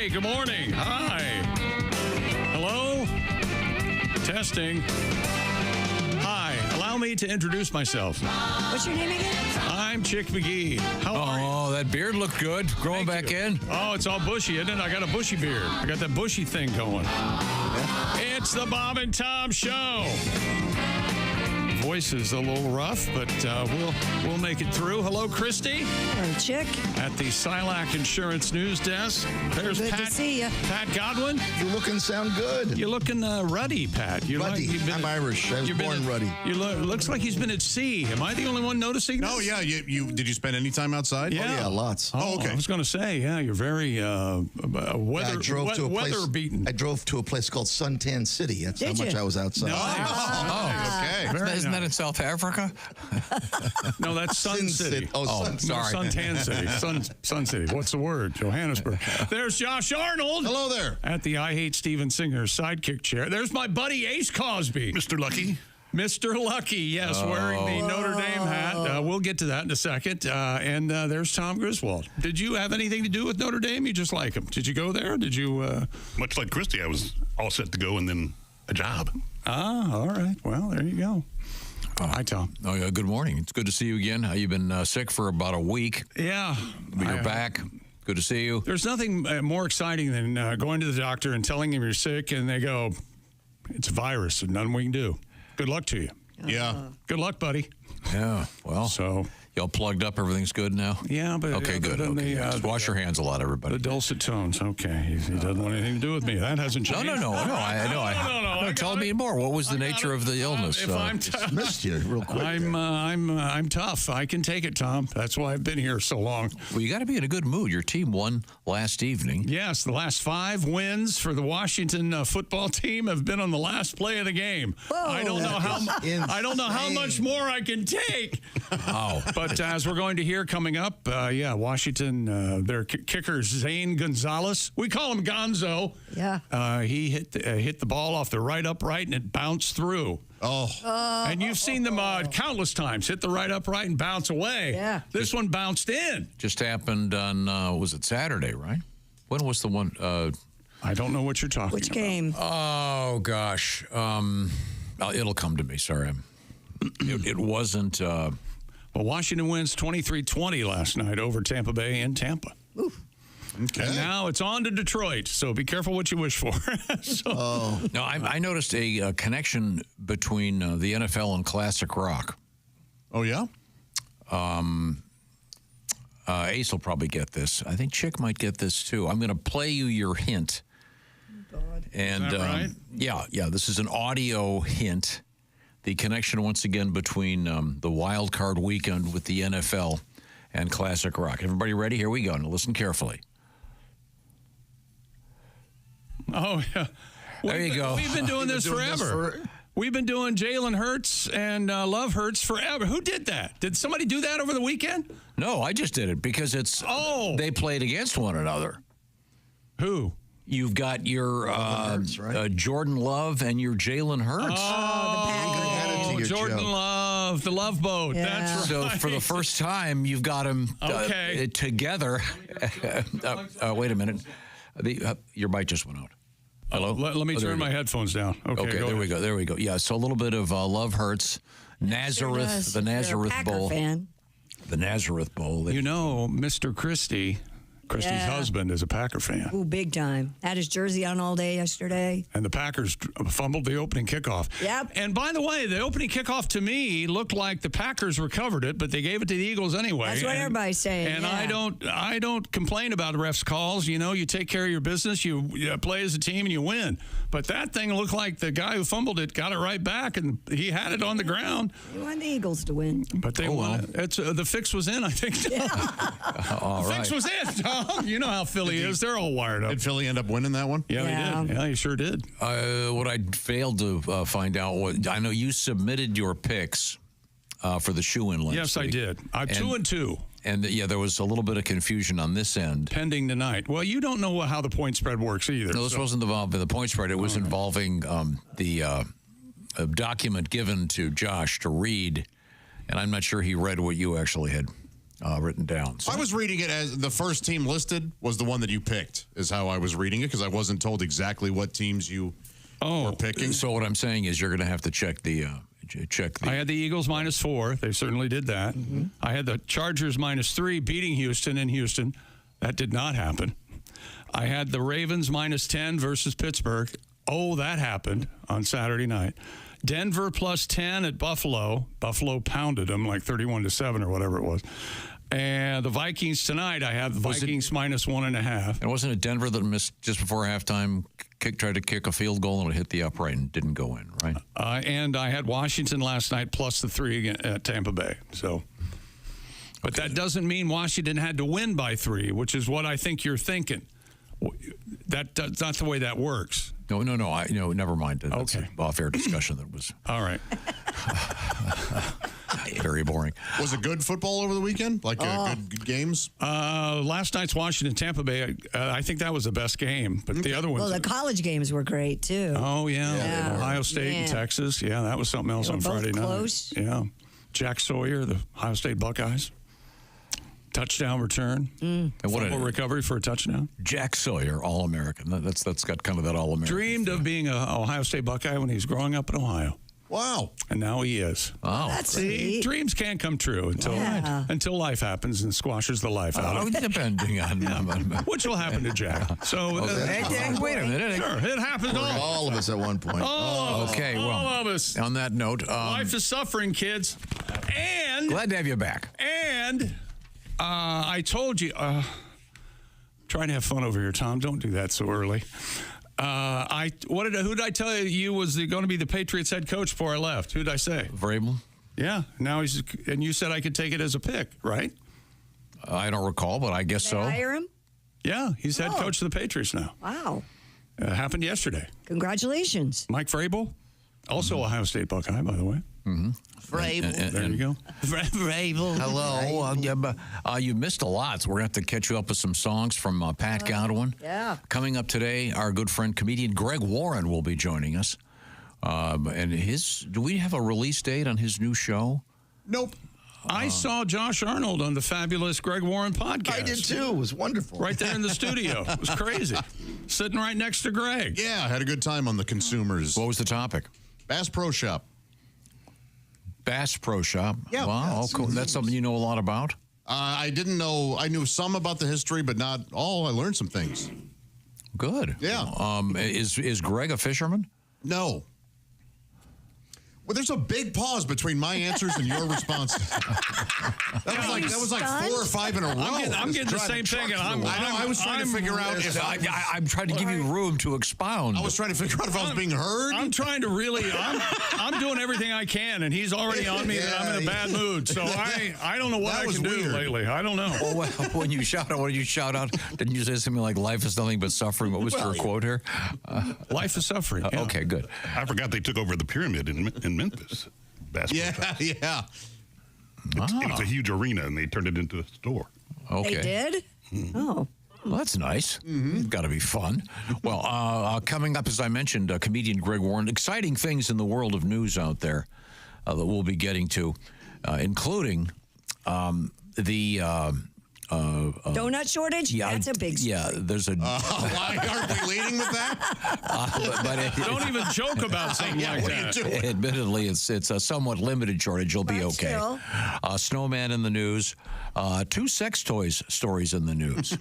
Hey, good morning. Hi. Hello? Testing. Hi. Allow me to introduce myself. What's your name again? I'm Chick McGee. How are you? Oh, that beard looked good. Growing back in. Oh, it's all bushy, isn't it? I got a bushy beard. I got that bushy thing going. It's the Bob and Tom Show. Voice is a little rough, but we'll make it through. Hello, Christy. Hello, Chick. At the Silac Insurance News Desk. There's Good Pat. to see you. Pat Godwin. You look and sound good. You're looking ruddy, Pat. Ruddy. I'm Irish. I was born ruddy. Looks like he's been at sea. Am I the only one noticing this? Oh, yeah. You did you spend any time outside? Yeah. Oh, yeah, lots. Oh, okay. I was going to say, yeah, you're very weather beaten. I drove to a place called Suntan City. That's Did how much you? I was outside. Okay. Isn't that in South Africa? No, that's Sun Sin City. City. Oh, Sun- sorry. Suntan City. Sun City. What's the word? Johannesburg. There's Josh Arnold. Hello there. At the I Hate Steven Singer sidekick chair. There's my buddy Ace Cosby. Mr. Lucky. Mr. Lucky, yes, wearing the Notre Dame hat. We'll get to that in a second. And there's Tom Griswold. Did you have anything to do with Notre Dame? You just like him. Did you go there? Did you? Much like Christy, I was all set to go and then a job. All right. Well, there you go. Hi, Tom. Oh, yeah. Good morning. It's good to see you again. You've been sick for about a week. Yeah. But you're back. Good to see you. There's nothing more exciting than going to the doctor and telling him you're sick, and they go, it's a virus, and nothing we can do. Good luck to you. Yeah. Good luck, buddy. Yeah. Well, So, y'all plugged up. Everything's good now? yeah, but... Okay, good. then Okay. the, Just wash your hands a lot, everybody. The dulcet tones. Okay. He doesn't want anything to do with me. That hasn't changed. No. No. Tell me more. What was the nature of the illness? If I'm tough, Missed you real quick. I'm tough. I can take it, Tom. That's why I've been here so long. Well, you got to be in a good mood. Your team won last evening. Yes, the last 5 wins for the Washington football team have been on the last play of the game. Whoa. I don't know how much more I can take. Oh. But as we're going to hear coming up, Washington, their kicker Zane Gonzalez. We call him Gonzo. Yeah. He hit the ball off the right upright and it bounced through. Oh. And you've seen them countless times hit the right upright and bounce away. Yeah. This one bounced in. Just happened on, was it Saturday, right? When was the one? I don't know what you're talking Which about. game? Oh, gosh. It'll come to me. Sorry. It wasn't. Well, Washington wins 23-20 last night over Tampa Bay in Tampa. Oof. Okay. And now it's on to Detroit, so be careful what you wish for. No, I noticed a connection between the NFL and classic rock. Oh, yeah? Ace will probably get this. I think Chick might get this, too. I'm going to play you your hint. God. And Is that right? Yeah, this is an audio hint. The connection, once again, between the wild card weekend with the NFL and classic rock. Everybody ready? Here we go. Now listen carefully. Oh, yeah. There you go. We've been doing this forever. We've been doing Jalen Hurts and Love Hurts forever. Who did that? Did somebody do that over the weekend? No, I just did it because they played against one another. Who? You've got your Hurts, right? Jordan Love and your Jalen Hurts. Oh, your Jordan joke. Love, the Love Boat. Yeah. That's right. So for the first time, you've got them together. Wait a minute. Your mic just went out. Hello? Let me turn my headphones down. Okay, there we go. Yeah, so a little bit of Love Hurts, Nazareth, the Nazareth Bowl. Fan. The Nazareth Bowl. You know, Mr. Christie's Yeah. husband is a Packer fan. Ooh, big time. Had his jersey on all day yesterday. And the Packers fumbled the opening kickoff. Yep. And by the way, the opening kickoff to me looked like the Packers recovered it, but they gave it to the Eagles anyway. That's what everybody's saying. And yeah. I don't complain about the refs' calls. You know, you take care of your business, you play as a team, and you win. But that thing looked like the guy who fumbled it got it right back, and he had it on the ground. You want the Eagles to win. But they won it. It's the fix was in, I think. All The right. fix was in, Tom. You know how Philly is. They're all wired up. Did Philly end up winning that one? Yeah, Yeah. they did. Yeah, he sure did. What I failed to find out was I know you submitted your picks for the shoe-in list. Yes, I did. 2-2. And there was a little bit of confusion on this end. Pending tonight. Well, you don't know how the point spread works either. No, this wasn't involving the point spread. It was involving the document given to Josh to read, and I'm not sure he read what you actually had written down. So I was reading it as the first team listed was the one that you picked, is how I was reading it, because I wasn't told exactly what teams you were picking. So what I'm saying is you're going to have to check the. I had the Eagles -4. They certainly did that. Mm-hmm. I had the Chargers -3 beating Houston in Houston. That did not happen. I had the Ravens -10 versus Pittsburgh. Oh, that happened on Saturday night. Denver +10 at Buffalo. Buffalo pounded them like 31-7 or whatever it was. And the Vikings tonight, I have the Vikings -1.5. And wasn't it Denver that missed just before halftime, tried to kick a field goal and it hit the upright and didn't go in, right? And I had Washington last night +3 at Tampa Bay. So, but that doesn't mean Washington had to win by 3, which is what I think you're thinking. That's not the way that works. No. Never mind. That's an off-air discussion that was. All right. Very boring. Was it good football over the weekend? Like good games? Last night's Washington-Tampa Bay, I think that was the best game. But the other ones. Well, the college games were great, too. Oh, yeah. Ohio State and Texas. Yeah, that was something else on Friday night. Close. Yeah. Jack Sawyer, the Ohio State Buckeyes. Touchdown return. And what a recovery for a touchdown. Jack Sawyer, All-American. That's got kind of that All-American. Dreamed of being an Ohio State Buckeye when he was growing up in Ohio. Wow. And now he is. Oh. That's See, sweet. dreams can't come true until life happens and squashes the life out of it. Depending on Which will happen to Jack. So wait a minute. Sure, it happens to All of us at one point. all of us. On that note, Life is suffering, kids. And glad to have you back. And I told you, trying to have fun over here, Tom. Don't do that so early. Who did I tell you was going to be the Patriots head coach before I left? Who did I say? Vrabel? Yeah. Now and you said I could take it as a pick, right? I don't recall, but I guess so. Hire him? Yeah, he's head coach of the Patriots now. Wow. Happened yesterday. Congratulations. Mike Vrabel, also Ohio State Buckeye, by the way. Mm-hmm. Vrabel. There you go. Vrabel. Hello. You missed a lot, so we're going to have to catch you up with some songs from Pat Godwin. Yeah. Coming up today, our good friend, comedian Greg Warren will be joining us. Do we have a release date on his new show? Nope. I saw Josh Arnold on the fabulous Greg Warren podcast. I did too. It was wonderful. Right there in the studio. It was crazy. Sitting right next to Greg. Yeah, I had a good time on the Consumers. What was the topic? Bass Pro Shop. Bass Pro Shop. Yeah. Wow, cool. That's something you know a lot about? I didn't know. I knew some about the history, but not all. I learned some things. Good. Yeah. Is Greg a fisherman? No. Well, there's a big pause between my answers and your responses. that was like 4 or 5 in a row. I'm getting the same thing, and I was trying to figure out if I'm trying to give you room to expound. I was trying to figure out if I was being heard. I'm trying to really. I'm doing everything I can, and he's already on me that I'm in a bad mood. So I don't know what I can do lately. I don't know. Well, when you shout out, what did you shout out? Didn't you say something like "Life is nothing but suffering"? What was your quote here? Life is suffering. Yeah. Okay, good. I forgot they took over the pyramid in Memphis. Basketball shop. Yeah. It was a huge arena, and they turned it into a store. Okay. They did? Oh. Well, that's nice. It's got to be fun. Well, coming up, as I mentioned, comedian Greg Warren. Exciting things in the world of news out there that we'll be getting to, including the donut shortage? Yeah, that's a big story. Yeah, there's a. Why aren't we leading with that? Don't even joke about something like that. Admittedly, it's a somewhat limited shortage. You'll be okay. Still. Snowman in the news. 2 sex toys stories in the news.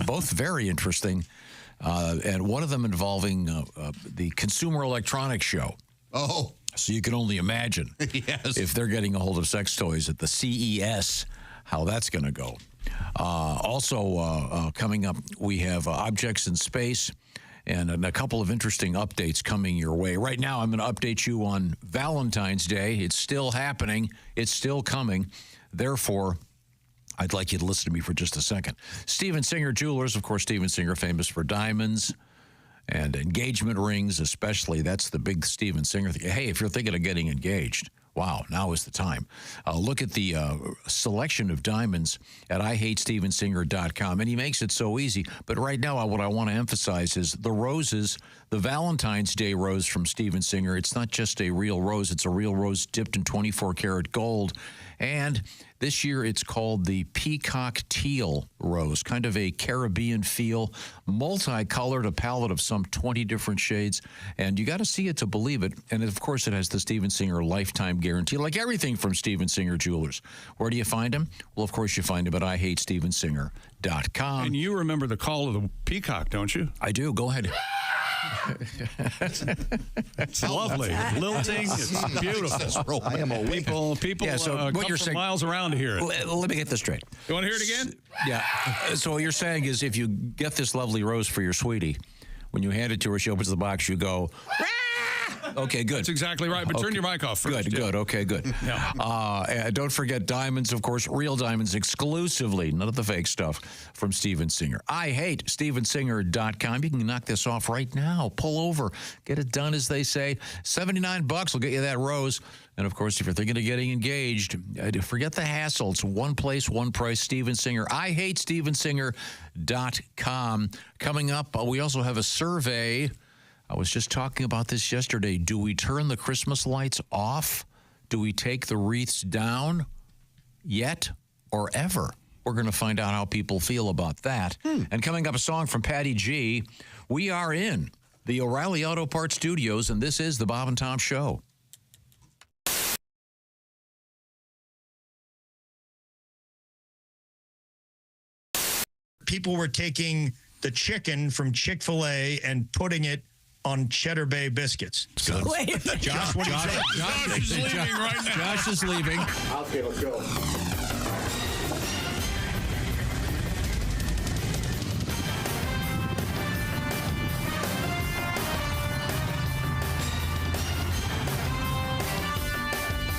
Both very interesting. And one of them involving the Consumer Electronics Show. Oh. So you can only imagine if they're getting a hold of sex toys at the CES, how that's going to go. Also, coming up, we have objects in space and a couple of interesting updates coming your way. Right now, I'm going to update you on Valentine's Day. It's still happening. It's still coming. Therefore, I'd like you to listen to me for just a second. Steven Singer Jewelers, of course, Steven Singer, famous for diamonds and engagement rings, especially. That's the big Steven Singer thing. Hey, if you're thinking of getting engaged, wow, now is the time. Look at the selection of diamonds at IHateStevenSinger.com, and he makes it so easy. But right now, what I want to emphasize is the roses, the Valentine's Day rose from Steven Singer. It's not just a real rose. It's a real rose dipped in 24-karat gold. And This year, it's called the Peacock Teal Rose, kind of a Caribbean feel, multicolored, a palette of some 20 different shades. And you got to see it to believe it. And, of course, it has the Steven Singer lifetime guarantee, like everything from Steven Singer Jewelers. Where do you find him? Well, of course, you find him at IHateStevenSinger.com. And you remember the call of the peacock, don't you? I do. Go ahead. It's lovely. Lilting. It's beautiful. I am awake. People Yeah, so what come you're from saying- miles around to hear it. Let me get this straight. You want to hear it again? Yeah. So what you're saying is if you get this lovely rose for your sweetie, when you hand it to her, she opens the box, you go, "Rah!" Okay, good. That's exactly right. But turn your mic off first. Good. Okay, good. Yeah. And don't forget diamonds, of course, real diamonds exclusively, none of the fake stuff from Steven Singer. I hate StevenSinger.com. You can knock this off right now. Pull over. Get it done, as they say. $79 will get you that rose. And, of course, if you're thinking of getting engaged, forget the hassle. It's one place, one price, Steven Singer. I hate StevenSinger.com. Coming up, we also have a survey. I was just talking about this yesterday. Do we turn the Christmas lights off? Do we take the wreaths down yet or ever? We're going to find out how people feel about that. And coming up, a song from Patty G. We are in the O'Reilly Auto Parts Studios, and this is the Bob and Tom Show. People were taking the chicken from Chick-fil-A and putting it on Cheddar Bay biscuits. Wait. Josh, what do you think? Josh is leaving right now. Josh is leaving. Okay, let's go.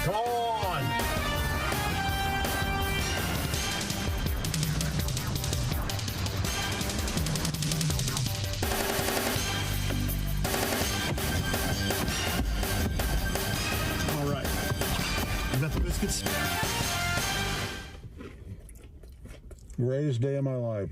Come on. All right. You got the biscuits? Greatest day of my life.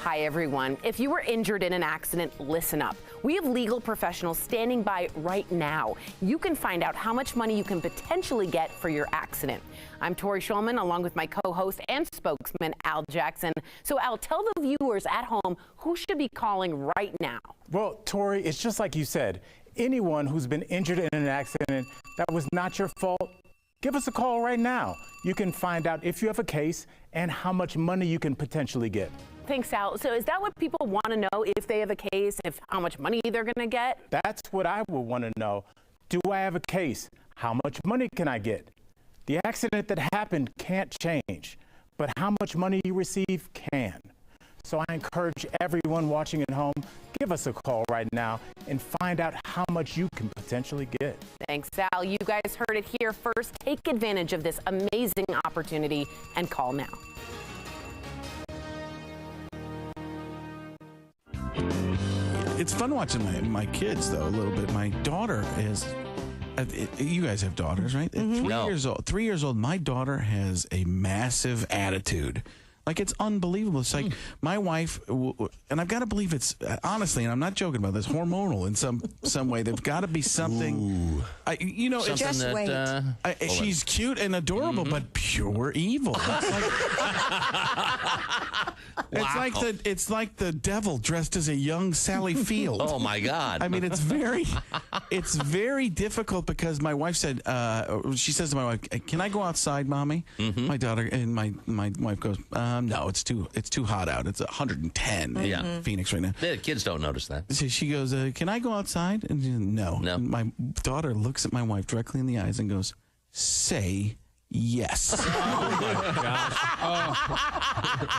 Hi, everyone. If you were injured in an accident, listen up. We have legal professionals standing by right now. You can find out how much money you can potentially get for your accident. I'm Tori Shulman, along with my co-host and spokesman, Al Jackson. So, Al, tell the viewers at home who should be calling right now. Well, Tori, it's just like you said. Anyone who's been injured in an accident that was not your fault, give us a call right now. You can find out if you have a case and how much money you can potentially get. Thanks, Al. So is that what people want to know, if they have a case, if how much money they're going to get? That's what I would want to know. Do I have a case? How much money can I get? The accident that happened can't change, but how much money you receive can. So I encourage everyone watching at home, give us a call right now and find out how much you can potentially get. Thanks, Al. You guys heard it here first. Take advantage of this amazing opportunity and call now. It's fun watching my kids, though, a little bit. My daughter is, you guys have daughters, right? Mm-hmm. 3 years old. 3 years old. My daughter has a massive attitude. Like, it's unbelievable. It's like my wife, and I've got to believe it's, honestly, and I'm not joking about this, hormonal in some way. There's got to be something. It's just that, wait. She's cute and adorable, but pure evil. It's like the devil dressed as a young Sally Field. Oh my God! I mean, it's very difficult because my wife said, she says to my wife, "Can I go outside, Mommy?" My daughter and my wife goes, "No, it's too hot out. It's 110 in Phoenix right now." The kids don't notice that. So she goes, "Can I go outside?" And she said, no. And my daughter looks at my wife directly in the eyes and goes, "Say yes." Oh my gosh!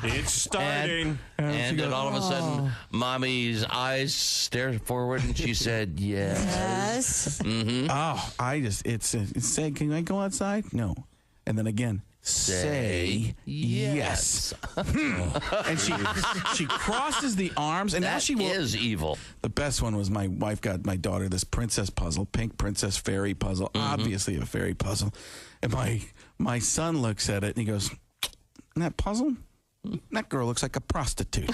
It's starting. And then all of a sudden, Mommy's eyes stare forward, and she said, "Yes." Yes. Oh, it's say, "Can I go outside?" No. And then again, say yes. And she crosses the arms, and now she is evil. The best one was my wife got my daughter this princess puzzle, pink princess fairy puzzle, obviously a fairy puzzle. And my son looks at it and he goes, "That puzzle? That girl looks like a prostitute."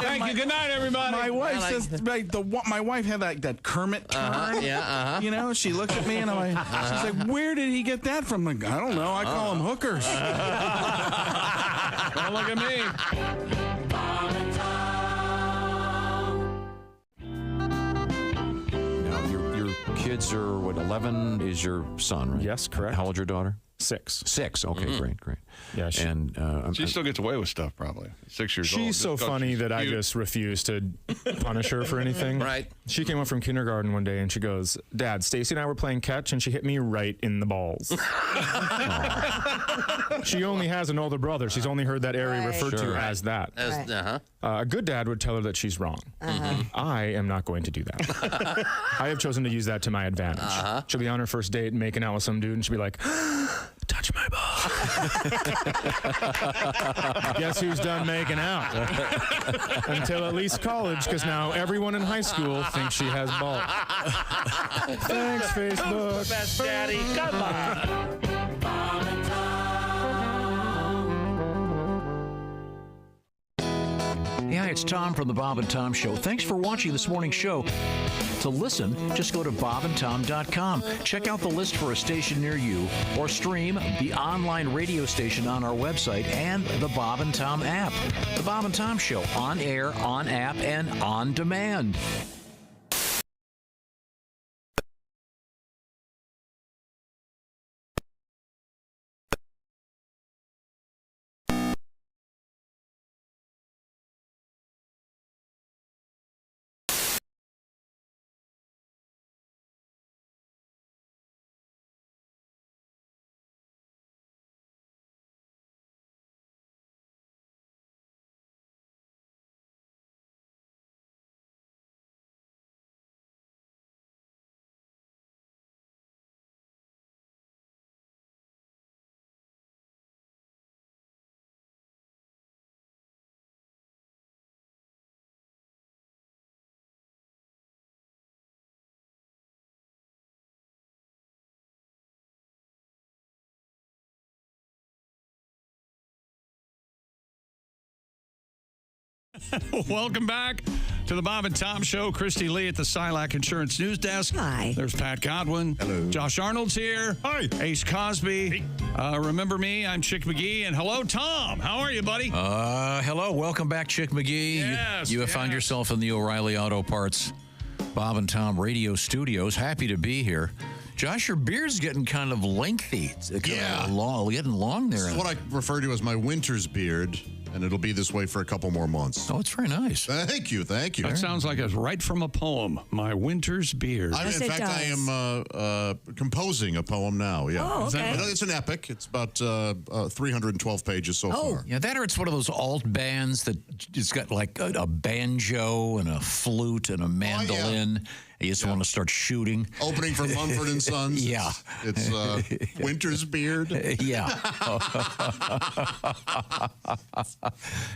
Thank you. Good night, everybody. My wife says, my wife had that Kermit turn. You know, she looks at me and I'm like, she's like, where did he get that from? Like, I don't know. I call them hookers. Don't look at me. Now, your kids are, what, 11 is your son, right? Yes, correct. How old's your daughter? 6. 6. Okay, great. Yeah, She still gets away with stuff, probably. 6 years old. She's so funny that I just refuse to punish her for anything. Right. She came up from kindergarten one day and she goes, Dad, Stacy and I were playing catch and she hit me right in the balls. She only has an older brother. She's only heard that area referred to as that. A good dad would tell her that she's wrong. I am not going to do that. I have chosen to use that to my advantage. She'll be on her first date making out with some dude and she'll be like, touch my ball. Guess who's done making out? Until at least college, because now everyone in high school thinks she has balls. Thanks, Facebook. Best daddy. Come on. Yeah, it's Tom from the Bob and Tom Show. Thanks for watching this morning's show. To listen, just go to bobandtom.com. Check out the list for a station near you, or stream the online radio station on our website and the Bob and Tom app. The Bob and Tom Show, on air, on app, and on demand. Welcome back to the Bob and Tom Show. Christy Lee at the Silac Insurance News Desk. Hi. There's Pat Godwin. Hello. Josh Arnold's here. Hi. Ace Cosby. Hey. Remember me? I'm Chick McGee. And hello, Tom. How are you, buddy? Hello. Welcome back, Chick McGee. Yes, you have found yourself in the O'Reilly Auto Parts Bob and Tom radio studios. Happy to be here. Josh, your beard's getting kind of lengthy. It's getting long there. This is what I refer to as my winter's beard, and it'll be this way for a couple more months. Oh, it's very nice. Thank you. That sounds like it's right from a poem. My winter's beard. In fact, I am composing a poem now. Yeah. Oh, okay. It's an epic. It's about 312 pages so far. Yeah, that or it's one of those alt bands that it's got like a banjo and a flute and a mandolin. You just want to start shooting. Opening for Mumford and Sons. Yeah. It's Winter's Beard. Yeah.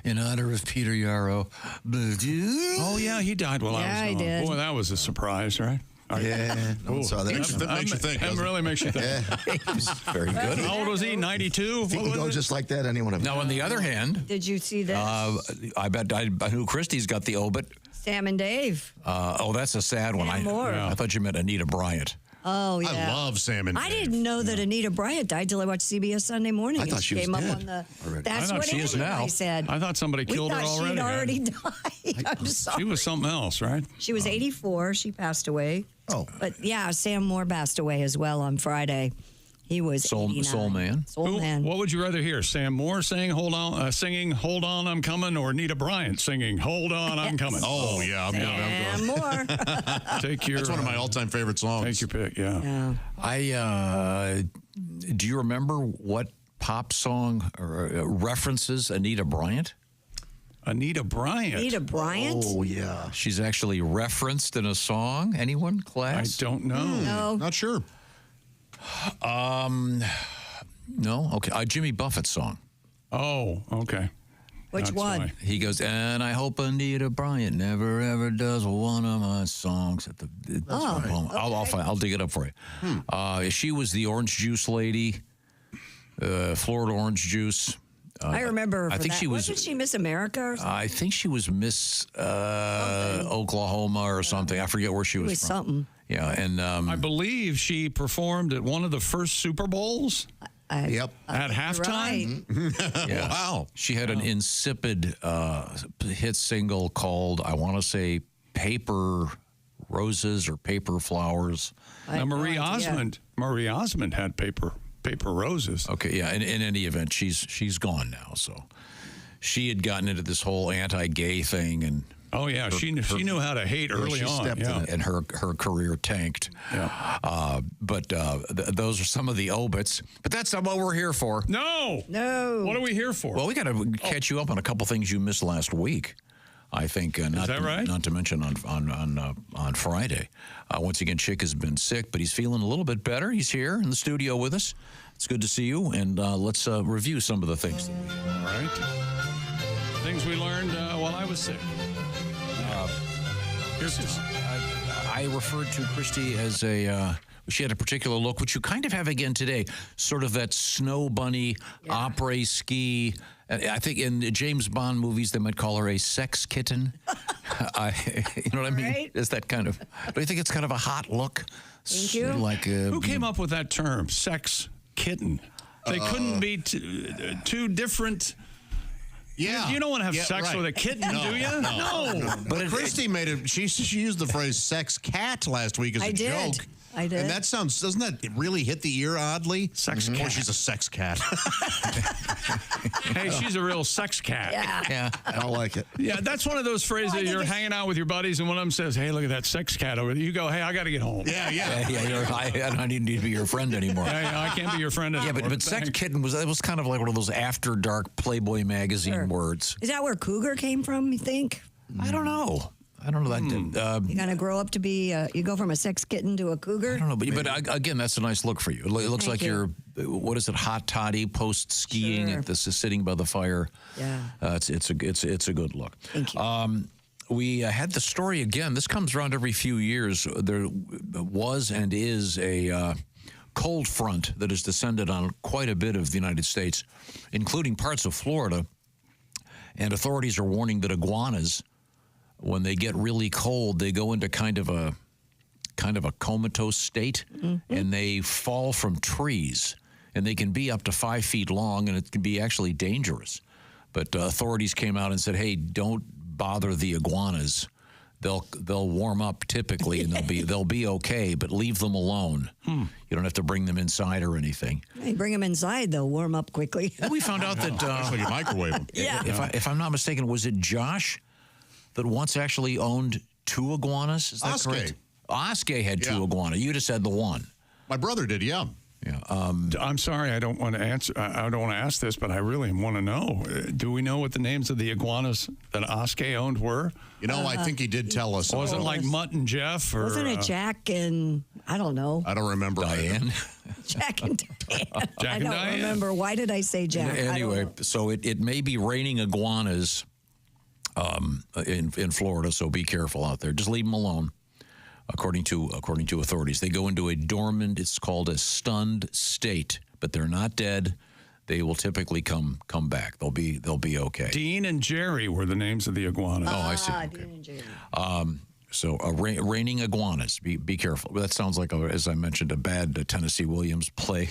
In honor of Peter Yarrow. Oh, yeah, he died while I was gone. he did. Boy, that was a surprise, right? Yeah. No one saw that. That makes you think. That really makes you think. Yeah. He was very good. How old was he? 92? If he can go just like that, anyone of them. Now, on the other hand, Did you see this? I bet I knew Christie's got the obit. Sam and Dave. That's a sad one. And more. I thought you meant Anita Bryant. Oh, yeah. I love Sam and I Dave. didn't know that Anita Bryant died till I watched CBS Sunday Morning. I thought she was came dead up on the. already. That's I thought what she is everybody now. said. I thought somebody We killed her thought already. she'd already died. I'm sorry. She was something else, right? She was 84. She passed away. Oh. But yeah, Sam Moore passed away as well on Friday. He was Soul 89. Man. Soul Man. What would you rather hear? Sam Moore singing "Hold On, I'm Coming," or Anita Bryant singing "Hold On, I'm Coming"? Oh, yeah. I'm Sam Moore. Take your. That's one of my all-time favorite songs. Take your pick. Yeah. Yeah. Do you remember what pop song references Anita Bryant? Anita Bryant. Anita Bryant? Oh, yeah. She's actually referenced in a song. Anyone, I class? don't know. No. Not sure. No? Okay. Jimmy Buffett's song. Oh, okay. Which That's one? why. He goes, and I hope Anita Bryant never ever does one of my songs at the. I'll dig it up for you. She was the orange juice lady, Florida orange juice. I remember her. I think she was. Wasn't she Miss America or something? I think she was Miss Oklahoma or something. I forget where she was from. Something. Yeah, and I believe she performed at one of the first Super Bowls. Yep. At halftime. Right. yeah. Wow. She had an insipid hit single called, I want to say, Paper Roses or Paper Flowers. Now, Marie Osmond had paper roses. Okay, yeah. In any event, she's gone now. So she had gotten into this whole anti-gay thing, and oh yeah, she knew how to hate early on. Yeah. And her career tanked. Yeah. But those are some of the obits. But that's not what we're here for. No. What are we here for? Well, we got to catch you up on a couple things you missed last week. I think Is that right? Not to mention on Friday. Once again, Chick has been sick, but he's feeling a little bit better. He's here in the studio with us. It's good to see you, and let's review some of the things. All right. Things we learned while I was sick. I referred to Christy as she had a particular look, which you kind of have again today, sort of that snow bunny, après ski. I think in James Bond movies, they might call her a sex kitten. You know what I mean? Right. Is that kind of, do you think it's kind of a hot look? Thank you. Like, Who came up with that term, sex kitten? They couldn't be two different... Yeah. You don't want to have sex with a kitten, do you? No. But Christy made it. She used the phrase "sex cat" last week as a joke. I did. And that doesn't that really hit the ear oddly? Sex cat. Or she's a sex cat. Hey, she's a real sex cat. Yeah. I don't like it. Yeah, that's one of those phrases you're hanging out with your buddies and one of them says, hey, look at that sex cat over there. You go, hey, I got to get home. I don't need to be your friend anymore. I can't be your friend anymore. Yeah, but sex kitten was kind of like one of those after dark Playboy magazine words. Is that where cougar came from, you think? I don't know. That. You gotta grow up to be. You go from a sex kitten to a cougar. I don't know, but again, that's a nice look for you. It looks like you're. What is it? Hot toddy post skiing at this sitting by the fire. Yeah. It's a good look. Thank you. We had the story again. This comes around every few years. There was and is a cold front that has descended on quite a bit of the United States, including parts of Florida, and authorities are warning that iguanas, when they get really cold, they go into kind of a comatose state, and they fall from trees, and they can be up to 5 feet long, and it can be actually dangerous. But authorities came out and said, "Hey, don't bother the iguanas. They'll warm up typically, and they'll be okay. But leave them alone. You don't have to bring them inside or anything. Hey, bring them inside; they'll warm up quickly." We found out that like you microwave them. Yeah. If I'm not mistaken, was it Josh that once actually owned 2 iguanas? Is that correct? Oskay had 2 iguanas. You just said the one. My brother did, yeah. Yeah. I'm sorry, I don't want to answer. I don't want to ask this, but I really want to know. Do we know what the names of the iguanas that Oskay owned were? You know, I think he did tell us. Was it like Mutt and Jeff? Or, Wasn't it Jack and I don't know? I don't remember. Diane. Jack and Diane. Jack I and don't Diane? remember. Why did I say Jack? Anyway, so it may be raining iguanas in Florida, so be careful out there. Just leave them alone. According to authorities, they go into a dormant. It's called a stunned state, but they're not dead. They will typically come back. They'll be okay. Dean and Jerry were the names of the iguanas. Oh, I see. Okay. Dean and Jerry. So raining iguanas. Be careful. That sounds like, as I mentioned, a bad Tennessee Williams play.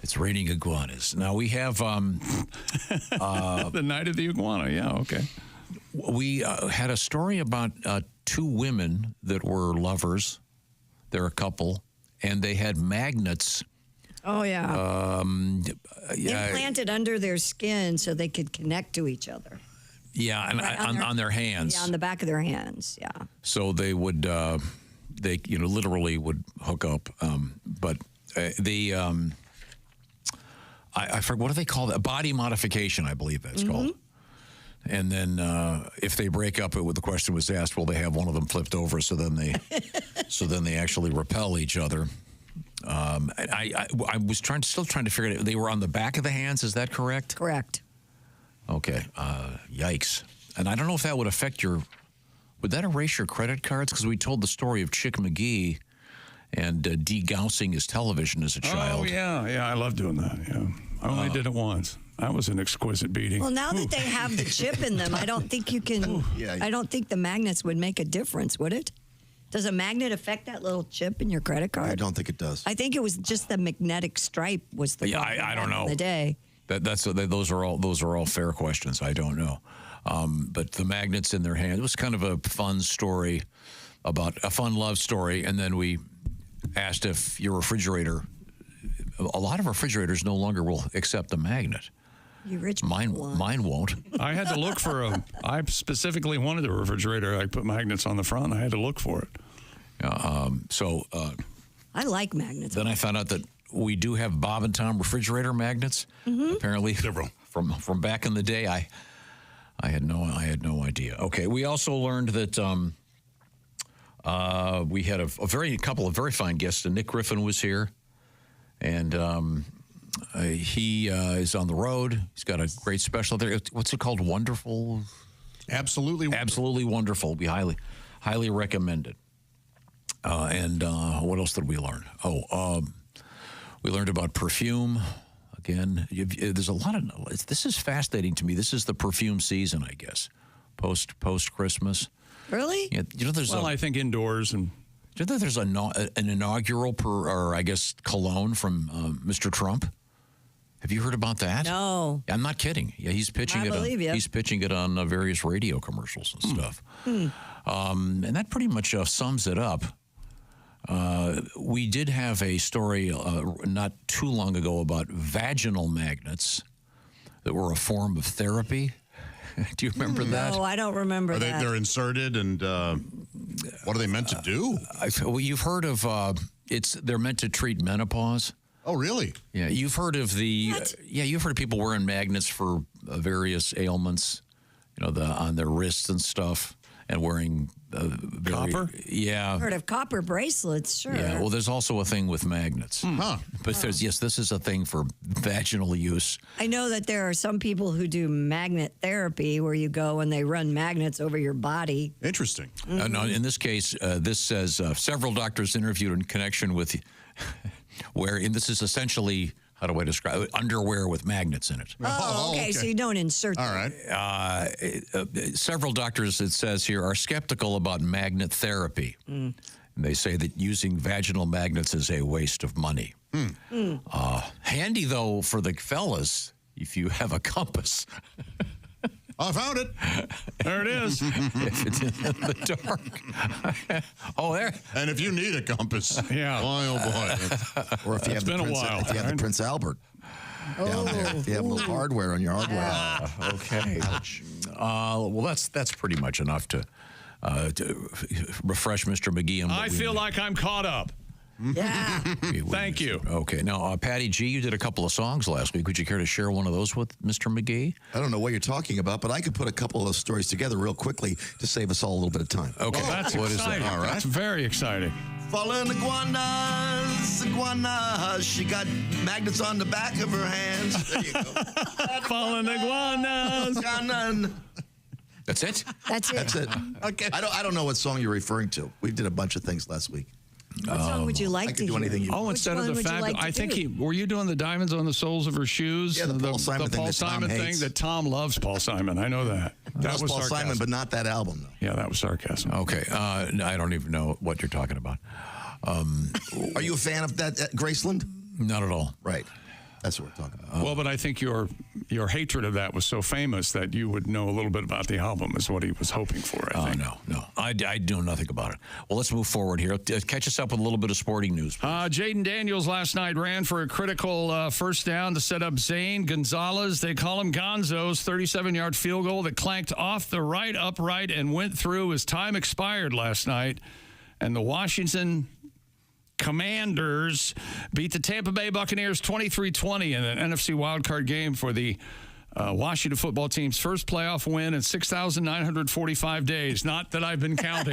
It's raining iguanas. Now we have the night of the iguana. Yeah, okay. We had a story about 2 women that were lovers. They're a couple, and they had magnets. Oh yeah. Implanted under their skin so they could connect to each other. Yeah, and Right, on their hands. Yeah, on the back of thetheir hands. Yeah. So they would, literally would hook up. But I forget, what do they call that? Body modification, I believe that's called. And then if they break up, the question was asked, will they have one of them flipped over so then they actually repel each other? I was still trying to figure it out. They were on the back of the hands, is that correct? Correct. Okay. Yikes. And I don't know if that would affect would that erase your credit cards? Because we told the story of Chick McGee and degaussing his television as a child. Oh, yeah, I love doing that, yeah. I only did it once. That was an exquisite beating. Well, now that they have the chip in them, I don't think you can. I don't think the magnets would make a difference, would it? Does a magnet affect that little chip in your credit card? I don't think it does. I think it was just the magnetic stripe was the problem I don't know. back in the day. Those are all fair questions. I don't know, but the magnets in their hand. It was kind of a fun story about a fun love story, and then we asked if your refrigerator. A lot of refrigerators no longer will accept a magnet. You rich mine won't. I had to look for I specifically wanted a refrigerator. I put magnets on the front. I had to look for it. I like magnets. Then I found out that we do have Bob and Tom refrigerator magnets. Apparently, from back in the day. I had no idea. Okay, we also learned that we had a couple of very fine guests. Nick Griffin was here, and he is on the road. He's got a great special there. What's it called? Wonderful? Absolutely wonderful. We highly recommend it. And what else did we learn? We learned about perfume. Again, there's a lot of. This is fascinating to me. This is the perfume season, I guess, post Christmas. Really? Yeah, there's. I think indoors and. Do you know there's an inaugural cologne from Mr. Trump? Have you heard about that? No. I'm not kidding. Yeah, he's pitching it. He's pitching it on various radio commercials and stuff. And that pretty much sums it up. We did have a story not too long ago about vaginal magnets that were a form of therapy. Do you remember that? No, I don't remember that. They're inserted, and what are they meant to do? Well, you've heard of they're meant to treat menopause. Oh, really? Yeah, you've heard of you've heard of people wearing magnets for various ailments, on their wrists and stuff, and wearing copper. Yeah, I've heard of copper bracelets. Sure. Yeah. Well, there's also a thing with magnets. But this is a thing for vaginal use. I know that there are some people who do magnet therapy, where you go and they run magnets over your body. Interesting. No, in this case, this says several doctors interviewed in connection with. And this is essentially, how do I describe it? Underwear with magnets in it. Oh, okay. So you don't insert them. All right. Several doctors, it says here, are skeptical about magnet therapy. And they say that using vaginal magnets is a waste of money. Handy, though, for the fellas, if you have a compass. I found it. There it is. If it's in the dark. There. And if you need a compass. Yeah. Boy, oh boy. Or if you have if you have the Prince Albert down there. If you have a little hardware on your hardware. Okay. Well, that's pretty much enough to refresh Mr. McGee. I feel like I'm caught up. Yeah. Thank you. Okay. Now, Patty G, you did a couple of songs last week. Would you care to share one of those with Mr. McGee? I don't know what you're talking about, but I could put a couple of those stories together real quickly to save us all a little bit of time. Okay. Well, that's what exciting. is that? All right. That's very exciting. Fallen iguanas. She got magnets on the back of her hands. There you go. Fallen iguanas. That's it? That's it. That's it. Okay. I don't know what song you're referring to. We did a bunch of things last week. What song would you like I to could do hear? anything you Oh, want. instead of the fabulous, I think were you doing the diamonds on the soles of her shoes? Yeah, the Paul Simon thing that Tom thing hates. that Tom loves. Paul Simon, I know that. That was Paul sarcasm. Simon, but not that album, though. Yeah, that was sarcasm. Okay. I don't even know what you're talking about. Are you a fan of that Graceland? Not at all. Right. That's what we're talking about. Well, but I think your hatred of that was so famous that you would know a little bit about the album is what he was hoping for, I think. No. I know nothing about it. Well, let's move forward here. Catch us up with a little bit of sporting news. Jaden Daniels last night ran for a critical first down to set up Zane Gonzalez. They call him Gonzo's 37-yard field goal that clanked off the right upright and went through. His time expired last night, and the Washington Commanders beat the Tampa Bay Buccaneers 23-20 in an NFC wildcard game for the Washington football team's first playoff win in 6,945 days. Not that I've been counting.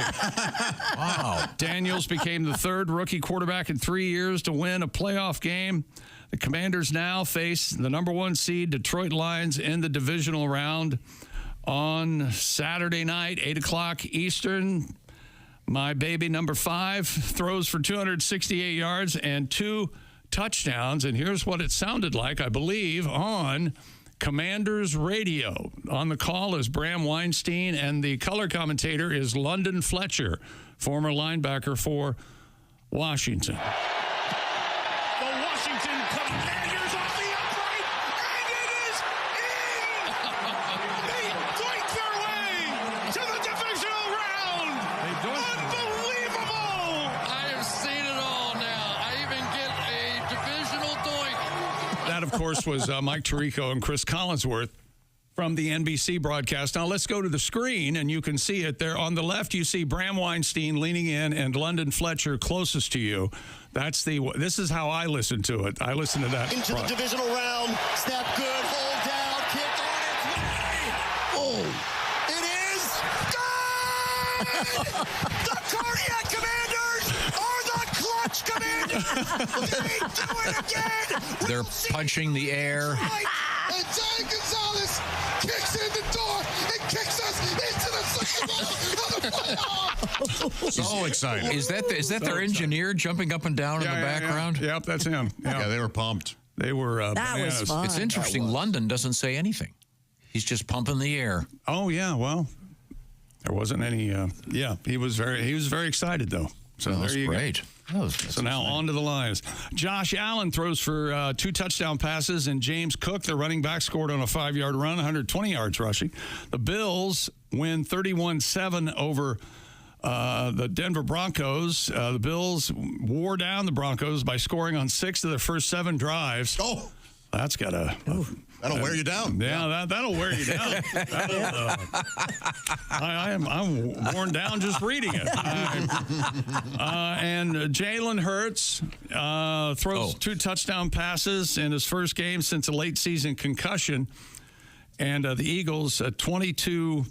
Wow. Daniels became the third rookie quarterback in 3 years to win a playoff game. The Commanders now face the number one seed Detroit Lions in the divisional round on Saturday night, 8 o'clock Eastern. My baby, number 5, throws for 268 yards and 2 touchdowns. And here's what it sounded like, I believe, on Commanders Radio. On the call is Bram Weinstein, and the color commentator is London Fletcher, former linebacker for Washington. The Washington Commanders off the upright, and it is in! They doink their way to the divisional round! Unbelievable! I have seen it all now. I even get a divisional doink. That, of course, was Mike Tirico and Chris Collinsworth from the NBC broadcast. Now, let's go to the screen, and you can see it there. On the left, you see Bram Weinstein leaning in and London Fletcher closest to you. This is how I listen to it. I listen to that. Into the divisional round. Snap good. Hold down. Kick on its way. Oh. It is good! The Cardiac Commanders are the Clutch Commanders. They do it again. They're punching the air. And Giant Gonzalez kicks in the door and kicks us into the second round of the playoffs. So excited. Is that their engineer jumping up and down in the background? Yeah. Yep, that's him. Yeah, they were pumped. They were That was bananas. fun. It's interesting. London doesn't say anything. He's just pumping the air. Oh, yeah, well, there wasn't any, he was very excited, though. So That's there you great. go. So now on to the Lions. Josh Allen throws for 2 touchdown passes, and James Cook, the running back, scored on a 5-yard run, 120 yards rushing. The Bills win 31-7 over the Denver Broncos. The Bills wore down the Broncos by scoring on 6 of their first 7 drives. Oh, that's that'll wear you down. Yeah, that'll wear you down. I'm worn down just reading it. And Jalen Hurts throws 2 touchdown passes in his first game since a late season concussion. And the Eagles, a 22-10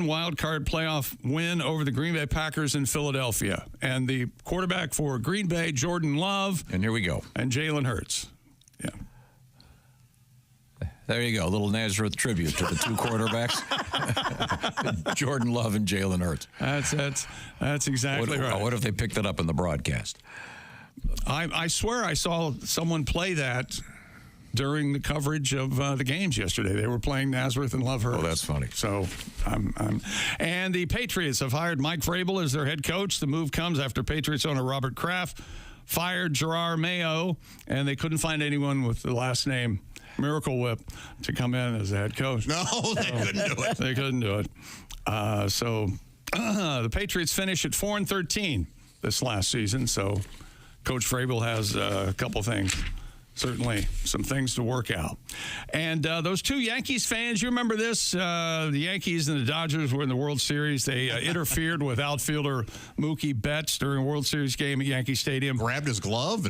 wild card playoff win over the Green Bay Packers in Philadelphia. And the quarterback for Green Bay, Jordan Love. And here we go. And Jalen Hurts. Yeah. There you go. A little Nazareth tribute to the 2 quarterbacks, Jordan Love and Jalen Hurts. That's exactly right. What if they picked it up in the broadcast? I swear I saw someone play that during the coverage of the games yesterday. They were playing Nazareth and Love Hurts. Oh, that's funny. So, and the Patriots have hired Mike Vrabel as their head coach. The move comes after Patriots owner Robert Kraft fired Gerard Mayo, and they couldn't find anyone with the last name Miracle Whip to come in as the head coach. No, they couldn't do it. They couldn't do it. So the Patriots finish at 4-13 this last season. So Coach Vrabel has a couple things. Certainly some things to work out. And those 2 Yankees fans, you remember this? The Yankees and the Dodgers were in the World Series. They interfered with outfielder Mookie Betts during a World Series game at Yankee Stadium. Grabbed his glove,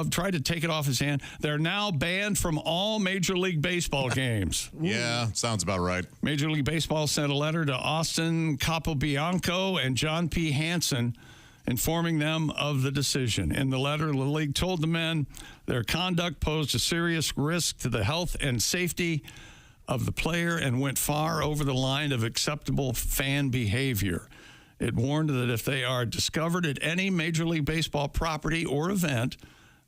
tried to take it off his hand. They're now banned from all Major League Baseball games. Yeah, sounds about right. Major League Baseball sent a letter to Austin Capobianco and John P. Hansen informing them of the decision. In the letter, the league told the men their conduct posed a serious risk to the health and safety of the player and went far over the line of acceptable fan behavior. It warned that if they are discovered at any Major League Baseball property or event,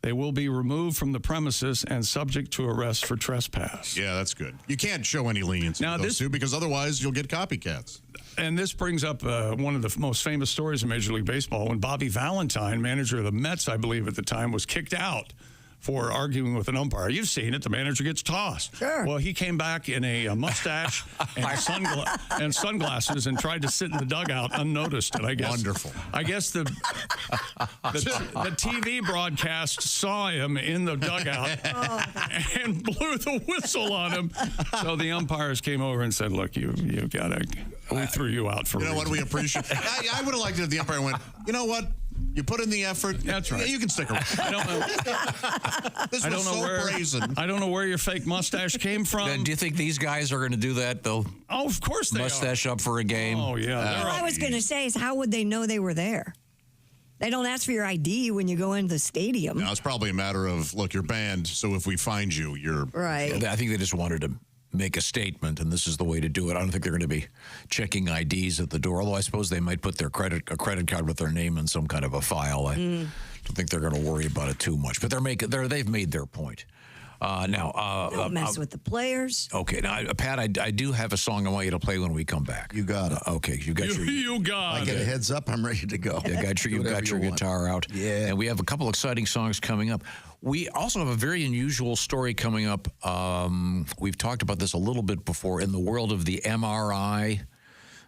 they will be removed from the premises and subject to arrest for trespass. Yeah, that's good. You can't show any leniency to those 2 because otherwise you'll get copycats. And this brings up one of the most famous stories in Major League Baseball when Bobby Valentine, manager of the Mets, I believe at the time, was kicked out for arguing with an umpire. You've seen it. The manager gets tossed. Sure. Well, he came back in a mustache and sunglasses and tried to sit in the dugout unnoticed. And I guess wonderful. I guess the TV broadcast saw him in the dugout and blew the whistle on him. So the umpires came over and said, "Look, you got to. We threw you out for. You know what? We appreciate. I would have liked it if the umpire went, you know what? You put in the effort. That's right. Yeah, you can stick around. I don't know. This was so brazen. I don't know where your fake mustache came from. Do you think these guys are going to do that, though? Oh, of course they mustache up for a game. Oh, yeah. What I was going to say is, how would they know they were there? They don't ask for your ID when you go into the stadium. No, it's probably a matter of, look, you're banned, so if we find you, you're... Right. I think they just wanted to make a statement, and this is the way to do it. I don't think they're going to be checking IDs at the door, although I suppose they might put a credit card with their name in some kind of a file. don't think they're going to worry about it too much. But they've made their point. Don't mess with the players. Okay, now, Pat, I do have a song I want you to play when we come back. You got it. Okay, you got I get a heads up, I'm ready to go. You got your guitar out. Yeah. And we have a couple exciting songs coming up. We also have a very unusual story coming up. We've talked about this a little bit before in the world of the MRI.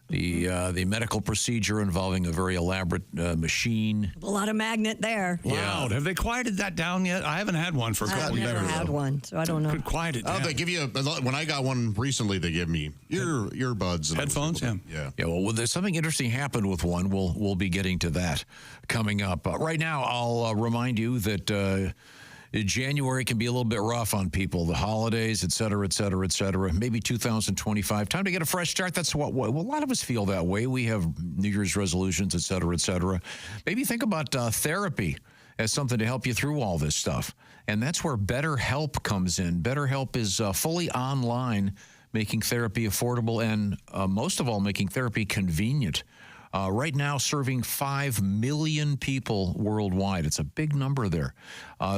The medical procedure involving a very elaborate machine. A lot of magnet there. Loud. Have they quieted that down yet? I haven't had one for a couple years. I've never had one, so I don't know. Could quiet it down. Oh, they give you when I got one recently. They give me earbuds, and headphones. Yeah. Well, there's something interesting happened with one. We'll be getting to that coming up. Right now, I'll remind you that. January can be a little bit rough on people. The holidays, et cetera, et cetera, et cetera. Maybe 2025. Time to get a fresh start. That's what a lot of us feel that way. We have New Year's resolutions, et cetera, et cetera. Maybe think about therapy as something to help you through all this stuff. And that's where BetterHelp comes in. BetterHelp is fully online, making therapy affordable and, most of all, making therapy convenient. Right now, serving 5 million people worldwide. It's a big number there.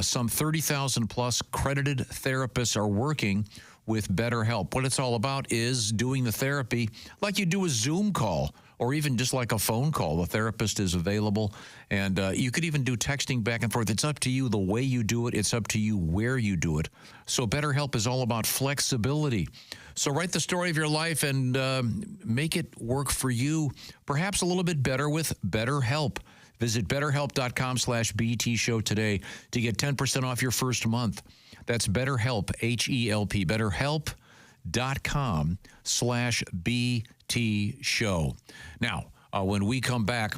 Some 30,000 plus credited therapists are working with BetterHelp. What it's all about is doing the therapy like you do a Zoom call or even just like a phone call. The therapist is available, and you could even do texting back and forth. It's up to you the way you do it. It's up to you where you do it. So BetterHelp is all about flexibility. So write the story of your life and make it work for you, perhaps a little bit better with BetterHelp. Visit BetterHelp.com/BT Show today to get 10% off your first month. That's BetterHelp, H-E-L-P, BetterHelp.com/BT Show. Now, when we come back,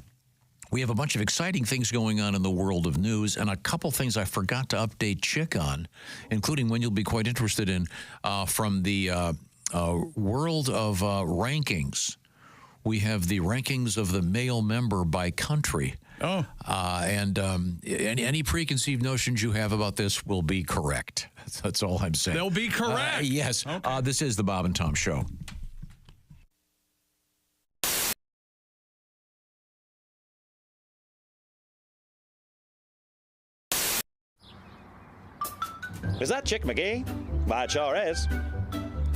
we have a bunch of exciting things going on in the world of news and a couple things I forgot to update Chick on, including one you'll be quite interested in from the world of rankings. We have the rankings of the male member by country. Oh. And any preconceived notions you have about this will be correct. That's all I'm saying. They'll be correct. Yes. Okay. This is the Bob and Tom Show. Is that Chick McGee? Why, it sure is.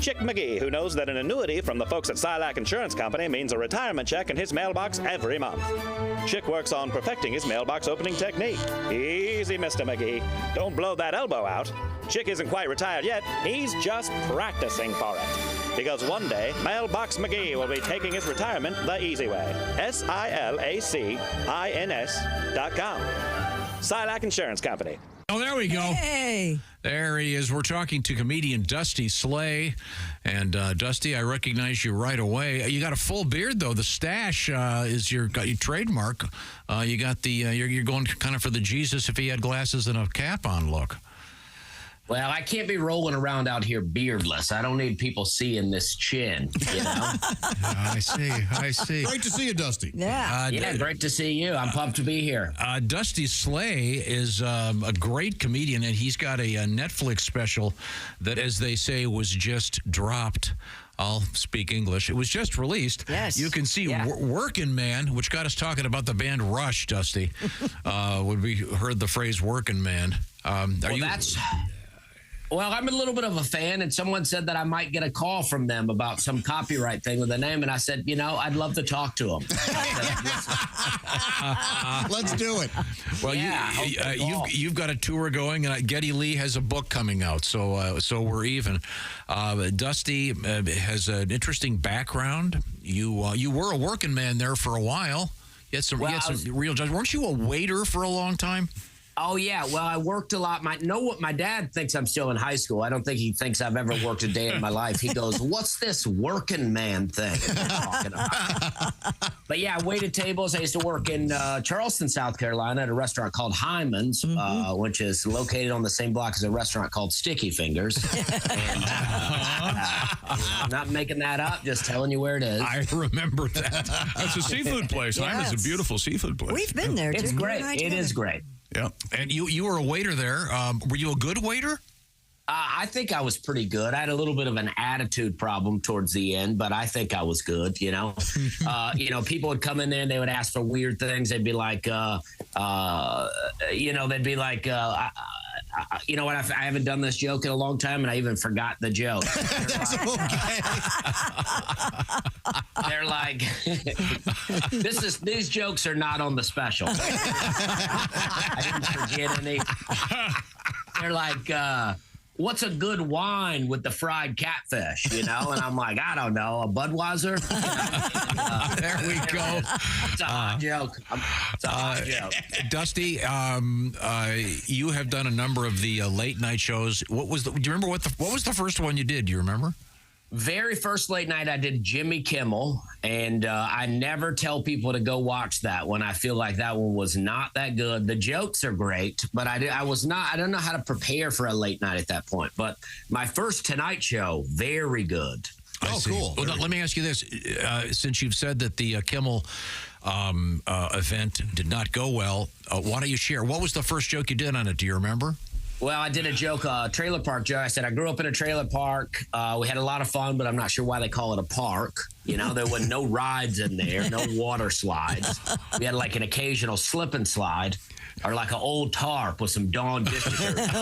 Chick McGee, who knows that an annuity from the folks at Silac Insurance Company means a retirement check in his mailbox every month. Chick works on perfecting his mailbox opening technique. Easy, Mr. McGee. Don't blow that elbow out. Chick isn't quite retired yet. He's just practicing for it. Because one day, Mailbox McGee will be taking his retirement the easy way. SILACINS.com. Silac Insurance Company. Oh, there we go. Hey. There he is. We're talking to comedian Dusty Slay. And Dusty, I recognize you right away. You got a full beard, though. The stash is your trademark. You got the you're going kind of for the Jesus if he had glasses and a cap on look. Well, I can't be rolling around out here beardless. I don't need people seeing this chin, you know? I see. Great to see you, Dusty. Yeah. Great to see you. I'm pumped to be here. Dusty Slay is a great comedian, and he's got a Netflix special that, as they say, was just dropped. I'll speak English. It was just released. Yes. You can see Workin' Man, which got us talking about the band Rush, Dusty, when we heard the phrase Workin' Man. Well, I'm a little bit of a fan, and someone said that I might get a call from them about some copyright thing with the name, and I said, I'd love to talk to them. Let's do it. Well, you've got a tour going, and Geddy Lee has a book coming out, so we're even. Dusty has an interesting background. You were a working man there for a while. You had some real jobs. Weren't you a waiter for a long time? Oh, yeah. Well, I worked a lot. My dad thinks I'm still in high school. I don't think he thinks I've ever worked a day in my life. He goes, what's this working man thing you're talking about? But yeah, I waited tables. I used to work in Charleston, South Carolina at a restaurant called Hyman's, which is located on the same block as a restaurant called Sticky Fingers. And, I'm not making that up, just telling you where it is. I remember that. It's a seafood place. Hyman's a beautiful seafood place. We've been there, too. It's great. It is great. Yeah, and you were a waiter there. Were you a good waiter? I think I was pretty good. I had a little bit of an attitude problem towards the end, but I think I was good, you know. People would come in there and they would ask for weird things. They'd be like, they'd be like, you know what? I haven't done this joke in a long time, and I even forgot the joke. They're like, these jokes are not on the special. I didn't forget any. They're like, what's a good wine with the fried catfish, you know? And I'm like, I don't know, a Budweiser? There we go. It's a hot joke. It's a hot joke. Dusty, you have done a number of the late night shows. Do you remember what was the first one you did? Do you remember? Very first late night, I did Jimmy Kimmel, and I never tell people to go watch that one. I feel like that one was not that good. The jokes are great, but I don't know how to prepare for a late night at that point. But my first Tonight Show, very good. Cool. Well, let me ask you this. Since you've said that the Kimmel event did not go well, why don't you share? What was the first joke you did on it? Do you remember? Well, I did a joke, trailer park joke. I said I grew up in a trailer park. We had a lot of fun, but I'm not sure why they call it a park. You know, there were no rides in there, no water slides. We had like an occasional slip and slide, or like an old tarp with some Dawn dish detergent.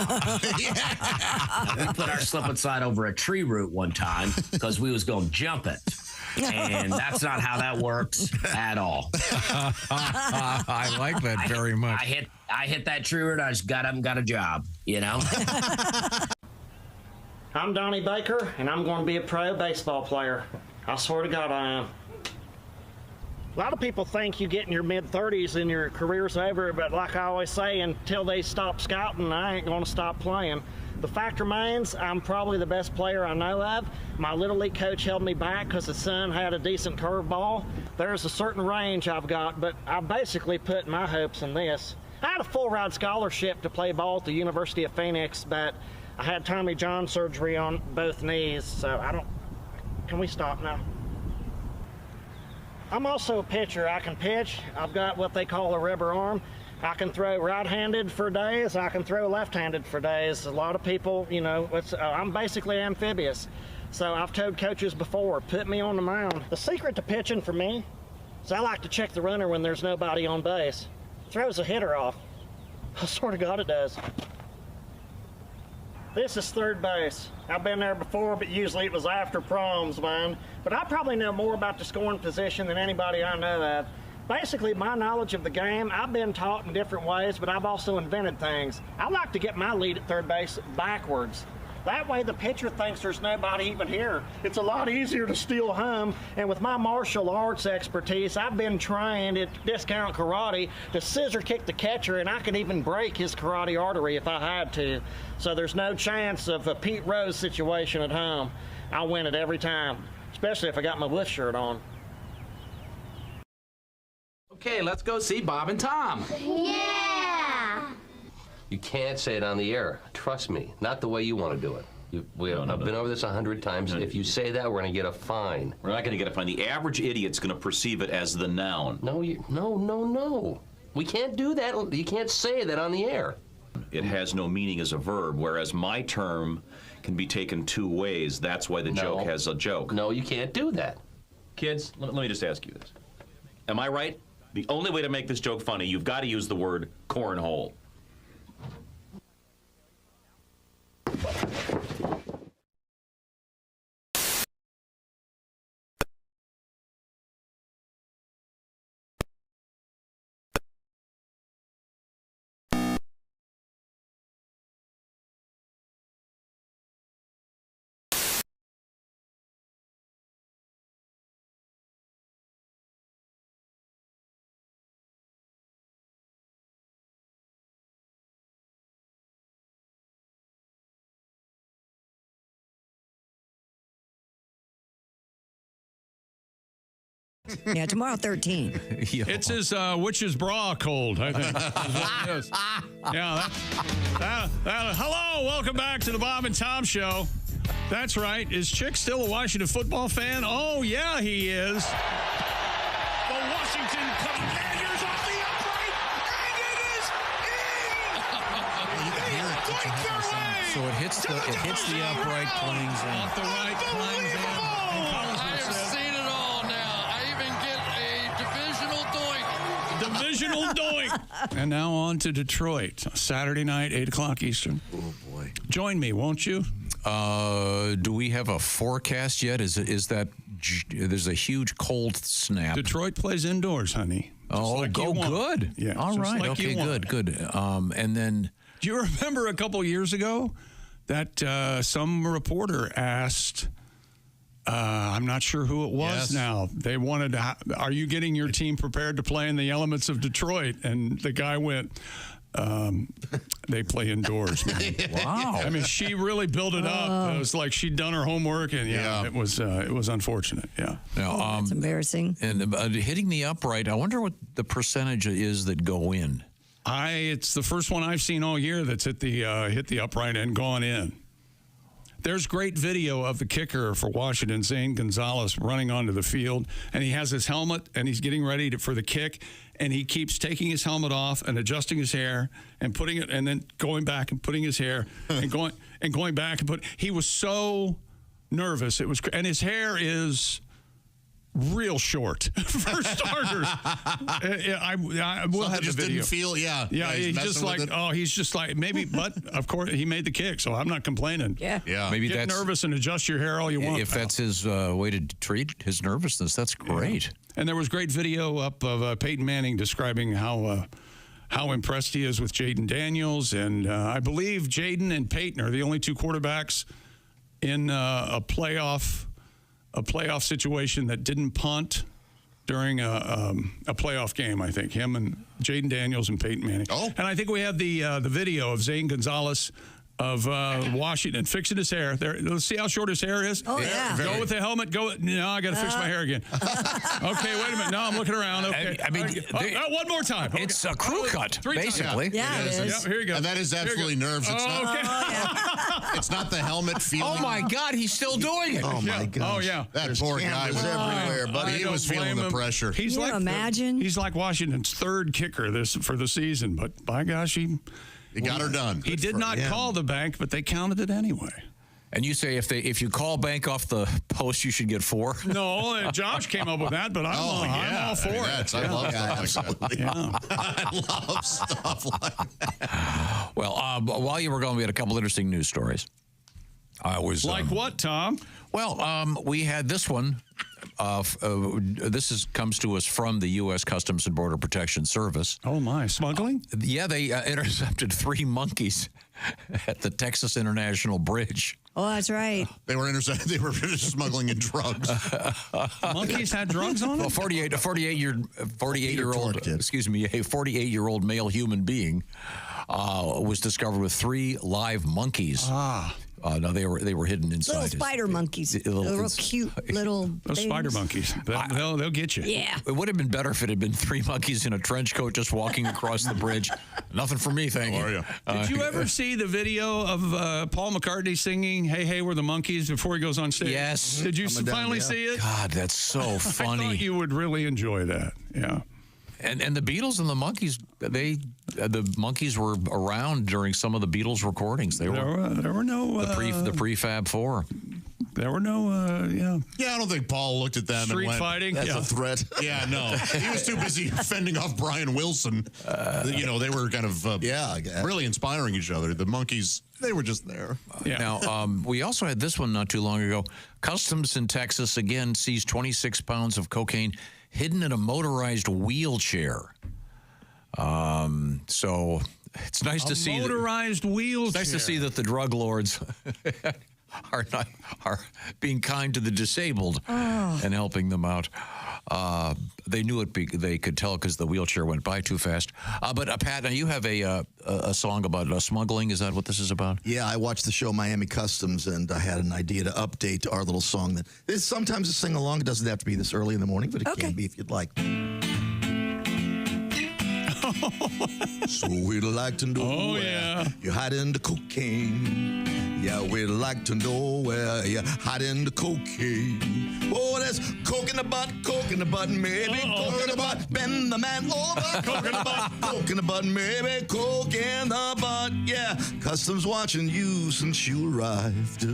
We put our slip and slide over a tree root one time because we was going to jump it. And that's not how that works at all. I like that very much. I hit that tree root. I just got up and got a job, you know? I'm Donnie Baker, and I'm going to be a pro baseball player. I swear to God I am. A lot of people think you get in your mid-30s and your career's over, but like I always say, until they stop scouting, I ain't going to stop playing. The fact remains, I'm probably the best player I know of. My Little League coach held me back because his son had a decent curveball. There's a certain range I've got, but I basically put my hopes in this. I had a full-ride scholarship to play ball at the University of Phoenix, but I had Tommy John surgery on both knees, so can we stop now? I'm also a pitcher. I can pitch. I've got what they call a rubber arm. I can throw right-handed for days. I can throw left-handed for days. A lot of people, you know, I'm basically amphibious. So I've told coaches before, put me on the mound. The secret to pitching for me is I like to check the runner when there's nobody on base. Throws a hitter off. I swear to God it does. This is third base. I've been there before, but usually it was after proms, man. But I probably know more about the scoring position than anybody I know of. Basically, my knowledge of the game, I've been taught in different ways, but I've also invented things. I like to get my lead at third base backwards. That way the pitcher thinks there's nobody even here. It's a lot easier to steal home, and with my martial arts expertise, I've been trained at Discount Karate to scissor kick the catcher, and I could even break his karate artery if I had to. So there's no chance of a Pete Rose situation at home. I win it every time, especially if I got my Wolf shirt on. Okay, let's go see Bob and Tom. Yeah! You can't say it on the air. Trust me. Not the way you want to do it. I've been over this 100 times. If you say that, we're going to get a fine. We're not going to get a fine. The average idiot's going to perceive it as the noun. No. We can't do that. You can't say that on the air. It has no meaning as a verb, whereas my term can be taken two ways. That's why the joke has a joke. No, you can't do that. Kids, let me just ask you this. Am I right? The only way to make this joke funny, you've got to use the word cornhole. Yeah, tomorrow 13. It's his witch's bra cold, I think. Yeah. Hello, welcome back to the Bob and Tom Show. That's right. Is Chick still a Washington football fan? Oh, yeah, he is. The Washington Commanders off the upright, and it is in! So it hits the upright, clings in. Off the right, clings in. I have seen it all now. I even get a divisional doink. Divisional doink. And now on to Detroit. Saturday night, 8 o'clock Eastern. Oh, boy. Join me, won't you? Do we have a forecast yet? Is that there's a huge cold snap? Detroit plays indoors, honey. Good. Yeah. All right. like Okay, good. And then... Do you remember a couple years ago that some reporter asked, I'm not sure who it was now, they wanted to, are you getting your team prepared to play in the elements of Detroit? And the guy went, they play indoors, man. Wow. I mean, she really built it up. It was like she'd done her homework, and it was unfortunate. Yeah. Now, That's embarrassing. And hitting the upright, I wonder what the percentage is that go in. It's the first one I've seen all year that's hit the upright and gone in. There's great video of the kicker for Washington, Zane Gonzalez, running onto the field, and he has his helmet, and he's getting ready for the kick, and he keeps taking his helmet off and adjusting his hair and putting it, and then going back and putting his hair and going back and he was so nervous. And his hair is real short for starters. I will have the video. Didn't feel, yeah. He's just like maybe, but of course he made the kick, so I'm not complaining. Yeah. Maybe Get nervous and adjust your hair all you want. If that's his way to treat his nervousness, that's great. Yeah. And there was great video up of Peyton Manning describing how impressed he is with Jaden Daniels, and I believe Jaden and Peyton are the only two quarterbacks in a playoff situation that didn't punt during a playoff game. I think him and Jaden Daniels and Peyton Manning. And I think we have the video of Zane Gonzalez of Washington fixing his hair. There, let's see how short his hair is. Oh, yeah. Go with the helmet. No, I got to fix my hair again. Okay, wait a minute. No, I'm looking around. Okay. I mean, one more time. Okay. It's a crew cut, basically. Yeah, it is. Yeah, here you go. And that is absolutely nerves. It's it's not the helmet feeling. Oh, my God, he's still doing it. Oh, my God. Oh, yeah. That poor guy was everywhere, buddy. He was feeling the pressure. He's Can you imagine? He's like Washington's third kicker for the season, but by gosh, he got her done. He did not call the bank, but they counted it anyway. And you say if you call bank off the post, you should get 4? No, Josh came up with that, but I'm all for it. I love stuff like that. Yeah. I love stuff like that. Well, while you were gone, we had a couple interesting news stories. Like what, Tom? Well, we had this one. This comes to us from the U.S. Customs and Border Protection Service. Oh, my. Smuggling? Yeah, they intercepted 3 monkeys at the Texas International Bridge. Oh, that's right. They were intercepted. They were smuggling in drugs. Monkeys had drugs on them? Well, 48-year-old male human being was discovered with 3 live monkeys. No, they were hidden inside. Little spider monkeys. Little cute little Those things. spider monkeys. They'll get you. Yeah. It would have been better if it had been 3 monkeys in a trench coat just walking across the bridge. Nothing for me, thank you. Did you ever see the video of Paul McCartney singing "Hey Hey We're the Monkeys" before he goes on stage? Yes. Did you finally see it? God, that's so funny. I thought you would really enjoy that. Yeah. And the Beatles and the Monkees, the Monkees were around during some of the Beatles recordings. There were no the prefab 4. There were no Yeah, I don't think Paul looked at them street and went, fighting. That's a threat. Yeah, no. He was too busy fending off Brian Wilson. They were kind of really inspiring each other. The Monkees, they were just there. Yeah. Now, we also had this one not too long ago. Customs in Texas, again, seized 26 pounds of cocaine hidden in a motorized wheelchair. So it's nice to see motorized wheelchair. It's nice to see that the drug lords are being kind to the disabled and helping them out. They knew it. They could tell because the wheelchair went by too fast. But Pat, now you have a song about smuggling. Is that what this is about? Yeah, I watched the show Miami Customs, and I had an idea to update our little song. That is sometimes a sing along. It doesn't have to be this early in the morning, but it can be if you'd like. So we'd like to know where you're hiding the cocaine. Yeah, we'd like to know where you're hiding the cocaine. Oh, there's coke in the butt, maybe coke in the butt. Bend the man over, coke in the butt, coke in the butt, maybe coke in the butt. Yeah, customs watching you since you arrived.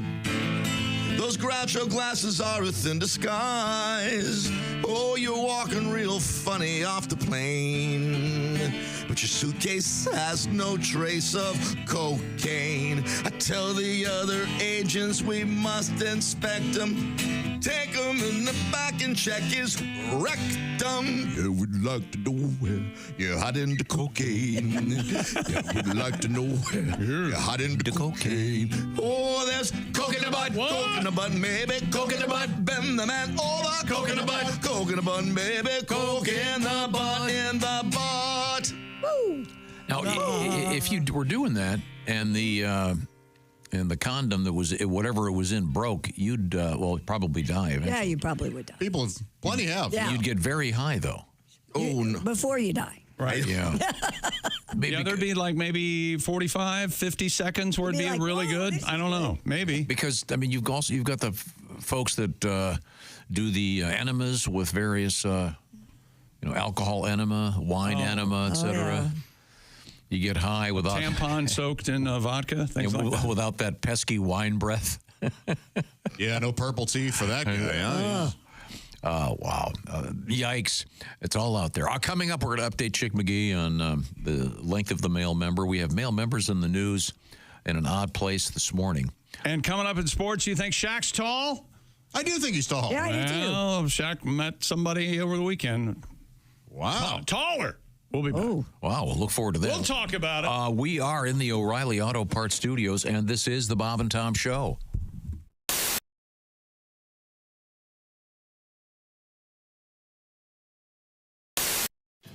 Those Groucho glasses are a thin disguise. Oh, you're walking real funny off the plane. But your suitcase has no trace of cocaine. I tell the other agents we must inspect them. Take him in the back and check his rectum. Yeah, we'd like to know where you're hiding the cocaine. Yeah, we'd like to know where you're hiding the cocaine. Oh, there's coke in the butt, coke in the butt, maybe coke in the butt. Bend the man over, coke in the butt, coke in the butt, baby, coke in the butt, in the butt. Woo. Now, if you were doing that and the condom that was whatever it was in broke, you'd probably die eventually. Yeah, you probably would die. People, plenty have. Yeah. You'd get very high though. Before you die. Right. Yeah. Yeah, there'd be like maybe 45, 50 seconds where it'd be like, really good. I don't know. Maybe. Because, I mean, you've got the folks that do the enemas with various, alcohol enema, wine enema, etc. You get high without... Tampon soaked in vodka, things like that. Without that pesky wine breath. Yeah, no purple teeth for that guy. Oh, wow. Yikes. It's all out there. Coming up, we're going to update Chick McGee on the length of the male member. We have male members in the news in an odd place this morning. And coming up in sports, you think Shaq's tall? I do think he's tall. Yeah, I do too. Well, Shaq met somebody over the weekend. Wow. Taller. We'll be back. Wow, we'll look forward to that. We'll talk about it. We are in the O'Reilly Auto Parts Studios, and this is the Bob and Tom Show.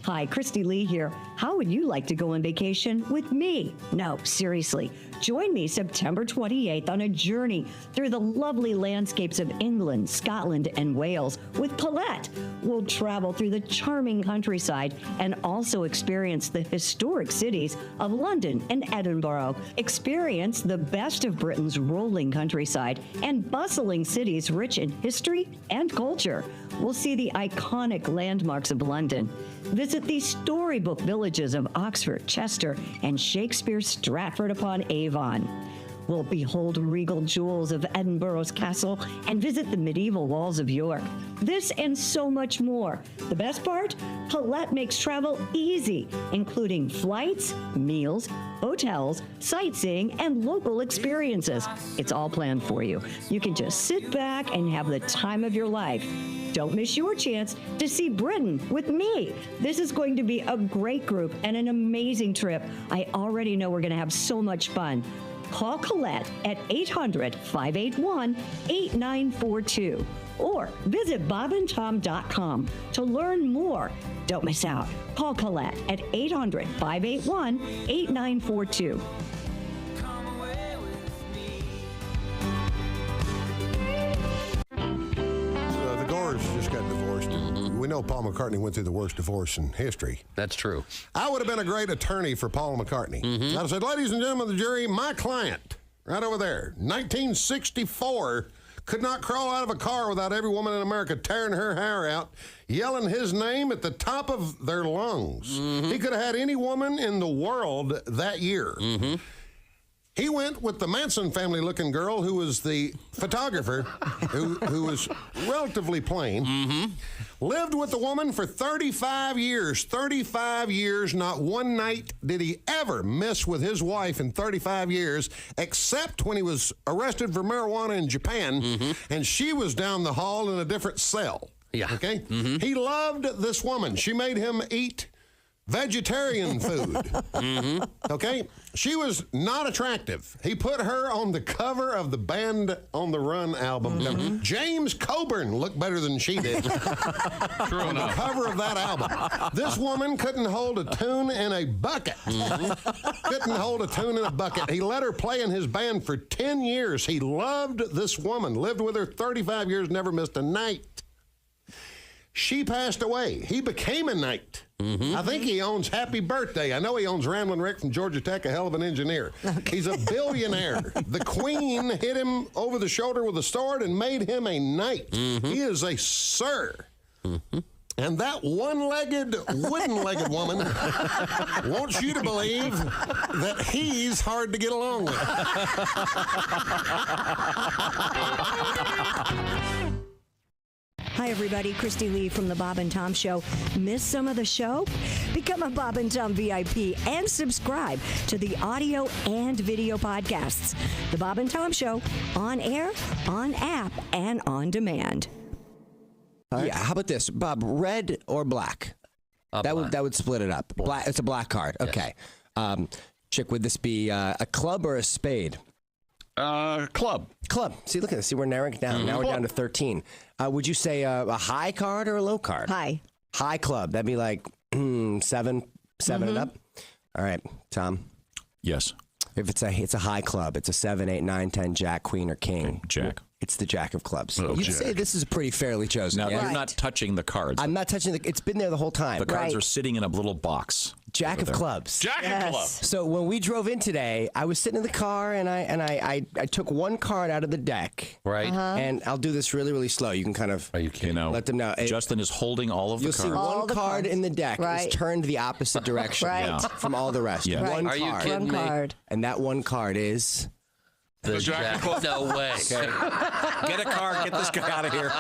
Hi, Christy Lee here. How would you like to go on vacation with me? No, seriously. Join me September 28th on a journey through the lovely landscapes of England, Scotland, and Wales with Paulette. We'll travel through the charming countryside and also experience the historic cities of London and Edinburgh. Experience the best of Britain's rolling countryside and bustling cities rich in history and culture. We'll see the iconic landmarks of London. Visit the storybook villages of Oxford, Chester, and Shakespeare's Stratford-upon-Avon. We'll behold regal jewels of Edinburgh's castle and visit the medieval walls of York. This and so much more. The best part? Paulette makes travel easy, including flights, meals, hotels, sightseeing, and local experiences. It's all planned for you. You can just sit back and have the time of your life. Don't miss your chance to see Britain with me. This is going to be a great group and an amazing trip. I already know we're going to have so much fun. Call Colette at 800-581-8942 or visit bobandtom.com to learn more. Don't miss out. Call Colette at 800-581-8942. The Gores just got divorced. We know Paul McCartney went through the worst divorce in history. That's true. I would have been a great attorney for Paul McCartney. I'd have said, ladies and gentlemen of the jury, my client, right over there, 1964, could not crawl out of a car without every woman in America tearing her hair out, yelling his name at the top of their lungs. He could have had any woman in the world that year. He went with the Manson family-looking girl who was the photographer, who was relatively plain, lived with the woman for 35 years. 35 years, not one night did he ever miss with his wife in 35 years, except when he was arrested for marijuana in Japan, and she was down the hall in a different cell. Yeah. Okay? He loved this woman. She made him eat vegetarian food. Okay? She was not attractive. He put her on the cover of the Band on the Run album. James Coburn looked better than she did. On the cover of that album. This woman couldn't hold a tune in a bucket. Couldn't hold a tune in a bucket. He let her play in his band for 10 years. He loved this woman, lived with her 35 years, never missed a night. She passed away. He became a knight. I think he owns Happy Birthday. I know he owns Ramblin' Rick from Georgia Tech, a hell of an engineer. He's a billionaire. The Queen hit him over the shoulder with a sword and made him a knight. He is a sir. And that one-legged, wooden-legged woman wants you to believe that he's hard to get along with. Hi, everybody. Christy Lee from The Bob and Tom Show. Miss some of the show? Become a Bob and Tom VIP and subscribe to the audio and video podcasts. The Bob and Tom Show, on air, on app, and on demand. Yeah, how about this, Bob? Red or black? That would split it up. Black. It's a black card. Okay. Chick, would this be a club or a spade? Club. Club. See, look at this. See, we're narrowing it down. Now we're down to 13. Would you say a high card or a low card? High. High club. That'd be like 7 and up. All right, Tom. Yes. If it's a high club, it's a 7, 8, 9, 10, jack, queen, or king. Jack. It's the jack of clubs. Oh, You'd jack. say this is pretty fairly chosen. Now, yeah? you're not touching the cards. I'm not touching it's been there the whole time. The cards are sitting in a little box. Jack of clubs. Jack of clubs. So when we drove in today, I was sitting in the car and I took one card out of the deck. Right. And I'll do this really, really slow. You can kind of let them know. Justin is holding all of the You'll cards. see one card in the deck is turned the opposite direction from all the rest. Yeah. One Are you card. kidding me? Card. And that one card is... The Jack of clubs. No way. Okay. Get a card. Get this guy out of here.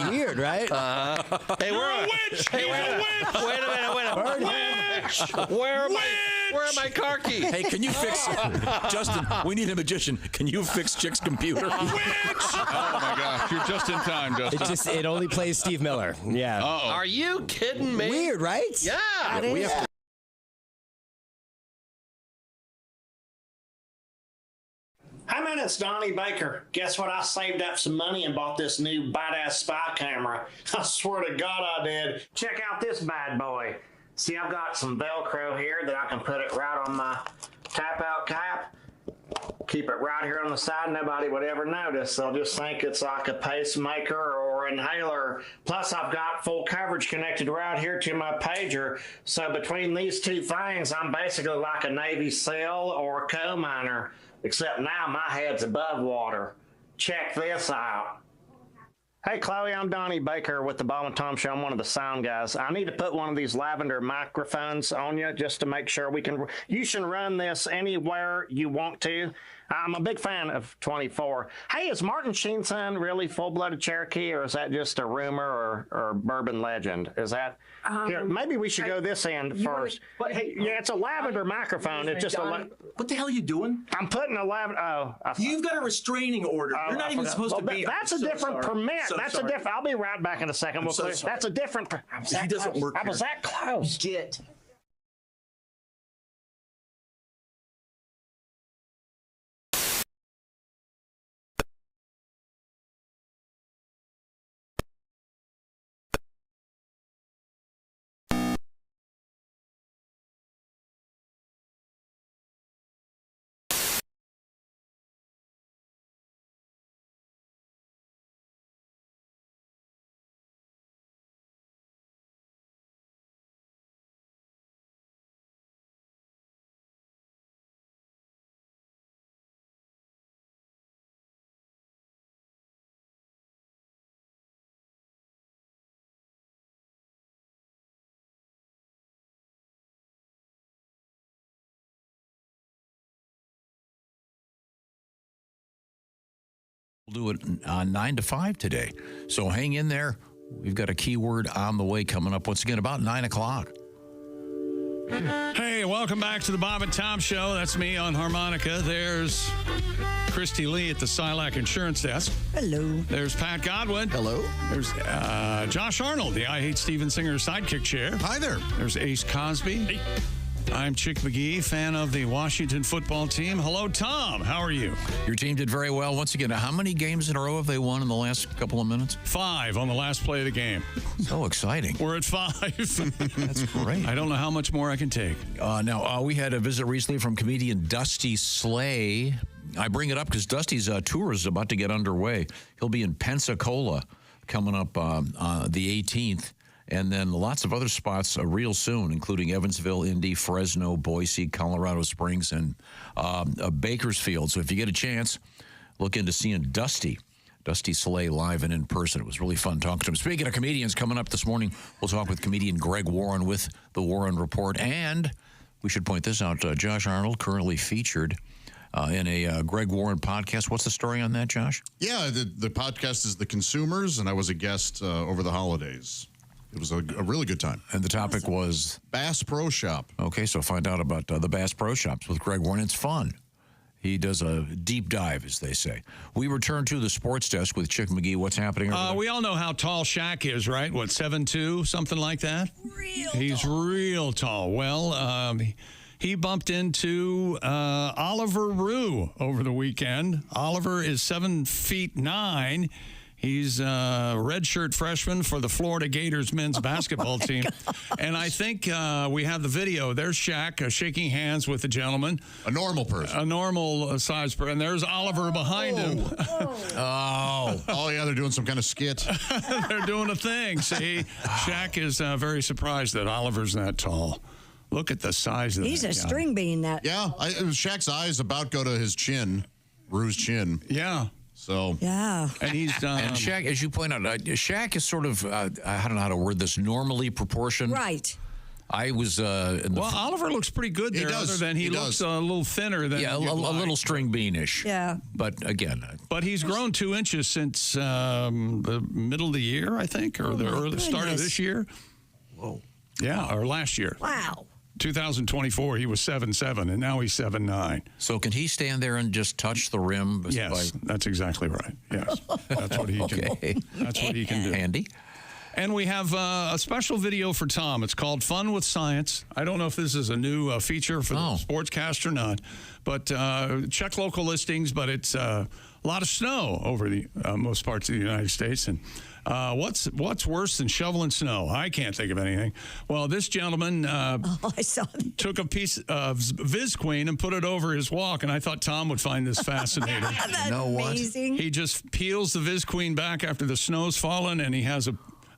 Weird, right? Hey, we're a witch. Hey, wait a minute. Witch. Where are my car keys? Hey, can you fix Justin? We need a magician. Can you fix Chick's computer? Witch! Oh my gosh, you're just in time, Justin. It only plays Steve Miller. Yeah. Uh-oh. Are you kidding me? Weird, right? Yeah. We have to. Hey man, it's Donnie Baker. Guess what? I saved up some money and bought this new badass spy camera. I swear to God I did. Check out this bad boy. See, I've got some Velcro here that I can put it right on my tap-out cap. Keep it right here on the side. Nobody would ever notice. They'll just think it's like a pacemaker or inhaler. Plus, I've got full coverage connected right here to my pager. So between these two things, I'm basically like a Navy SEAL or a coal miner. Except now my head's above water. Check this out. Hey, Chloe, I'm Donnie Baker with the Bob and Tom Show. I'm one of the sound guys. I need to put one of these lavender microphones on you just to make sure you can run this anywhere you want to. I'm a big fan of 24. Hey, is Martin Sheen's son really full-blooded Cherokee, or is that just a rumor or bourbon legend? Is that... Here, maybe we should go this end first. Yeah, it's a lavender microphone. It's just What the hell are you doing? I'm putting a lavender... You've got a restraining order. You're not even supposed to be... That's a different permit. That's a different... I'll be right back in a second. That's a different... He doesn't work here. I was that close. Get... We'll do it 9 to 5 today. So hang in there. We've got a keyword on the way coming up once again about 9 o'clock. Hey, welcome back to the Bob and Tom Show. That's me on harmonica. There's Christy Lee at the Silac Insurance Desk. Hello. There's Pat Godwin. Hello. There's Josh Arnold, the I Hate Steven Singer sidekick chair. Hi there. There's Ace Cosby. Hey. I'm Chick McGee, fan of the Washington football team. Hello, Tom. How are you? Your team did very well. Once again, how many games in a row have they won in the last couple of minutes? 5 on the last play of the game. So exciting. We're at 5. That's great. I don't know how much more I can take. Now, we had a visit recently from comedian Dusty Slay. I bring it up because Dusty's tour is about to get underway. He'll be in Pensacola coming up on the 18th. And then lots of other spots real soon, including Evansville, Indy, Fresno, Boise, Colorado Springs, and Bakersfield. So if you get a chance, look into seeing Dusty Slay live and in person. It was really fun talking to him. Speaking of comedians, coming up this morning, we'll talk with comedian Greg Warren with The Warren Report. And we should point this out, Josh Arnold, currently featured in a Greg Warren podcast. What's the story on that, Josh? Yeah, the podcast is The Consumers, and I was a guest over the holidays. It was a really good time. And the topic was? Bass Pro Shop. Okay, so find out about the Bass Pro Shops with Greg Warren. It's fun. He does a deep dive, as they say. We return to the sports desk with Chick McGee. What's happening over there? We all know how tall Shaq is, right? What, 7'2", something like that? He's real tall. Well, he bumped into Oliver Rue over the weekend. Oliver is 7'9". He's a redshirt freshman for the Florida Gators men's basketball team. And I think we have the video. There's Shaq shaking hands with a gentleman. A normal person. A normal size person. And there's Oliver behind him. Oh, yeah, they're doing some kind of skit. They're doing a thing. See, Shaq is very surprised that Oliver's that tall. Look at the size of that He's a guy. string bean. That. Yeah, Shaq's eyes about go to his chin, Rue's chin. Yeah. So yeah, and he's and Shaq, as you point out, Shaq is sort of I don't know how to word this, normally proportioned. Right. I was. Oliver looks pretty good there. Other than he looks a little thinner than a little string beanish. Yeah. But again, he's grown 2 inches since the middle of the year, I think, or the early start of this year. Whoa. Yeah, or last year. Wow. 2024, he was 7'7", and now he's 7'9". So can he stand there and just touch the rim? Yes, that's exactly right. Yes, that's what he can do. That's what he can do. Handy. And we have a special video for Tom. It's called Fun with Science. I don't know if this is a new feature for the Sportscast or not, but check local listings. But it's a lot of snow over the most parts of the United States. And what's worse than shoveling snow? I can't think of anything. Well, this gentleman took a piece of Visqueen and put it over his walk, and I thought Tom would find this fascinating. That's amazing. He just peels the Visqueen back after the snow's fallen, and he has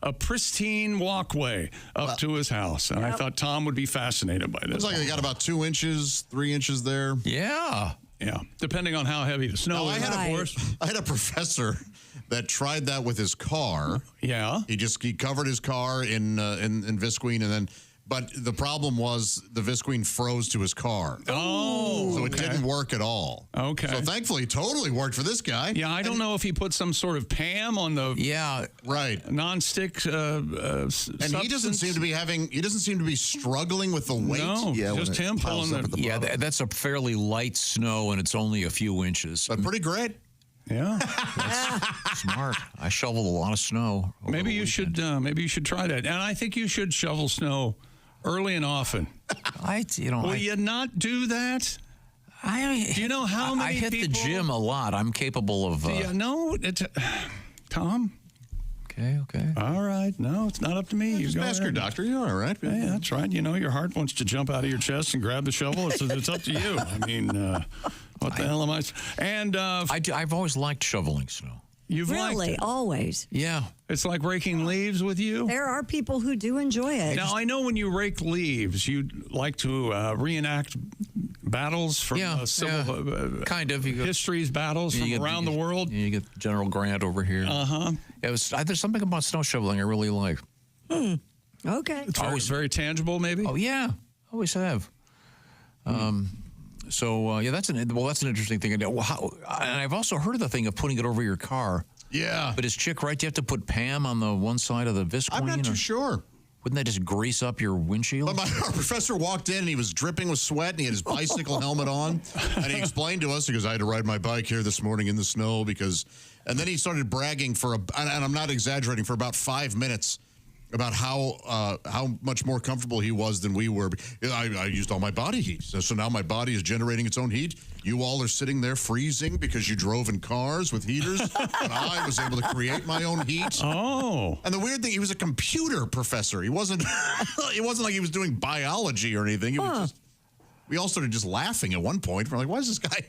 a pristine walkway up to his house. And I thought Tom would be fascinated by this. Looks like they got about 2 inches, 3 inches there. Yeah. Yeah, depending on how heavy the snow is, of course. I had a professor that tried that with his car. Yeah. He covered his car in Visqueen, and then... But the problem was the Visqueen froze to his car. Oh, so it didn't work at all. Okay. So thankfully, it totally worked for this guy. Yeah, I don't know if he put some sort of Pam on the nonstick. And he doesn't seem to be struggling with the weight. No, just him pulling the. Yeah, that's a fairly light snow, and it's only a few inches. But pretty great. Yeah, that's smart. I shoveled a lot of snow. Maybe you should try that, and I think you should shovel snow early and often. Will you not do that? Do you know how many I hit people? the gym a lot. I'm capable of. Tom. Okay. All right. No, it's not up to me. Just ask your doctor. You're all right. Yeah, that's right. You know, your heart wants to jump out of your chest and grab the shovel. It's up to you. I mean, what the hell am I? And I've always liked shoveling snow. You've really always. Yeah. It's like raking leaves with you. There are people who do enjoy it. Now, I know when you rake leaves, you like to reenact battles from civil kind of histories, battles from around the world. You get General Grant over here. There's something about snow shoveling I really like. Okay. It's always very tangible, maybe. Oh yeah, always have. So that's an interesting thing. And I've also heard of the thing of putting it over your car. Yeah. But is Chick right? Do you have to put Pam on the one side of the Visqueen? I'm not too sure. Wouldn't that just grease up your windshield? But our professor walked in and he was dripping with sweat and he had his bicycle helmet on. And he explained to us, he goes, I had to ride my bike here this morning in the snow because... And then he started bragging and I'm not exaggerating, for about 5 minutes about how much more comfortable he was than we were. I used all my body heat. So now my body is generating its own heat. You all are sitting there freezing because you drove in cars with heaters. And I was able to create my own heat. Oh. And the weird thing, he was a computer professor. He wasn't it wasn't like he was doing biology or anything. He was just, we all started just laughing at one point. We're like, why is this guy?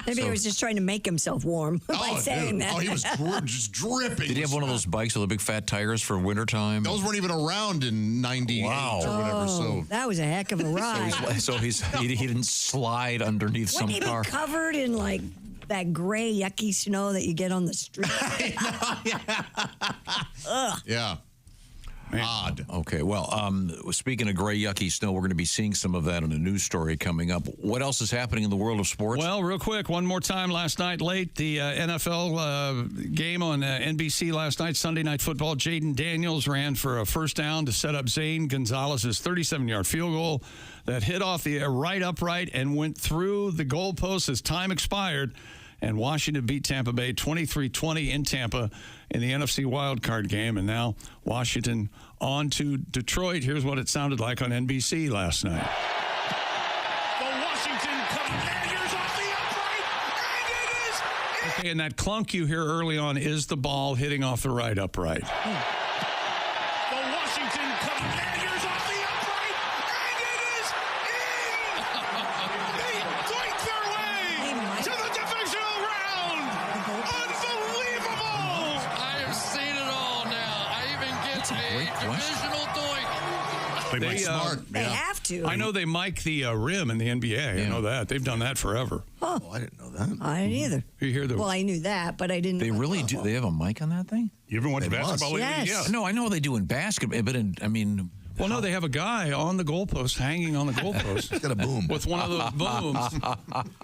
Maybe he was just trying to make himself warm by saying that. Oh, he was just dripping. Did he have one of those bikes with the big fat tires for wintertime? Those weren't even around in 98 or whatever. So that was a heck of a ride. He didn't slide underneath some Wouldn't he car. be covered in like that gray yucky snow that you get on the street? Ugh. Yeah. Odd. Okay, well, speaking of gray, yucky snow, we're going to be seeing some of that in a news story coming up. What else is happening in the world of sports? Well, real quick, one more time last night late, the NFL game on NBC last night, Sunday Night Football. Jaden Daniels ran for a first down to set up Zane Gonzalez's 37-yard field goal that hit off the right upright and went through the goalpost as time expired. And Washington beat Tampa Bay 23-20 in Tampa in the NFC wildcard game. And now Washington on to Detroit. Here's what it sounded like on NBC last night. The Washington Commanders off the upright, and it is in. Okay, and that clunk you hear early on is the ball hitting off the right upright. The Washington Commanders off the upright, and it is in. They doink their way to the divisional round. Unbelievable! I have seen it all now. I even get a divisional doink. They have to. I know they mic the rim in the NBA. I know that. They've done that forever. Oh, I didn't know that. I didn't either. You hear the... Well, I knew that, but I didn't. They really do. They have a mic on that thing? You ever watch They basketball must. lately? Yes. Yeah. No, I know they do in basketball, but Well, no, they have a guy on the goalpost, hanging on the goalpost. He's got a boom. With one of those booms.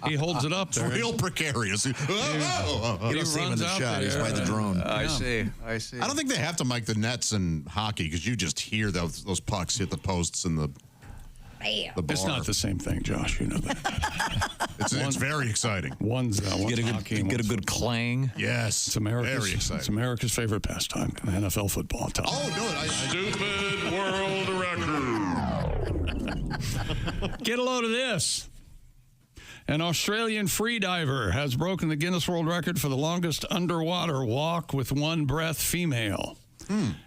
He holds it up there. It's real precarious. You don't see him in the shot. He's by the drone. I see. I don't think they have to mic the nets in hockey because you just hear those pucks hit the posts and the bar. It's not the same thing, Josh. You know that. It's very exciting. One's get a good clang. Yes. It's America's, very exciting. It's America's favorite pastime, NFL football. Oh, no. Stupid world record. Get a load of this. An Australian freediver has broken the Guinness World Record for the longest underwater walk with one breath female.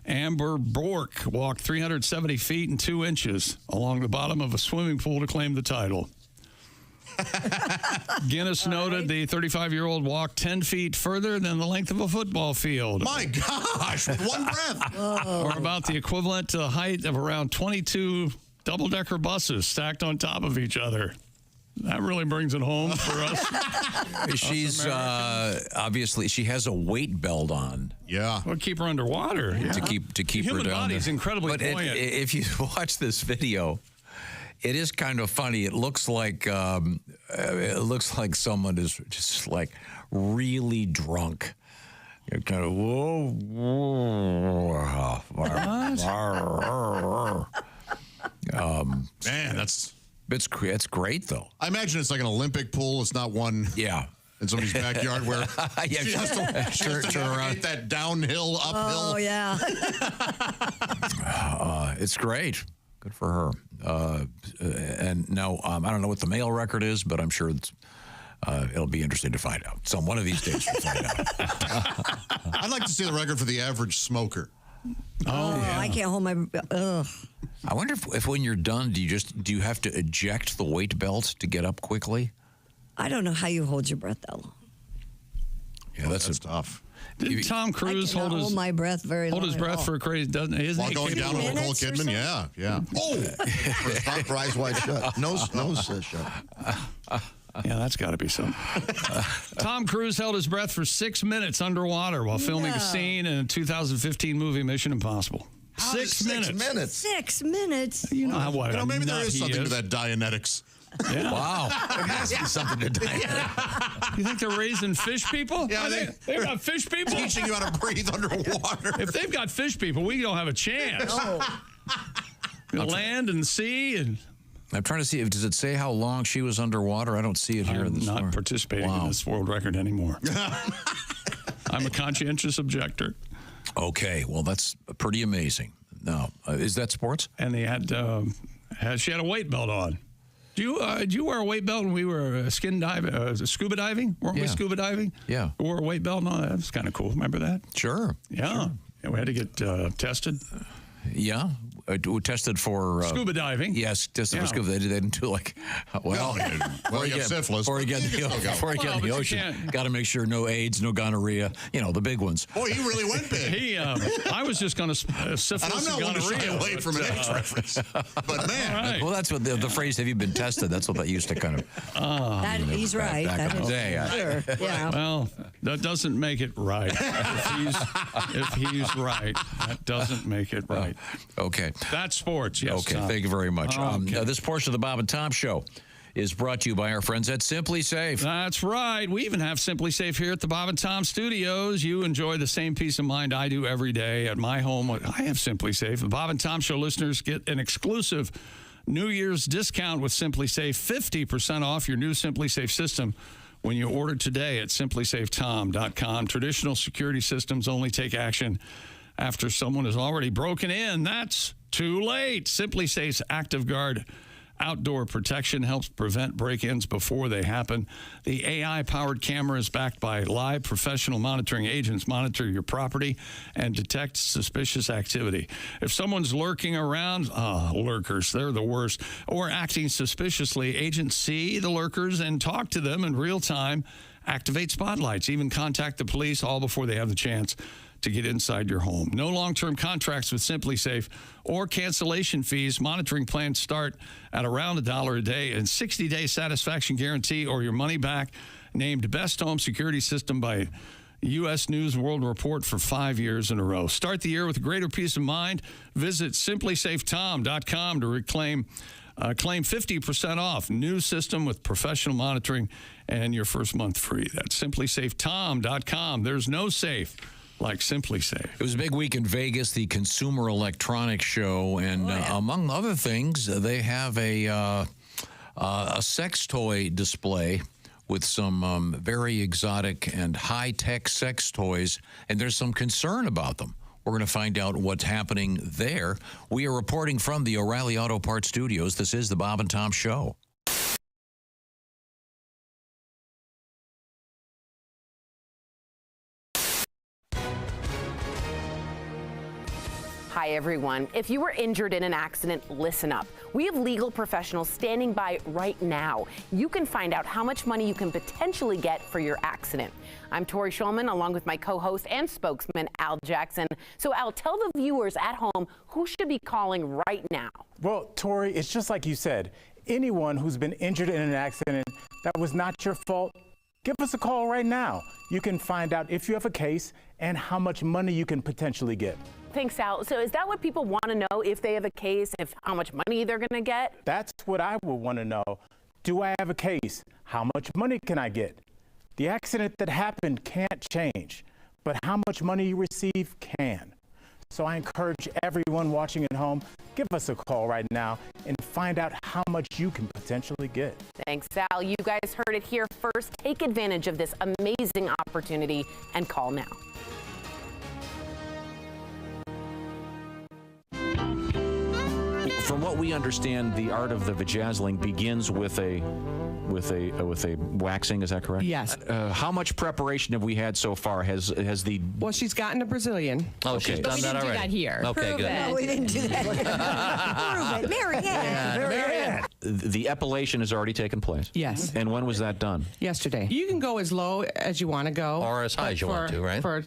Amber Bork walked 370 feet and 2 inches along the bottom of a swimming pool to claim the title. Guinness noted the 35-year-old walked 10 feet further than the length of a football field. My gosh, with one breath. Or about the equivalent to the height of around 22 double-decker buses stacked on top of each other. That really brings it home for us. She's obviously she has a weight belt on. Yeah, we'll keep her underwater to keep the her human down. body's there. incredibly but buoyant. If you watch this video, it is kind of funny. It looks like someone is just like really drunk. You're kind of man, it's great though. I imagine it's like an Olympic pool. It's not one. Yeah. In somebody's backyard where she has to turn around. navigate that downhill, uphill. Oh, yeah. It's great. Good for her. And now, I don't know what the male record is, but I'm sure it'll be interesting to find out. So one of these days we'll find out. I'd like to see the record for the average smoker. I can't hold my. Ugh. I wonder if when you're done, do you have to eject the weight belt to get up quickly? I don't know how you hold your breath that long. Yeah, that's tough. Did Tom Cruise I cannot hold my breath very long. Hold his breath for a crazy, doesn't he? While going down with Nicole Kidman, yeah. Oh, for eyes wide shut, nose shut. Yeah, that's got to be something. Tom Cruise held his breath for 6 minutes underwater while filming a scene in a 2015 movie Mission Impossible. 6 minutes. 6 minutes. You know how maybe there is something to that Dianetics. Yeah. Wow. There has to be something to Dianetics. You think they're raising fish people? Yeah, they've got fish people teaching you how to breathe underwater. If they've got fish people, we don't have a chance. Land and sea and. I'm trying to see does it say how long she was underwater? I don't see it here. I'm not participating in this world record anymore. I'm a conscientious objector. Okay, well that's pretty amazing. Now, is that sports? And they had she had a weight belt on. Do you wear a weight belt when we were scuba diving? Weren't we scuba diving? Yeah. We wore a weight belt and all that. That was kind of cool. Remember that? Sure. Yeah. Sure. Yeah, we had to get tested. Yeah. tested for scuba diving. Yes, tested for scuba. They didn't do like well, you have syphilis. Before you get in the ocean, got to make sure no AIDS, no gonorrhea. You know, the big ones. Boy, he really went big. I was just going to syphilis and I'm not one to shy away from an AIDS reference, but man, right. Well, that's what the phrase "Have you been tested?" That's what that used to kind of. He's right. Back in the day. Sure. Yeah. Well, that doesn't make it right. if he's right, that doesn't make it right. Okay. That's sports. Yes. Okay. Thank you very much. Okay. This portion of the Bob and Tom Show is brought to you by our friends at Simply Safe. That's right. We even have Simply Safe here at the Bob and Tom Studios. You enjoy the same peace of mind I do every day at my home. I have Simply Safe. The Bob and Tom Show listeners get an exclusive New Year's discount with Simply Safe, 50% off your new Simply Safe system when you order today at simplysafetom.com. Traditional security systems only take action after someone has already broken in. That's too late. Simply Safe's Active Guard outdoor protection helps prevent break-ins before they happen. The AI-powered camera is backed by live professional monitoring agents, monitor your property and detect suspicious activity. If someone's lurking around, lurkers, they're the worst, or acting suspiciously, agents see the lurkers and talk to them in real time, activate spotlights, even contact the police all before they have the chance to get inside your home. No long-term contracts with Simply Safe or cancellation fees. Monitoring plans start at around $1 a day, and 60-day satisfaction guarantee or your money back. Named Best Home Security System by U.S. News and World Report for 5 years in a row. Start the year with greater peace of mind. Visit simplysafetom.com to claim 50% off. New system with professional monitoring and your first month free. That's simplysafetom.com. There's no safe like Simply Safe. It was a big week in Vegas, the Consumer Electronics Show, and among other things, they have a sex toy display with some very exotic and high-tech sex toys, and there's some concern about them. We're going to find out what's happening there. We are reporting from the O'Reilly Auto Parts Studios. This is the Bob and Tom Show. Hi, everyone. If you were injured in an accident, listen up. We have legal professionals standing by right now. You can find out how much money you can potentially get for your accident. I'm Tori Schulman, along with my co-host and spokesman, Al Jackson. So, Al, tell the viewers at home who should be calling right now. Well, Tori, it's just like you said. Anyone who's been injured in an accident that was not your fault, give us a call right now. You can find out if you have a case and how much money you can potentially get. Thanks, Al. So is that what people want to know, if they have a case, if how much money they're going to get? That's what I would want to know. Do I have a case? How much money can I get? The accident that happened can't change, but how much money you receive can. So I encourage everyone watching at home, give us a call right now and find out how much you can potentially get. Thanks, Al. You guys heard it here first. Take advantage of this amazing opportunity and call now. From what we understand, the art of the vajazzling begins with a waxing. Is that correct? Yes. How much preparation have we had so far? Has the Well, she's gotten a Brazilian. Oh, okay. She's done that already. We didn't do that here. Okay, good. No, we didn't do that. Prove it. Marianne. the epilation has already taken place? Yes. And when was that done? Yesterday. You can go as low as you want to go. Or as high as you want to, right? For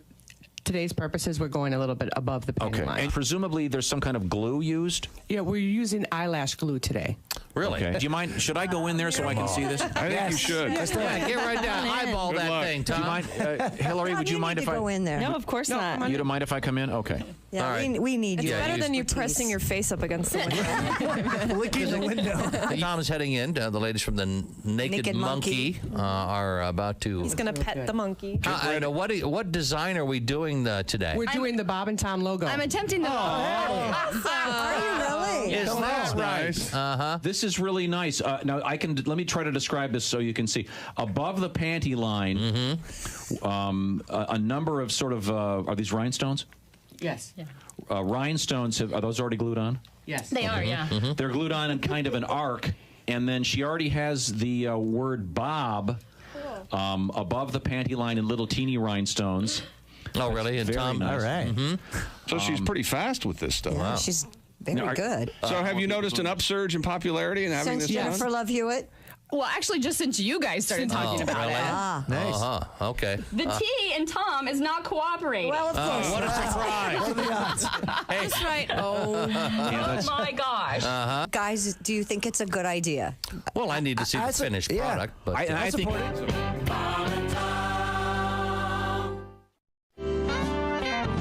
today's purposes, we're going a little bit above the panty line. And presumably there's some kind of glue used? Yeah, we're using eyelash glue today. Really? Okay. Do you mind? Should I go in there so I can see this? I think you should. Yeah, get right down. Eyeball Good that luck. thing, Do Tom. you mind, Hillary? Would you mind if I go in there? No, of course not. You don't mind if I come in? Okay. Yeah, All right. we need It's you. better than you pressing your face up against the window. Licking the window. Tom is heading in. The ladies from the Naked Monkey are about to. He's going to pet the monkey. What design are we doing today? We're doing the Bob and Tom logo. I'm attempting the. Are you really? Is that right? This is really nice. Now let me try to describe this so you can see. Above the panty line, a number of sort of are these rhinestones? Yes. Yeah. Rhinestones are those already glued on? Yes. They are, yeah. They're glued on in kind of an arc, and then she already has the word Bob above the panty line in little teeny rhinestones. Oh, really? And Very Tom, nice. all right. So she's pretty fast with this stuff. Wow. She's Very good. So have you noticed an upsurge in popularity and having Since this Jennifer on? Love Hewitt? Well, actually, just since you guys started talking about really? it. Nice. Okay. The T in Tom is not cooperating. Well, of course. What a surprise. What are the odds? That's right. Oh, my gosh. Guys, do you think it's a good idea? Well, I need to see the finished product. But I think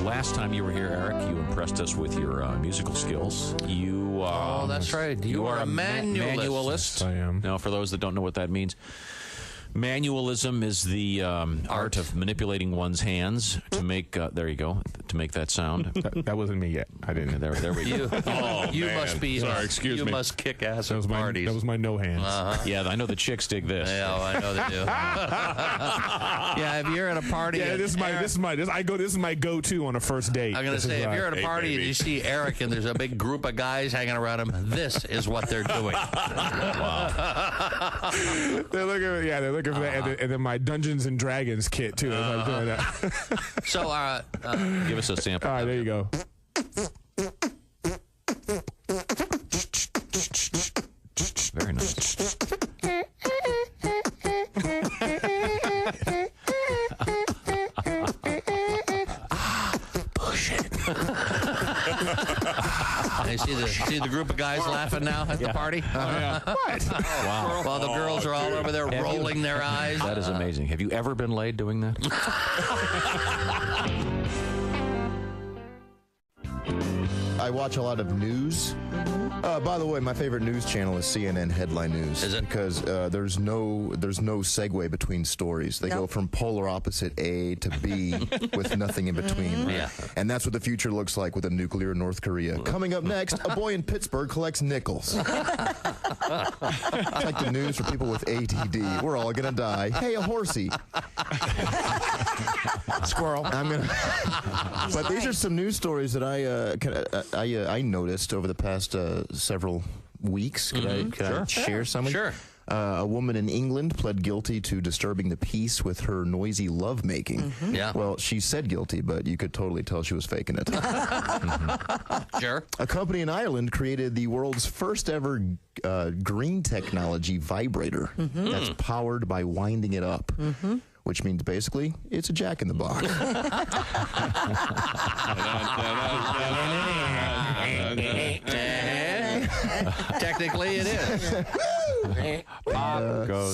Last time you were here, Eric, you impressed us with your musical skills. You, oh, that's right. You are a manualist. Manualist. I am. Now, for those that don't know what that means, manualism is the art of manipulating one's hands to make. There you go. To make that sound. That wasn't me yet. I didn't. There we go. You must be. Sorry, excuse you me. must kick ass That at was parties. that was my no hands. Yeah, I know the chicks dig this. Yeah, I know they do. Yeah, if you're at a party, Yeah, this is my go-to on a first date. I'm gonna say, if you're at a party and you see Eric and there's a big group of guys hanging around him, this is what they're doing. They're looking for that, and then my Dungeons and Dragons kit too. As I'm doing that. So, Give us a sample. All right, there you go. Very nice. I see the group of guys laughing now at the party. What? Wow. While the girls are all over there rolling their eyes. That is amazing. Have you ever been laid doing that? I watch a lot of news. By the way, my favorite news channel is CNN Headline News. Is it? Because there's no segue between stories. They go from polar opposite A to B with nothing in between. Yeah. And that's what the future looks like with a nuclear North Korea. Coming up next, a boy in Pittsburgh collects nickels. It's like the news for people with ADD. We're all gonna die. Hey, a horsey. Squirrel. But these are some news stories that I noticed over the past several weeks. Could I share some? Sure. A woman in England pled guilty to disturbing the peace with her noisy lovemaking. Yeah. Well, she said guilty, but you could totally tell she was faking it. Sure. A company in Ireland created the world's first ever green technology vibrator that's powered by winding it up. Which means basically it's a Jack in the Box. Technically, it is.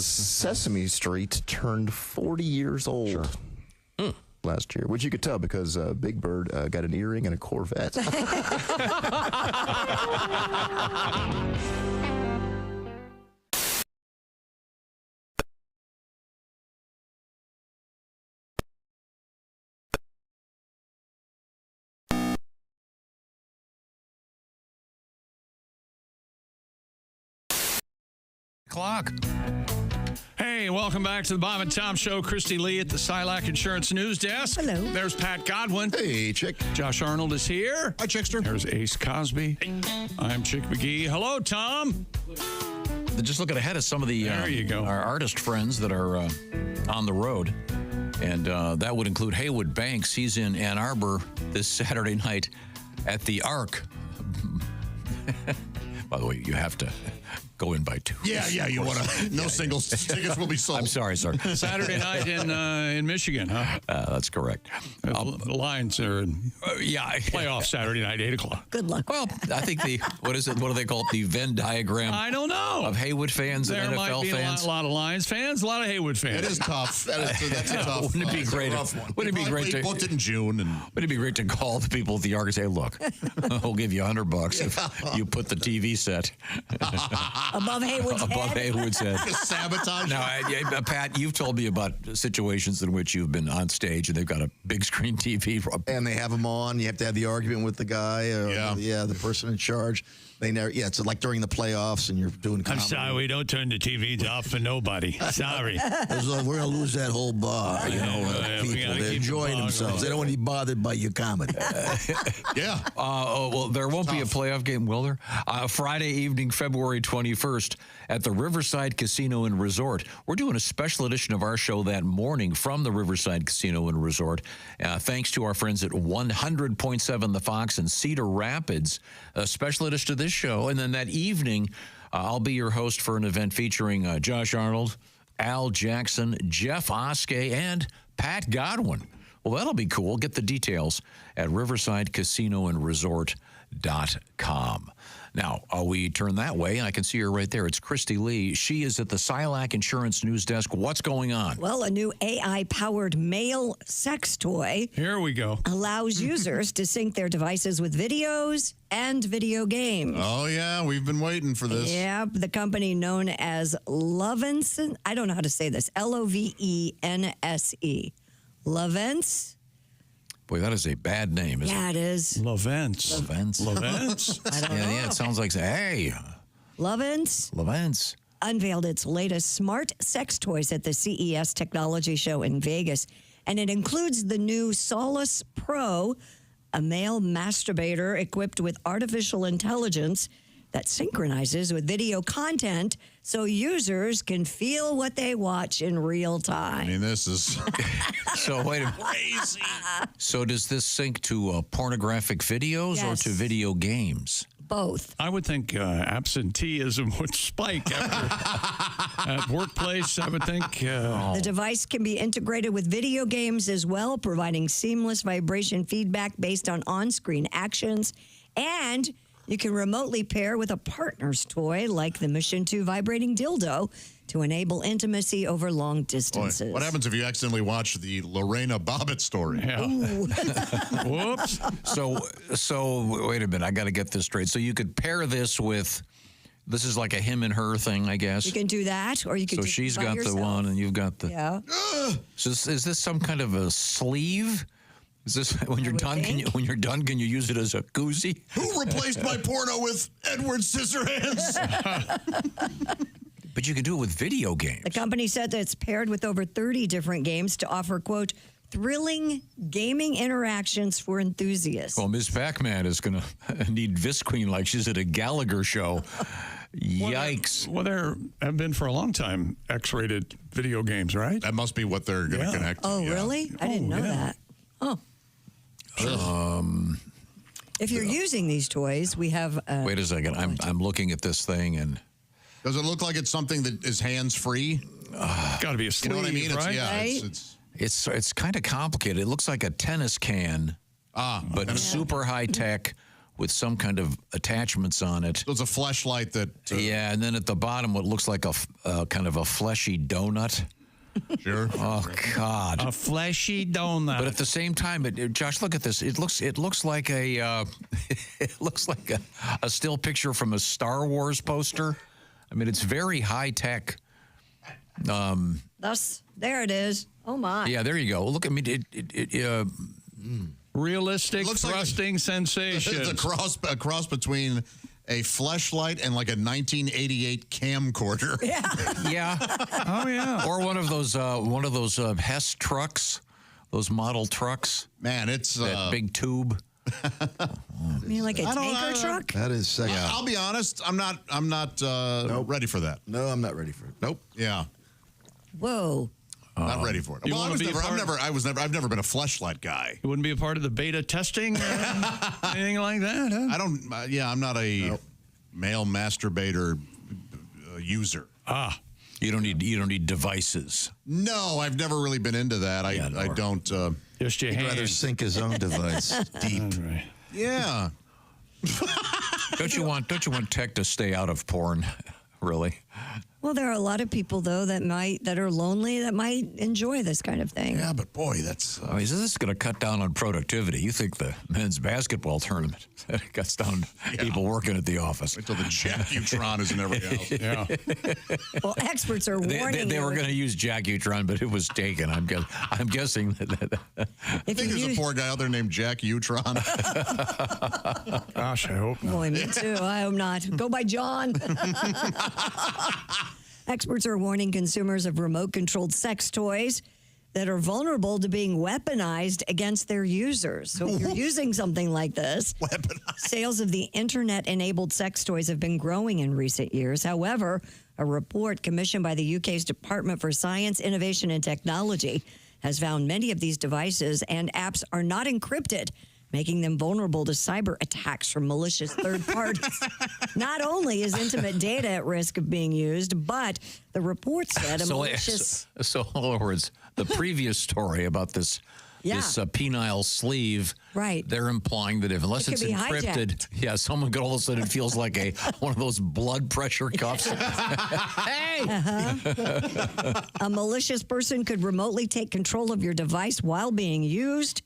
Sesame Street turned 40 years old last year, which you could tell because Big Bird got an earring and a Corvette. Clock. Hey, welcome back to the Bob and Tom Show. Christy Lee at the Silac Insurance News Desk. Hello. There's Pat Godwin. Hey, Chick. Josh Arnold is here. Hi, Chickster. There's Ace Cosby. I'm Chick McGee. Hello, Tom. Just looking ahead at some of the There you go. our artist friends that are on the road. And that would include Haywood Banks. He's in Ann Arbor this Saturday night at the Arc. By the way, you have to go in by 2. Yeah, you want to. No singles. Tickets will be sold. I'm sorry, sir. Saturday night in Michigan, huh? That's correct. The Lions are in playoff Saturday night, 8 o'clock. Good luck. Well, I think what do they call it? The Venn diagram. I don't know. Of Haywood fans there and NFL might be fans. A lot of Lions fans, a lot of Haywood fans. It is tough. That's a tough. Wouldn't it be great? Wouldn't it be great to booked it in June? And wouldn't it be great to call the people at the Arc and say, "Look, we'll give you $100 if you put the TV set Above Haywood's above head. Haywood's head." just sabotage. Now, Pat, you've told me about situations in which you've been on stage and they've got a big screen TV. And they have them on. You have to have the argument with the guy or the person in charge. They never. Yeah, it's like during the playoffs and you're doing comedy. I'm sorry, we don't turn the TVs off for nobody. Sorry. It's like, we're going to lose that whole bar. People, they're enjoying themselves. They don't want to be bothered by your comedy. Well, there won't be a playoff game, will there? Friday evening, February 21st at the Riverside Casino and Resort. We're doing a special edition of our show that morning from the Riverside Casino and Resort, thanks to our friends at 100.7 The Fox in Cedar Rapids. A special edition of this show. And then that evening, I'll be your host for an event featuring Josh Arnold, Al Jackson, Jeff Oskey, and Pat Godwin. Well, that'll be cool. Get the details at riversidecasinoandresort.com. Now, we turn that way. I can see her right there. It's Christy Lee. She is at the Silac Insurance News Desk. What's going on? Well, a new AI-powered male sex toy. Here we go. Allows users to sync their devices with videos and video games. Oh, yeah. We've been waiting for this. Yeah. The company known as Lovense. I don't know how to say this. Lovense. Lovense. Boy, that is a bad name, isn't it? It is. Lovense. Lovense? I don't know. Yeah, it sounds like, hey. Lovense unveiled its latest smart sex toys at the CES Technology Show in Vegas, and it includes the new Solace Pro, a male masturbator equipped with artificial intelligence that synchronizes with video content so users can feel what they watch in real time. I mean, this is so wait a minute. Crazy. So does this sync to pornographic videos or to video games? Both. I would think absenteeism would spike at workplace. I would think. The device can be integrated with video games as well, providing seamless vibration feedback based on on-screen actions. And you can remotely pair with a partner's toy like the Mission 2 vibrating dildo to enable intimacy over long distances. Boy, what happens if you accidentally watch the Lorena Bobbitt story? Yeah. Whoops. So wait a minute. I got to get this straight. So you could pair this with, this is like a him and her thing, I guess. You can do that, or you can. So do she's it by got yourself. the one, and you've got the. Yeah. So is this some kind of a sleeve? Is this when you're done? When you're done, can you use it as a koozie? Who replaced my porno with Edward Scissorhands? But you can do it with video games. The company said that it's paired with over 30 different games to offer, quote, thrilling gaming interactions for enthusiasts. Well, Ms. Pac-Man is going to need Visqueen like she's at a Gallagher show. Yikes. Well, there have been for a long time X-rated video games, right? That must be what they're going to connect to. Oh, yeah. really? I didn't know that. Oh. If you're using these toys, we have. Wait a second. I'm looking at this thing and. Does it look like it's something that is hands-free? Got to be a sleeve, you know what I mean? right? It's kind of complicated. It looks like a tennis can, but super high tech with some kind of attachments on it. So it's a fleshlight that. Yeah, and then at the bottom, what looks like a kind of a fleshy donut. Sure. Oh God. A fleshy donut. But at the same time, Josh, look at this. It looks like a it looks like a still picture from a Star Wars poster. I mean, it's very high tech. There it is. Oh my. Yeah, there you go. Look, I mean, realistic thrusting sensation. It's a cross between a fleshlight and like a 1988 camcorder. Yeah. Yeah. Oh yeah. Or one of those Hess trucks, those model trucks. Man, it's that big tube. You mean like a tanker truck? That is sexy. Yeah. I'll be honest. I'm not ready for that. No, I'm not ready for it. Nope. Yeah. Whoa. Not ready for it. Well, I've never been a fleshlight guy. You wouldn't be a part of the beta testing, anything like that, huh? I don't. I'm not a male masturbator user. You don't need devices. No, I've never really been into that. I don't. Just your He'd hand. rather sink his own device deep. Right. Yeah. Don't you want tech to stay out of porn? Really? Well, there are a lot of people though that are lonely that might enjoy this kind of thing. Yeah, but boy, that's. I mean, this is going to cut down on productivity. You think the men's basketball tournament cuts down people working at the the until the Jack-U-Tron is in every house. Yeah. Well, experts are warning They were going to use Jack-U-Tron, but it was taken. I'm guessing that. I think there's a poor guy out there named Jack-U-Tron. Gosh, I hope not. Boy, me too. I hope not. Go by John. Experts are warning consumers of remote-controlled sex toys that are vulnerable to being weaponized against their users. So if you're using something like this, sales of the internet-enabled sex toys have been growing in recent years. However, A report commissioned by the UK's Department for Science, Innovation and Technology has found many of these devices and apps are not encrypted, making them vulnerable to cyber attacks from malicious third parties. Not only is intimate data at risk of being used, but the report said a malicious... So, in other words, the previous story about this penile sleeve, right? They're implying that unless it's encrypted, someone could all of a sudden feels like one of those blood pressure cuffs. Hey! A malicious person could remotely take control of your device while being used.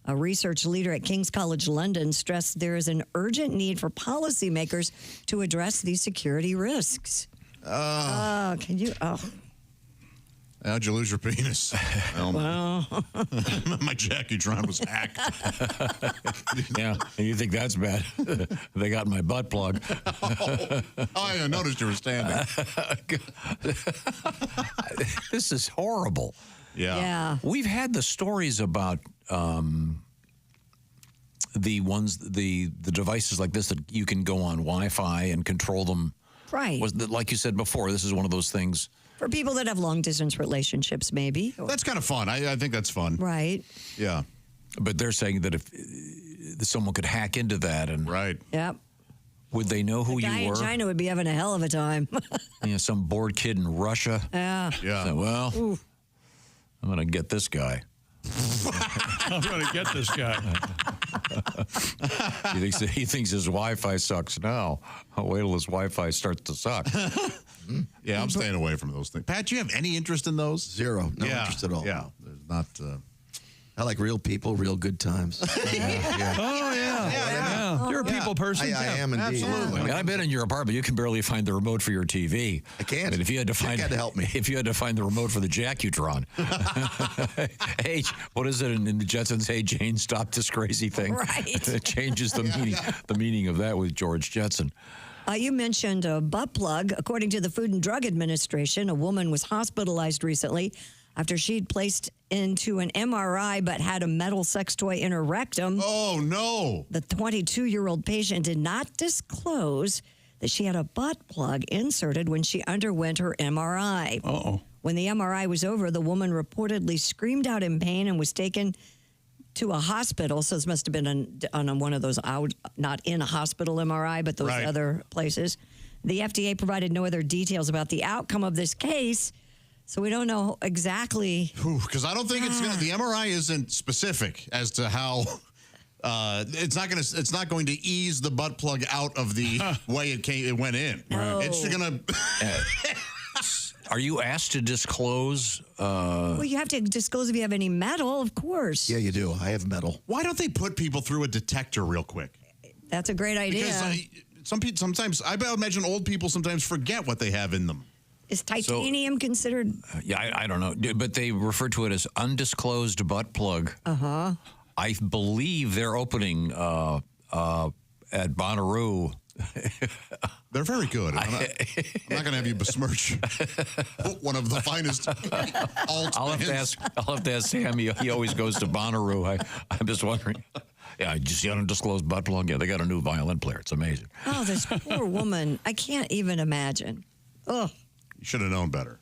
A research leader at King's College London stressed there is an urgent need for policymakers to address these security risks. Can you? How'd you lose your penis? Well, my Jackie-tron was hacked. Yeah, and you think that's bad? They got my butt plug. I noticed you were standing. This is horrible. Yeah. We've had the stories about the devices like this that you can go on Wi-Fi and control them. Right. Like you said before, this is one of those things. For people that have long-distance relationships, maybe. That's kind of fun. I think that's fun. Right. Yeah. But they're saying that if someone could hack into that and... Right. Yep. Would they know who The you guy were? in China would be having a hell of a time. Some bored kid in Russia. Yeah. Yeah. So, well, I'm going to get this guy. I'm going to get this guy. He thinks his Wi-Fi sucks now. I'll wait till his Wi-Fi starts to suck. Yeah, I'm staying away from those things. Pat, do you have any interest in those? Zero. No interest at all. Yeah. There's not... I like real people, real good times. Oh, yeah. You're a people person. I am indeed. Absolutely. And I've been in your apartment. You can barely find the remote for your TV. I can't. But if you had to Shaq find had to help me. If you had to find the remote for the Jacutron. Hey, what is it in the Jetsons? Hey, Jane, stop this crazy thing. Right. It changes the meaning of that with George Jetson. You mentioned a butt plug. According to the Food and Drug Administration, a woman was hospitalized recently after she'd placed into an MRI but had a metal sex toy in her rectum. Oh, no. The 22-year-old patient did not disclose that she had a butt plug inserted when she underwent her MRI. Uh-oh. When the MRI was over, the woman reportedly screamed out in pain and was taken to a hospital. So this must have been on one of those not in a hospital MRI, but those other places. The FDA provided no other details about the outcome of this case. So we don't know exactly. Because I don't think it's going to, the MRI isn't specific as to how, it's not going to ease the butt plug out of the way it went in. No. It's going to. Are you asked to disclose? Well, you have to disclose if you have any metal, of course. Yeah, you do. I have metal. Why don't they put people through a detector real quick? That's a great idea. Because sometimes, I imagine old people sometimes forget what they have in them. Is titanium considered? I don't know. But they refer to it as undisclosed butt plug. Uh-huh. I believe they're opening at Bonnaroo. They're very good. I'm not going to have you besmirch one of the finest alt. I'll have to ask Sam. He always goes to Bonnaroo. I'm just wondering. Yeah, just the undisclosed butt plug. Yeah, they got a new violin player. It's amazing. Oh, this poor woman. I can't even imagine. Oh. You should have known better.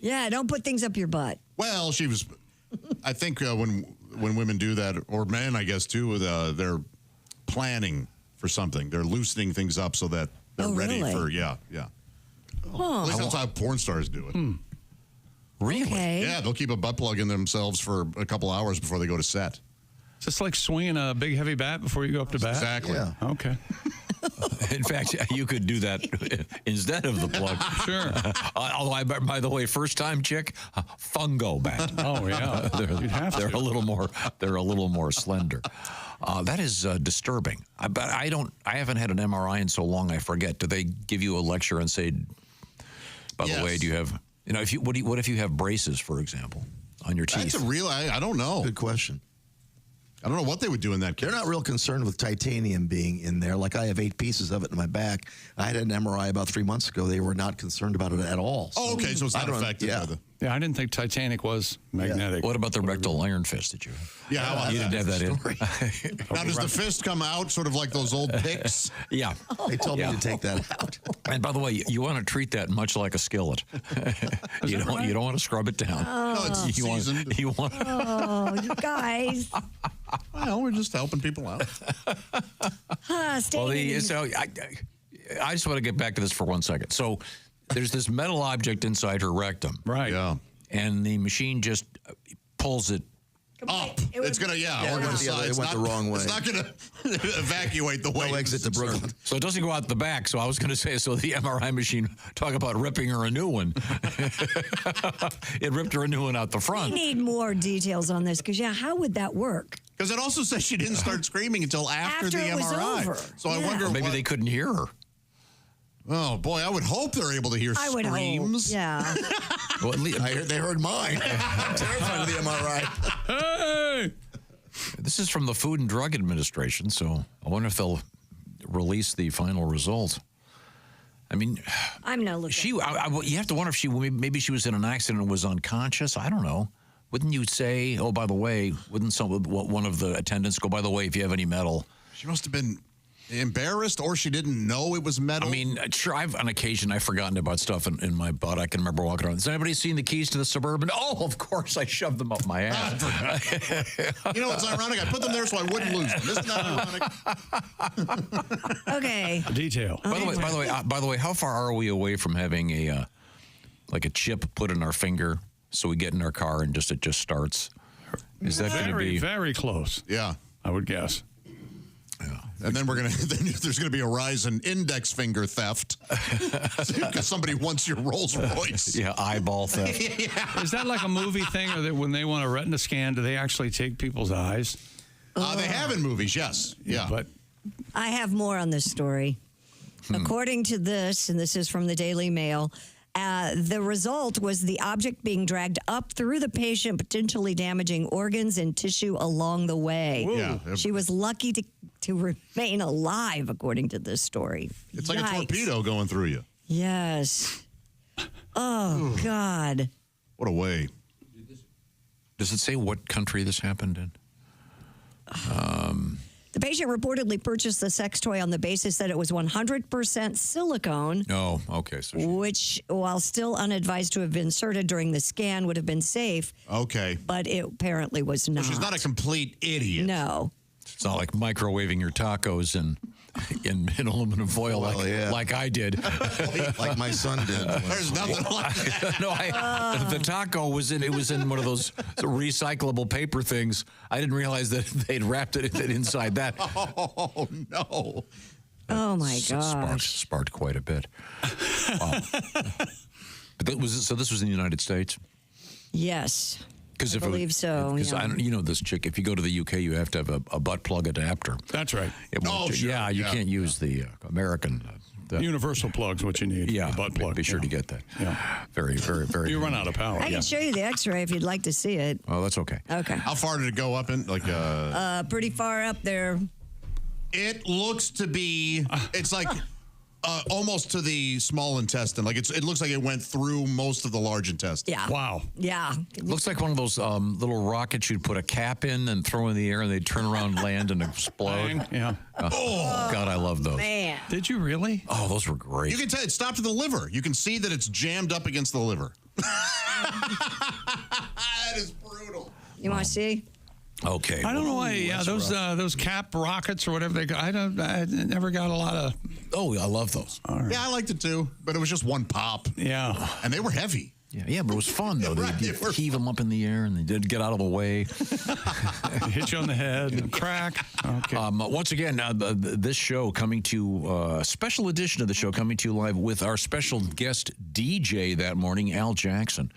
Yeah, don't put things up your butt. Well, she was. I think when women do that, or men, I guess too, they're planning for something. They're loosening things up so that they're ready for. Yeah. Oh. At least that's how porn stars do it. Really? Okay. Yeah, they'll keep a butt plug in themselves for a couple hours before they go to set. Is this like swinging a big heavy bat before you go up to bat? Exactly. Yeah. Okay. In fact, you could do that instead of the plug. Sure. Although, by the way, first time chick, fungo bat. Oh yeah, they're a little more slender. That is disturbing. But I haven't had an MRI in so long. I forget. Do they give you a lecture and say, by the way, do you have? What if you have braces, for example, on your teeth? That's a real. I don't know. Good question. I don't know what they would do in that case. They're not real concerned with titanium being in there. Like I have 8 pieces of it in my back. I had an MRI about 3 months ago. They were not concerned about it at all. Oh, okay. So it's not affected by the... Yeah, I didn't think Titanic was magnetic. What about the rectal iron fist? Did you? Yeah, how about you didn't have that in. Now, does the fist come out sort of like those old picks? Yeah. They told me to take that out. And by the way, you want to treat that much like a skillet. You don't want to scrub it down. No, it's seasoned. You want. Oh, you guys. Well, we're just helping people out. I just want to get back to this for 1 second. So there's this metal object inside her rectum. Right. Yeah. And the machine just pulls it up. It's going to, or to the side. It went the wrong way. It's not going to evacuate the way. No exit to Brooklyn. So it doesn't go out the back. So I was going to say, so the MRI machine, talk about ripping her a new one. It ripped her a new one out the front. We need more details on this because, how would that work? Because it also says she didn't start screaming until after the it was MRI. over. So I wonder maybe they couldn't hear her. Oh, boy, I would hope they're able to hear I would screams. hope. Yeah. Well, they heard mine. I'm terrified of the MRI. Hey! This is from the Food and Drug Administration, so I wonder if they'll release the final result. I mean, I'm not looking. you have to wonder if maybe she was in an accident and was unconscious. I don't know. Wouldn't you say, oh, by the way, wouldn't one of the attendants go, by the way, if you have any metal? She must have been embarrassed, or she didn't know it was metal. I mean, sure, on occasion, I've forgotten about stuff in my butt. I can remember walking around. Has anybody seen the keys to the Suburban? Oh, of course, I shoved them up my ass. You know, it's ironic. I put them there so I wouldn't lose them. Isn't that ironic? Okay. Detail. By the way, how far are we away from having a chip put in our finger so we get in our car and it just starts? Is that going to be very close? Yeah, I would guess. Yeah. And then there's going to be a rise in index finger theft because somebody wants your Rolls Royce. Yeah, eyeball theft. Yeah. Is that like a movie thing, or that when they want a retina scan, do they actually take people's eyes? They have in movies, yes. Yeah. But I have more on this story. According to this, and this is from the Daily Mail, the result was the object being dragged up through the patient, potentially damaging organs and tissue along the way. Yeah. She was lucky to remain alive, according to this story. It's like a torpedo going through you. Yes. Oh, God. What a way. Does it say what country this happened in? The patient reportedly purchased the sex toy on the basis that it was 100% silicone. Oh, okay. So which, while still unadvised to have been inserted during the scan, would have been safe. Okay. But it apparently was not. Well, she's not a complete idiot. No. It's not like microwaving your tacos in aluminum foil like I did. Like my son did. There's nothing like that. No, the taco was in one of those recyclable paper things. I didn't realize that they'd wrapped it inside that. Oh, no. Oh, my gosh. Sparked quite a bit. Wow. But this was in the United States? Yes. I believe so. Because this chick, if you go to the UK, you have to have a butt plug adapter. That's right. Sure. Yeah, you can't use the American. Universal plug's what you need. Yeah, the butt plug. Be sure to get that. Yeah. Very, very, very. You run out of power. I can show you the x-ray if you'd like to see it. Oh, that's okay. Okay. How far did it go up in? Pretty far up there. It looks to be, it's like almost to the small intestine. Like it looks like it went through most of the large intestine. Yeah. Wow. Yeah. Looks like one of those little rockets you'd put a cap in and throw in the air, and they'd turn around, land, and explode. Yeah. God, I love those. Man. Did you really? Oh, those were great. You can tell it stopped at the liver. You can see that it's jammed up against the liver. That is brutal. You want to see? Okay. I don't know why. Yeah, those cap rockets or whatever they got. I never got a lot of. Oh, I love those. Right. Yeah, I liked it too, but it was just one pop. Yeah, and they were heavy. Yeah, but it was fun though. They'd heave them up in the air, and they did get out of the way. Hit you on the head and crack. Okay. Once again, this show coming to a special edition of the show coming to you live with our special guest DJ that morning, Al Jackson.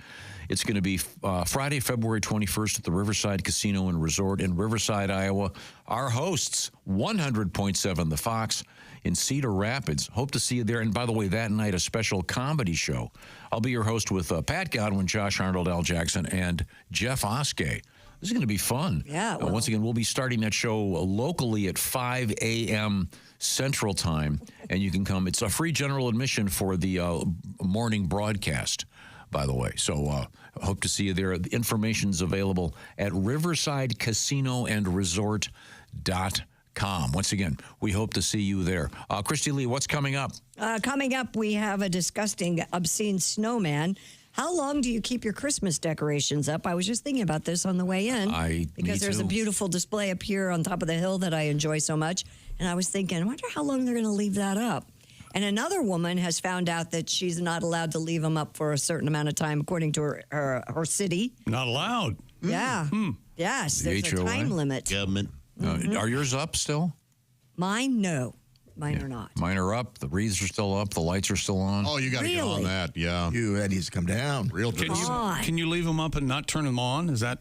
It's going to be Friday, February 21st at the Riverside Casino and Resort in Riverside, Iowa. Our hosts, 100.7 The Fox in Cedar Rapids. Hope to see you there. And by the way, that night, a special comedy show. I'll be your host with Pat Godwin, Josh Arnold, Al Jackson, and Jeff Oskey. This is going to be fun. Yeah. Once again, we'll be starting that show locally at 5 a.m. Central Time, and you can come. It's a free general admission for the morning broadcast, by the way. So hope to see you there. The information's available at riversideCasinoandResort.com. Once again, we hope to see you there. Christy Lee, what's coming up? Coming up, we have a disgusting, obscene snowman. How long do you keep your Christmas decorations up? I was just thinking about this on the way in. Because there's a beautiful display up here on top of the hill that I enjoy so much. And I was thinking, I wonder how long they're going to leave that up. And another woman has found out that she's not allowed to leave them up for a certain amount of time, according to her city. Not allowed. Yeah. Yes, there's a time limit. Government. Are yours up still? Mine, no. Mine are not. Mine are up. The wreaths are still up. The lights are still on. Oh, you got to get on that. Yeah. That needs to come down. Real Can you leave them up and not turn them on? Is that...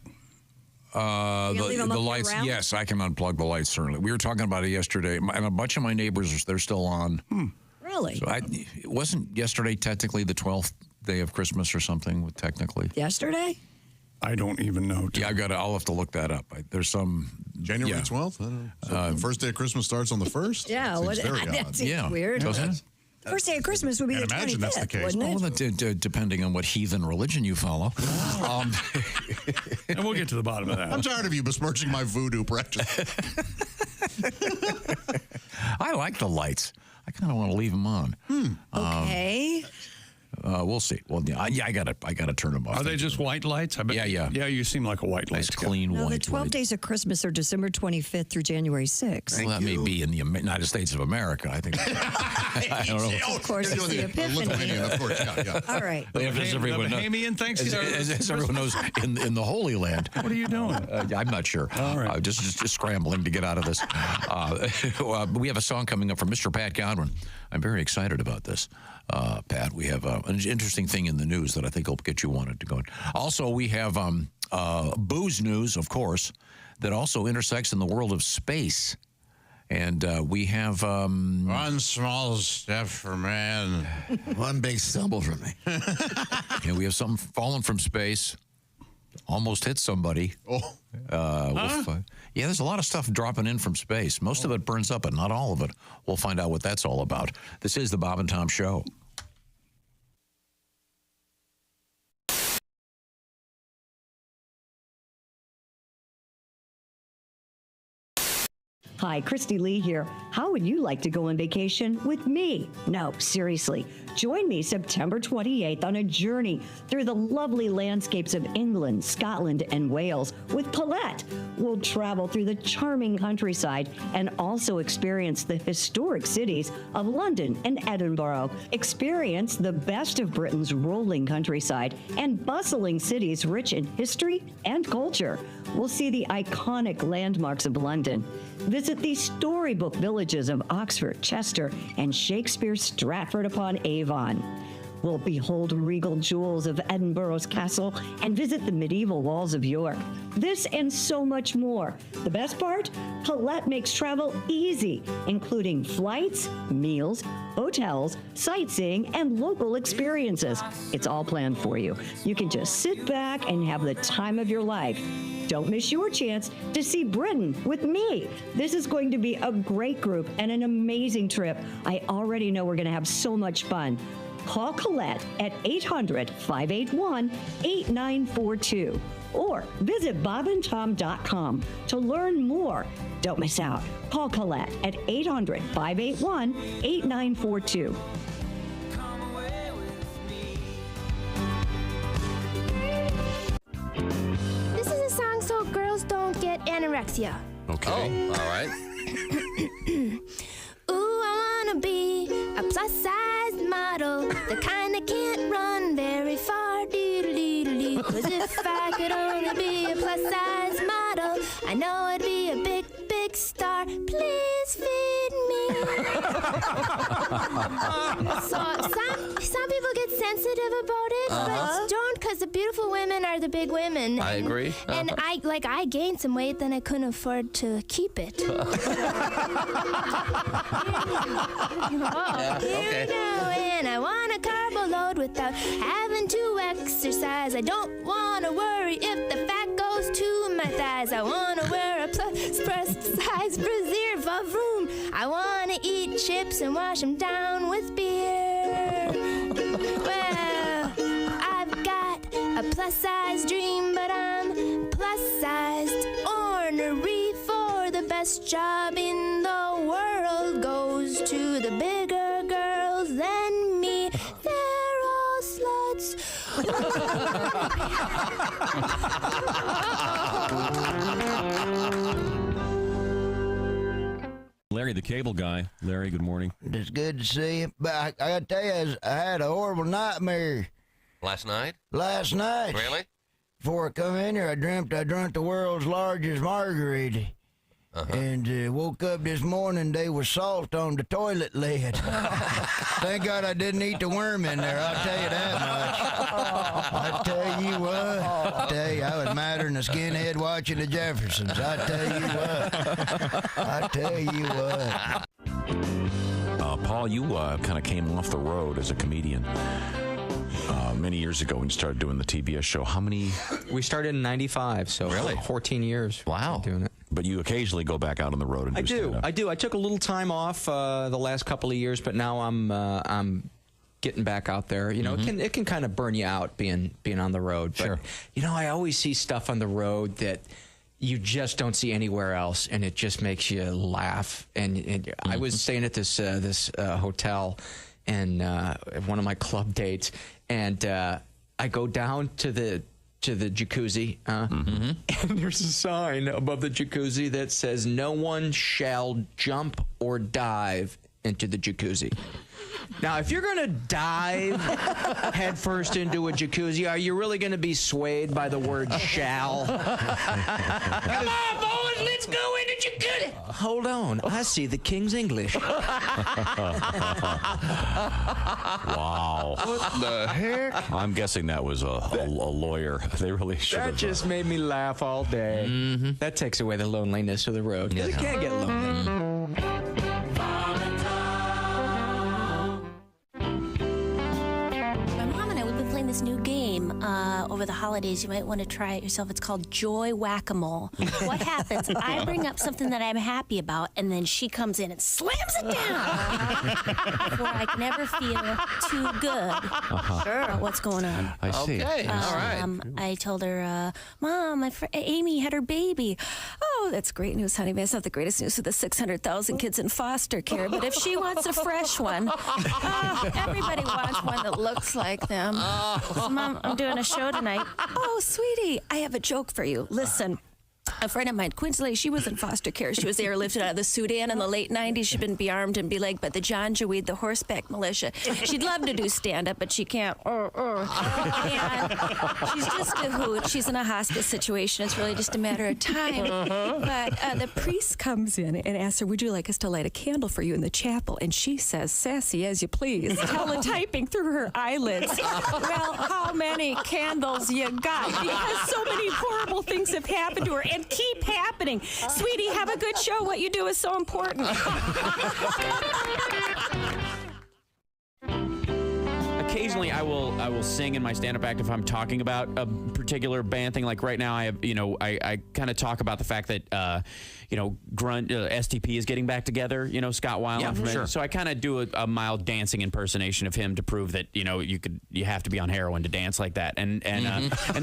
the lights, yes, I can unplug the lights, certainly. We were talking about it yesterday, and a bunch of my neighbors, they're still on. Really? So it wasn't yesterday technically the 12th day of Christmas or something, technically? Yesterday? I don't even know. Yeah, I'll have to look that up. There's some... January 12th? I don't know. So the first day of Christmas starts on the 1st? Yeah, that seems weird. Doesn't it? First day of Christmas would be the 25th, wouldn't it? Well, depending on what heathen religion you follow. And we'll get to the bottom of that. I'm tired of you besmirching my voodoo practice. I like the lights. I kind of want to leave them on. Okay. We'll see. Well, yeah, I gotta turn them off. Are they just white lights? I bet. Yeah. Yeah, you seem like a white light. Nice, clean No, white the 12 light. days of Christmas are December 25th through January 6th. Well, that may be in the United States of America, I think. I don't know. Of course, it's the Epiphany. Of course, yeah. All right. As everyone knows, Bahamian Thanksgiving. as everyone knows, in the Holy Land. What are you doing? I'm not sure. All right. Just scrambling to get out of this. We have a song coming up from Mr. Pat Godwin. I'm very excited about this, Pat. We have an interesting thing in the news that I think will get you wanted to go. Also, we have booze news, of course, that also intersects in the world of space. And we have... one small step for man. One big stumble for me. And we have something falling from space. Almost hit somebody. Yeah, there's a lot of stuff dropping in from space. Most of it burns up, but not all of it. We'll find out what that's all about. This is the Bob and Tom Show. Hi, Christy Lee here. How would you like to go on vacation with me? No, seriously. Join me September 28th on a journey through the lovely landscapes of England, Scotland, and Wales with Paulette. We'll travel through the charming countryside and also experience the historic cities of London and Edinburgh. Experience the best of Britain's rolling countryside and bustling cities rich in history and culture. We'll see the iconic landmarks of London. Visit the storybook villages of Oxford, Chester, and Shakespeare's Stratford-upon-Avon. We'll behold regal jewels of Edinburgh's castle and visit the medieval walls of York. This and so much more. The best part? Paulette makes travel easy, including flights, meals, hotels, sightseeing, and local experiences. It's all planned for you. You can just sit back and have the time of your life. Don't miss your chance to see Britain with me. This is going to be a great group and an amazing trip. I already know we're going to have so much fun. Call Colette at 800-581-8942 or visit bobandtom.com to learn more. Don't miss out. Call Colette at 800-581-8942. This is a song so girls don't get anorexia. Okay. All right. Ooh, I wanna be a plus-sized model, the kind that can't run very far. Doodle-doodle-doo. 'Cause if I could only be a plus-sized model, I know I'd be a big, big star. Please feed me. So some people get sensitive about it, but don't, because the beautiful women are the big women. I agree. And I gained some weight, then I couldn't afford to keep it. Here we go, and I want a carbo load without having to exercise. I don't want to worry if the fat goes to my thighs. I wanna wear a plus size brassiere for room. I wanna eat chips and wash them down with beer. Well, I've got a plus size dream, but I'm plus sized. Ornery for the best job in the world goes to the bigger girls than me. They're all sluts. Larry, the cable guy. Larry, good morning. It's good to see you. But I got to tell you, I had a horrible nightmare Last night? last night. Really? Before I come in here, I dreamt I drunk the world's largest margarita. And woke up this morning, there was salt on the toilet lid. Thank God I didn't eat the worm in there, I'll tell you that much. I tell you what, I was madder than a skinhead watching the Jeffersons. I tell you what. Paul, you kind of came off the road as a comedian many years ago when you started doing the TBS show. How many? We started in '95, so really 14 years. Wow, doing it. But you occasionally go back out on the road and do stand-up. I do. I took a little time off the last couple of years, but now I'm getting back out there. You know, it can kind of burn you out being on the road. But, you know, I always see stuff on the road that you just don't see anywhere else, and it just makes you laugh. And I was staying at this hotel, and one of my club dates, and I go down to the jacuzzi, and there's a sign above the jacuzzi that says, "No one shall jump or dive into the jacuzzi." Now, if you're going to dive headfirst into a jacuzzi, are you really going to be swayed by the word shall? Come on, boys, let's go into jacuzzi. Hold on, I see the King's English. Wow. What the heck? I'm guessing that was a lawyer. They really should have. That just made me laugh all day. That takes away the loneliness of the road. Because it can't get lonely. This new game over the holidays. You might want to try it yourself. It's called Joy Whack-A-Mole. What happens? I bring up something that I'm happy about, and then she comes in and slams it down before I can ever feel too good about what's going on. I see. Okay, all right. I told her, Mom, my friend Amy had her baby. Oh, that's great news, honey. It's not the greatest news for the 600,000 kids in foster care, but if she wants a fresh one, everybody wants one that looks like them. Mom, I'm doing a show tonight. Oh, sweetie, I have a joke for you. Listen. A friend of mine, Quinsley, she was in foster care. She was airlifted out of the Sudan in the late 90s. She'd been bearmed and belegged by the Janjaweed, the horseback militia. She'd love to do stand-up, but she can't. And she's just a hoot. She's in a hospice situation. It's really just a matter of time. But the priest comes in and asks her, would you like us to light a candle for you in the chapel? And she says, sassy as you please, teletyping through her eyelids. Well, how many candles you got? Because so many horrible things have happened to her and keep happening. Sweetie, have a good show. What you do is so important. Occasionally, I will sing in my stand-up act if I'm talking about a particular band thing. Like right now, I kind of talk about the fact that grunge STP is getting back together. You know, Scott Weiland. Sure. So I kind of do a mild dancing impersonation of him to prove that you have to be on heroin to dance like that. And and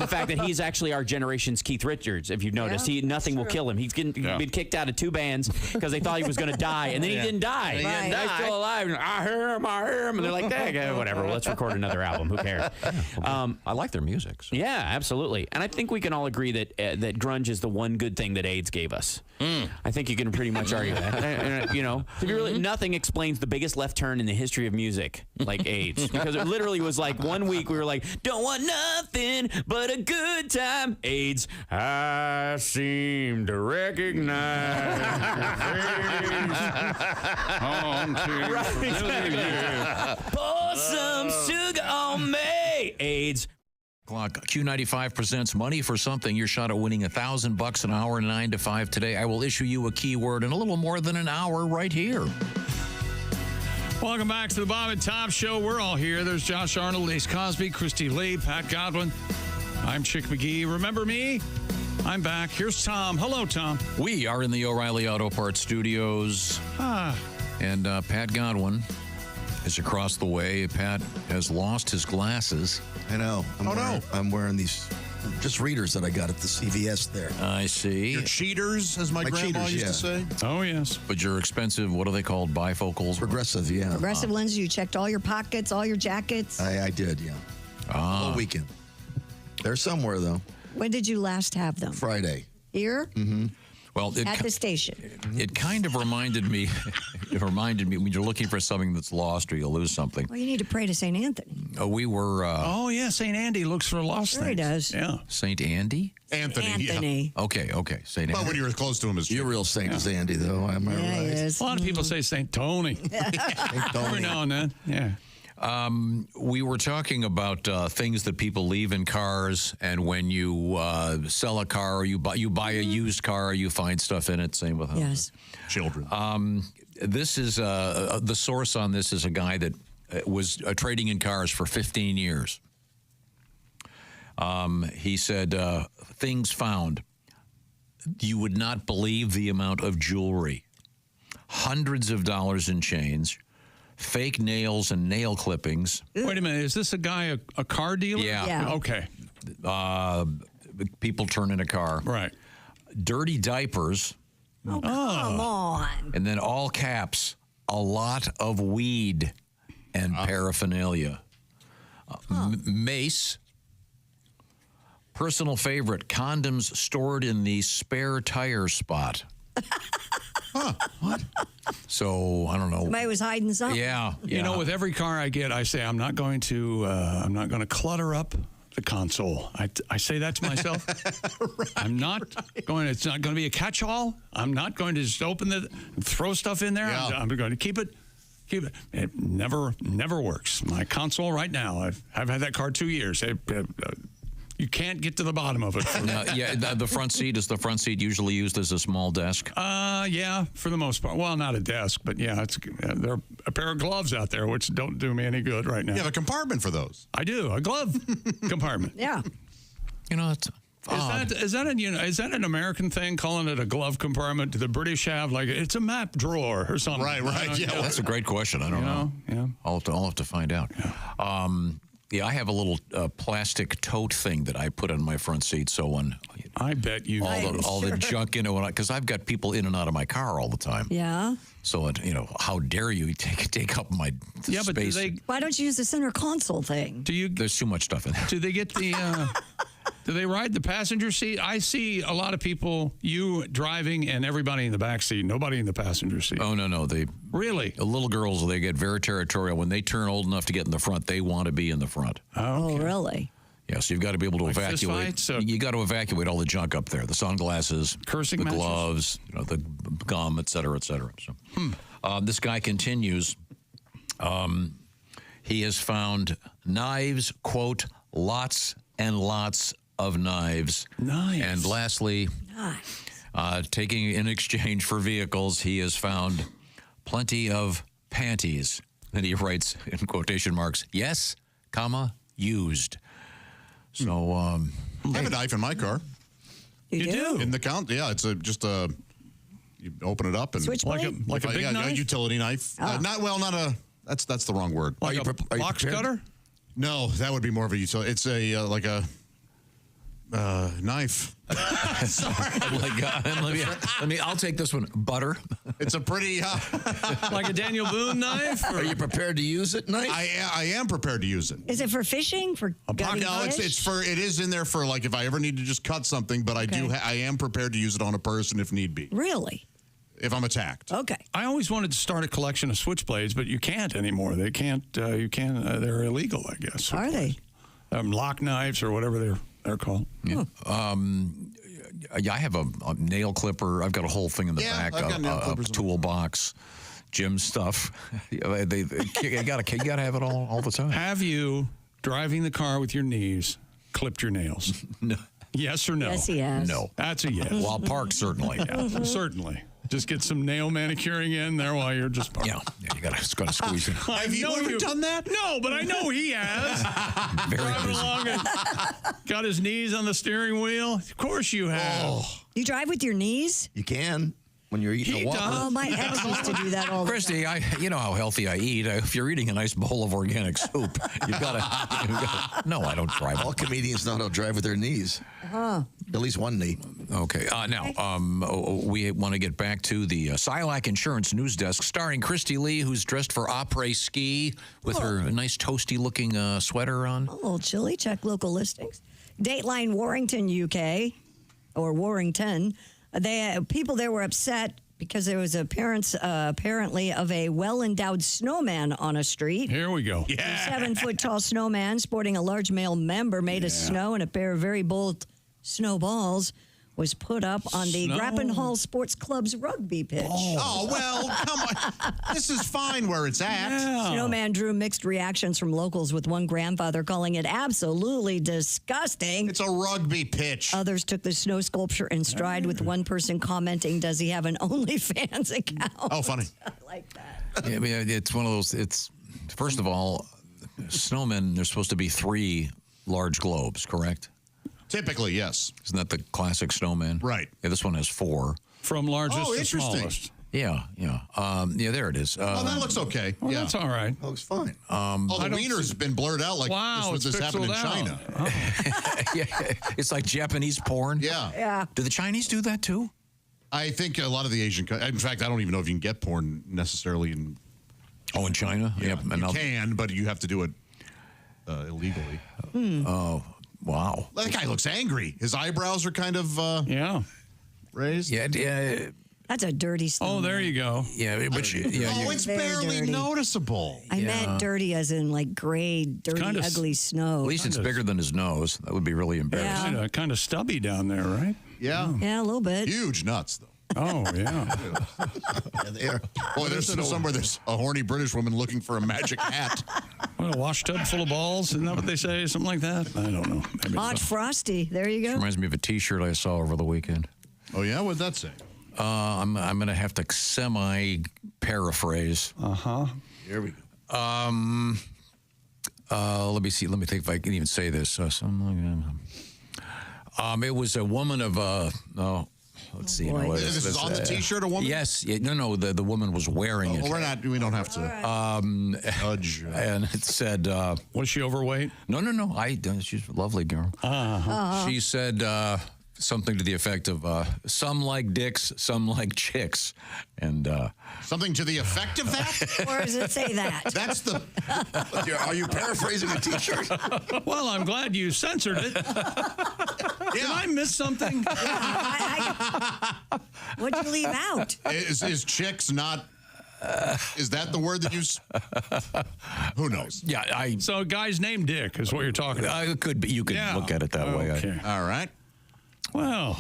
the fact that he's actually our generation's Keith Richards. If you've noticed, nothing will kill him. He's been kicked out of 2 bands because they thought he was going to die, and then he didn't die. He's still alive. I hear him, and they're like, whatever. Well, let's record another album. Who cares? I like their music. So. Yeah, absolutely. And I think we can all agree that that grunge is the one good thing that AIDS gave us. I think you can pretty much argue that. Nothing explains the biggest left turn in the history of music like AIDS, because it literally was like 1 week we were like, don't want nothing but a good time. AIDS, I seem to recognize pour some sugar on me. AIDS. Q95 presents Money for Something. Your shot at winning $1,000 an hour, 9 to 5 today. I will issue you a keyword in a little more than an hour right here. Welcome back to the Bob and Tom Show. We're all here. There's Josh Arnold, Ace Cosby, Christy Lee, Pat Godwin. I'm Chick McGee. Remember me? I'm back. Here's Tom. Hello, Tom. We are in the O'Reilly Auto Parts studios. And Pat Godwin is across the way. Pat has lost his glasses. I know. I'm wearing these just readers that I got at the CVS there. I see. Your cheaters, as my grandma used to say. Oh, yes. But your expensive, what are they called? Bifocals? Progressive, yeah. Progressive lenses. You checked all your pockets, all your jackets. I did, yeah. All weekend. They're somewhere, though. When did you last have them? Friday. Here? Mm-hmm. Well, At the station. It kind of reminded me. It reminded me when you're looking for something that's lost or you lose something. Well, you need to pray to St. Anthony. We were. Oh yeah, St. Andy looks for lost Sure he things. does. Yeah. Saint Andy. Anthony. Yeah. Okay. Saint Andy. But when you were close to him, as your real saint is Andy, though. Am I right? He is. A lot of people say St. Tony. Every now and then. Yeah. We were talking about things that people leave in cars, and when you sell a car or you buy a used car, you find stuff in it. Same with children. This is the source on this is a guy that was trading in cars for 15 years. He said things found. You would not believe the amount of jewelry, hundreds of dollars in change. Fake nails and nail clippings. Wait a minute. Is this a guy, a car dealer? Yeah. Okay. People turn in a car. Right. Dirty diapers. Oh, come on. And then all caps, a lot of weed and paraphernalia. Mace. Personal favorite, condoms stored in the spare tire spot. What? So I don't know. Somebody was hiding something. Yeah. You know, with every car I get, I say I'm not going to clutter up the console. I say that to myself. I'm not going. It's not going to be a catch-all. I'm not going to just open it and throw stuff in there. Yeah. I'm going to keep it. It never works. My console right now. I've had that car 2 years. You can't get to the bottom of it. The front seat, is the front seat usually used as a small desk? Yeah, for the most part. Well, not a desk, but yeah, there are a pair of gloves out there which don't do me any good right now. You have a compartment for those. I do, a glove compartment. Yeah. You know, it's odd. Is that an American thing, calling it a glove compartment? Do the British have like it's a map drawer or something? Right. Yeah, that's a great question. I don't know. Yeah, I'll have to find out. Yeah. I have a little plastic tote thing that I put on my front seat, so when I bet you all the junk because I've got people in and out of my car all the time. Yeah. So how dare you take up my space? But why don't you use the center console thing? There's too much stuff in there. Do they get the? Do they ride the passenger seat? I see a lot of people, you driving and everybody in the back seat, nobody in the passenger seat. Oh, no. Really? The little girls, they get very territorial. When they turn old enough to get in the front, they want to be in the front. Oh, really? Yeah, so you've got to be able to evacuate. Fist fights, you got to evacuate all the junk up there, the sunglasses, cursing the matches? gloves, the gum, et cetera, et cetera. So, this guy continues. He has found knives, quote, lots and lots of knives. Nice. And lastly, taking in exchange for vehicles, he has found plenty of panties. And he writes in quotation marks, yes, comma, used. So, I have a knife in my car. You do? In the count, yeah. It's you open it up and switchblade? Like a big knife? A utility knife. Oh. That's the wrong word. Like a box cutter? No, that would be more of a utility. It's like a knife. I'll take this one. Butter. It's a pretty like a Daniel Boone knife. Are you prepared to use it? Knife? I am prepared to use it. Is it for fishing? For gutting fish? It is in there for like if I ever need to just cut something. But I am prepared to use it on a person if need be. Really? If I'm attacked. Okay. I always wanted to start a collection of switchblades, but you can't anymore. They can't. You can't. They're illegal, I guess. Are they? Lock knives or whatever they're called. Yeah. I have a nail clipper. I've got a whole thing in the back. A toolbox, gym stuff. You gotta have it all the time. Have you driving the car with your knees clipped your nails? No. Yes or no? Yes, he has. No. That's a yes. While parked, certainly. Yeah, certainly. Just get some nail manicuring in there while you're just... Yeah, you got to squeeze it. Have you ever done that? No, but I know he has. Very Driving busy. along and got his knees on the steering wheel. Of course you have. You drive with your knees? You can when you're eating He a Whopper. does. Oh, my ex used to do that all the Christy, you know how healthy I eat. If you're eating a nice bowl of organic soup, you've got to. No, I don't drive. All comedians know how to drive with their knees. Huh. At least one knee. Okay. Now, we want to get back to the Silac Insurance News Desk, starring Christy Lee, who's dressed for après-ski with her nice toasty-looking sweater on. A little chilly. Check local listings. Dateline Warrington, UK, or Warrington. People there were upset because there was appearance apparently of a well-endowed snowman on a street. Here we go. A 7-foot-tall snowman sporting a large male member made of snow and a pair of very bold snowballs was put up on the Grappenhall Sports Club's rugby pitch. Oh, well, come on. This is fine where it's at. Yeah. Snowman drew mixed reactions from locals, with one grandfather calling it absolutely disgusting. It's a rugby pitch. Others took the snow sculpture in stride, with one person commenting, "Does he have an OnlyFans account?" Oh, funny. I like that. Yeah, I mean, it's one of those. It's first of all, snowmen. There's supposed to be 3 large globes, correct? Typically, yes. Isn't that the classic snowman? Right. Yeah, this one has 4. From largest to interesting. smallest. Yeah. Yeah, there it is. Oh, that looks okay. Well, yeah. that's all right. That looks fine. The wiener's been blurred out like this happened in pixeled out. China. Yeah, it's like Japanese porn. Yeah. Do the Chinese do that too? I think a lot of the Asian... In fact, I don't even know if you can get porn necessarily in... Oh, in China? Yeah, Yep, you can, but you have to do it illegally. Oh, wow. That guy looks angry. His eyebrows are kind of raised. Yeah. That's a dirty snowman. Oh, there you go. Yeah, but it's barely dirty. noticeable. I meant dirty as in like gray, dirty, Kinda ugly snow. At least it's bigger than his nose. That would be really embarrassing. Yeah. Kind of stubby down there, right? Yeah. Yeah, a little bit. Huge nuts, though. Oh, yeah. Yeah, they are. Boy, there's somewhere there's a horny British woman looking for a magic hat. What, a wash tub full of balls? Isn't that what they say? Something like that? I don't know. Maybe Hot so. Frosty. There you go. Reminds me of a T-shirt I saw over the weekend. Oh, yeah? What'd that say? I'm going to have to semi-paraphrase. Uh-huh. Here we go. Let me see. Let me think if I can even say this. It was a woman of... let's see. This is on the T-shirt, a woman? Yes. No, the woman was wearing it. We don't have to judge. And it said... was she overweight? No. She's a lovely girl. She said... something to the effect of some like dicks, some like chicks, and something to the effect of that. Or does it say that? That's the. Are you paraphrasing a T-shirt? Well, I'm glad you censored it. Did I miss something? What'd you leave out? Is chicks not? Is that the word that you? Who knows? Yeah, So, a guy's named Dick is what you're talking about. It could be. You could look at it that way. Okay. All right. Well,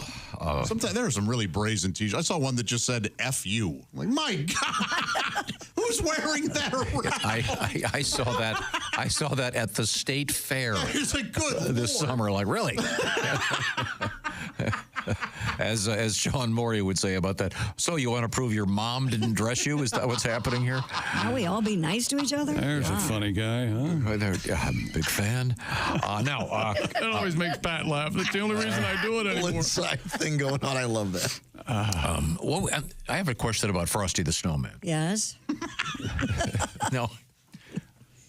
sometimes there are some really brazen T-shirts. I saw one that just said "F you." I'm like, my God, who's wearing that around? I saw that. I saw that at the state fair. There's a good this summer. Like, really? As Sean Morey would say about that. So you want to prove your mom didn't dress you? Is that what's happening here? Now we all be nice to each other? There's a funny guy, huh? I'm a big fan. It always makes Pat laugh. That's the only reason I do it anymore. Inside thing going on. I love that. Well, I have a question about Frosty the Snowman. Yes. No.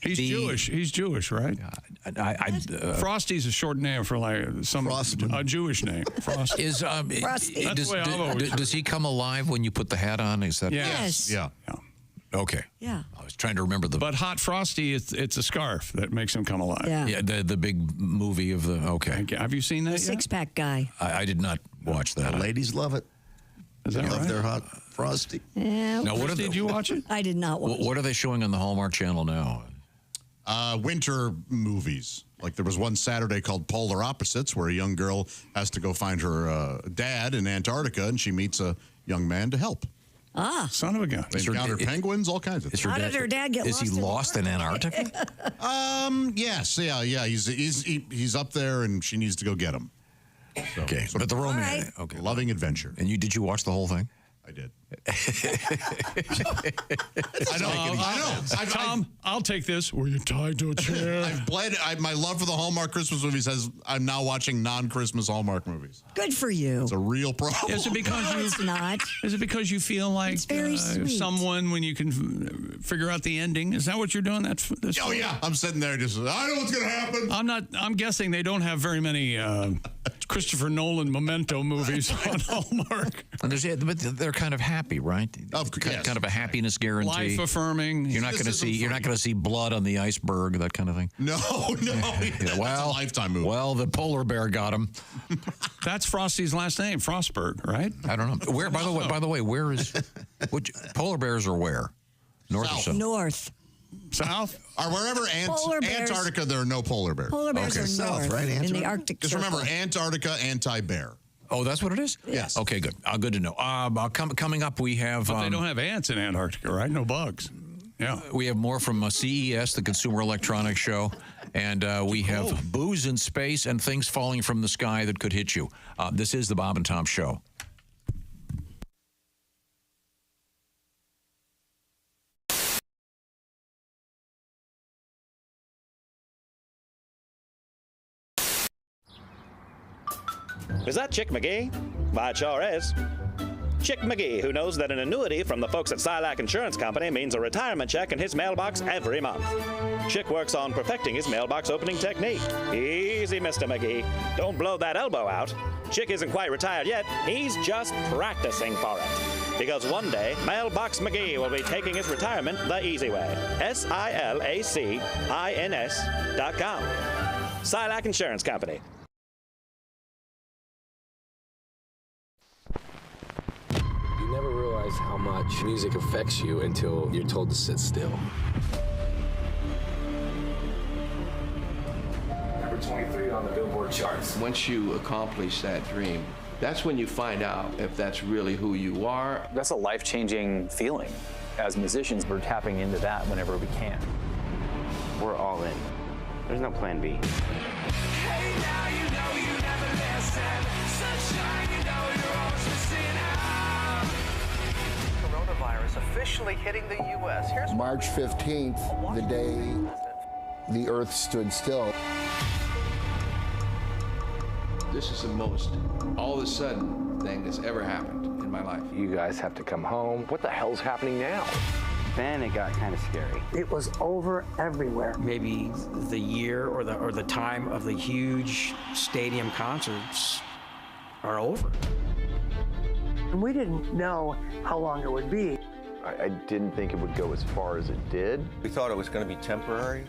He's Jewish. He's Jewish, right? Frosty's a short name for like a Jewish name. Frosty. Frosty. That's the way I've always Does he come alive when you put the hat on? Is that Yes. Yeah. Okay. Yeah. I was trying to remember But Hot Frosty, it's a scarf that makes him come alive. Yeah. the big movie of the Have you seen that yet? Six-pack guy. I did not watch that. Ladies love it. Is that love right? their Hot Frosty. Yeah. Now, what Did you watch it? I did not watch What are they showing on the Hallmark Channel now? Winter movies. Like there was one Saturday called Polar Opposites, where a young girl has to go find her dad in Antarctica, and she meets a young man to help. Son of a gun. They encounter penguins, all kinds of things. How did her dad get lost? Is he lost in Antarctica? Yes, yeah. He's up there, and she needs to go get him. So, Okay, but the romance. All right. Okay, loving adventure. And did you watch the whole thing? I did. I know. Tom, I'll take this. Were you tied to a chair? I've bled. My love for the Hallmark Christmas movies says I'm now watching non-Christmas Hallmark movies. Good for you. It's a real problem. Is it because you? It's not. Is it because you feel like It's very sweet. someone when you can figure out the ending? Is that what you're doing? That's Oh yeah, I'm sitting there just. I know what's gonna happen. I'm guessing they don't have very many Christopher Nolan memento movies on Hallmark. And but they're kind of happy, right? Kind of a happiness guarantee. Life affirming. You're not going to see. You're not going to see blood on the iceberg, that kind of thing. No. Yeah, well, that's a Lifetime movie. Well, the polar bear got him. That's Frosty's last name, Frostberg, right? I don't know. Where? By the way, where is? Which polar bears are where? North or south? North. South? Or wherever Antarctica, there are no polar bears. Polar bears are south, north, right? in the Arctic Just Circle. remember, Antarctica, anti-bear. Oh, that's what it is? Yes. Okay, good. Good to know. Coming up, we have... But they don't have ants in Antarctica, right? No bugs. Yeah. We have more from CES, the Consumer Electronics Show, and we have booze in space and things falling from the sky that could hit you. This is the Bob and Tom Show. Is that Chick McGee? Why, it sure is. Chick McGee, who knows that an annuity from the folks at Silac Insurance Company means a retirement check in his mailbox every month. Chick works on perfecting his mailbox opening technique. Easy, Mr. McGee. Don't blow that elbow out. Chick isn't quite retired yet. He's just practicing for it. Because one day, Mailbox McGee will be taking his retirement the easy way. SILACINS.com. Silac Insurance Company. You never realize how much music affects you until you're told to sit still. Number 23 on the Billboard charts. Once you accomplish that dream, that's when you find out if that's really who you are. That's a life-changing feeling. As musicians, we're tapping into that whenever we can. We're all in. There's no plan B. Hey, now you know you never listen. Sunshine, you know you're always missing out. Coronavirus officially hitting the U.S. Here's March 15th, the day the Earth stood still. This is the most all of a sudden thing that's ever happened in my life. You guys have to come home. What the hell's happening now? Then it got kind of scary. It was over everywhere. Maybe the year or the time of the huge stadium concerts are over. And we didn't know how long it would be. I didn't think it would go as far as it did. We thought it was going to be temporary.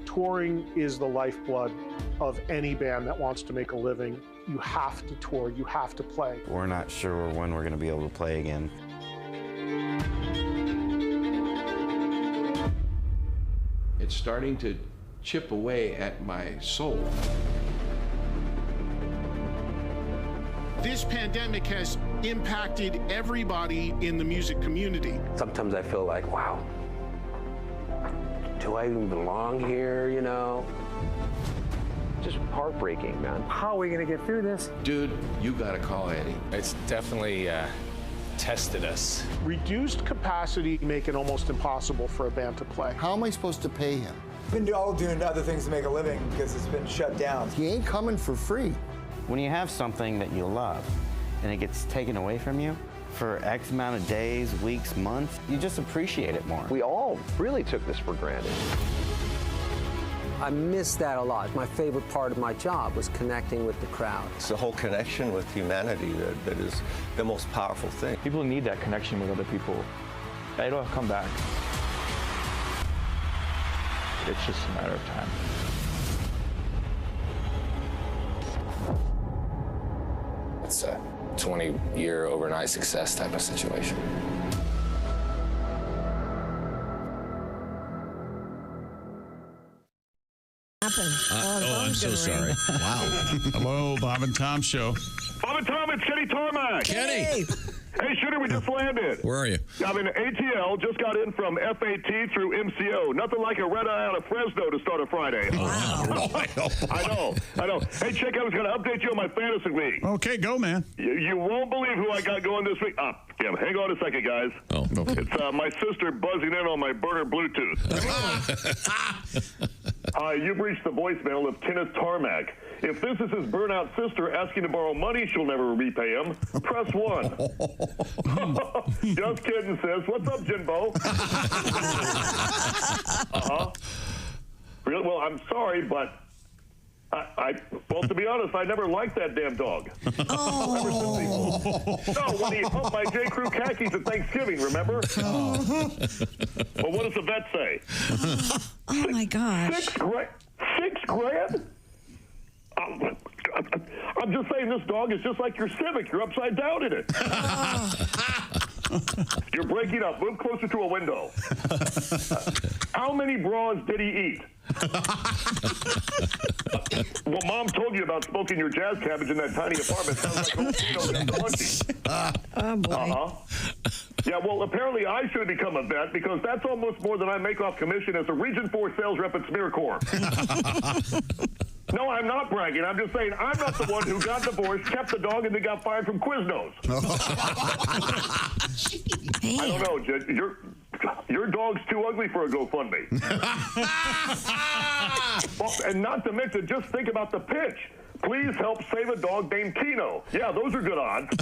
Touring is the lifeblood of any band that wants to make a living. You have to tour, you have to play. We're not sure when we're going to be able to play again. It's starting to chip away at my soul. This pandemic has impacted everybody in the music community. Sometimes I feel like, wow, do I even belong here, you know? Just heartbreaking, man. How are we going to get through this? Dude, you got to call Eddie. It's definitely tested us. Reduced capacity make it almost impossible for a band to play. How am I supposed to pay him? We've been all doing other things to make a living because it's been shut down. He ain't coming for free. When you have something that you love and it gets taken away from you for X amount of days, weeks, months, you just appreciate it more. We all really took this for granted. I miss that a lot. My favorite part of my job was connecting with the crowd. It's the whole connection with humanity that is the most powerful thing. People need that connection with other people. It'll come back. It's just a matter of time. It's a 20-year overnight success type of situation. I'm so sorry. Wow. Hello, Bob and Tom Show. Bob and Tom, it's Kenny Tarmac. Kenny. Hey, Shooter, we just landed. Where are you? I'm in ATL, just got in from FAT through MCO. Nothing like a red eye out of Fresno to start a Friday. Wow. I know. Hey, Chick, I was going to update you on my fantasy league. Okay, go, man. You won't believe who I got going this week. Yeah, hang on a second, guys. Oh, okay. It's my sister buzzing in on my burner Bluetooth. You've reached the voicemail of Kenny Tarmac. If this is his burnout sister asking to borrow money she'll never repay him, press 1. Just kidding, sis. What's up, Jimbo? Really? Well, I'm sorry, but well, to be honest, I never liked that damn dog. No, when he humped my J. Crew khakis at Thanksgiving, remember? Well, what does the vet say? Oh, my gosh. $6 grand? I'm just saying this dog is just like your Civic. You're upside down in it. You're breaking up. Move closer to a window. How many bras did he eat? Well, Mom told you about smoking your jazz cabbage in that tiny apartment. Sounds like oh, boy. Yeah, well, apparently I should have become a vet because that's almost more than I make off commission as a Region 4 sales rep at Smear Corp. No, I'm not bragging. I'm just saying I'm not the one who got divorced, kept the dog, and then got fired from Quiznos. I don't know, Jed. Your dog's too ugly for a GoFundMe. Well, and not to mention, just think about the pitch. Please help save a dog named Kino. Yeah, those are good odds.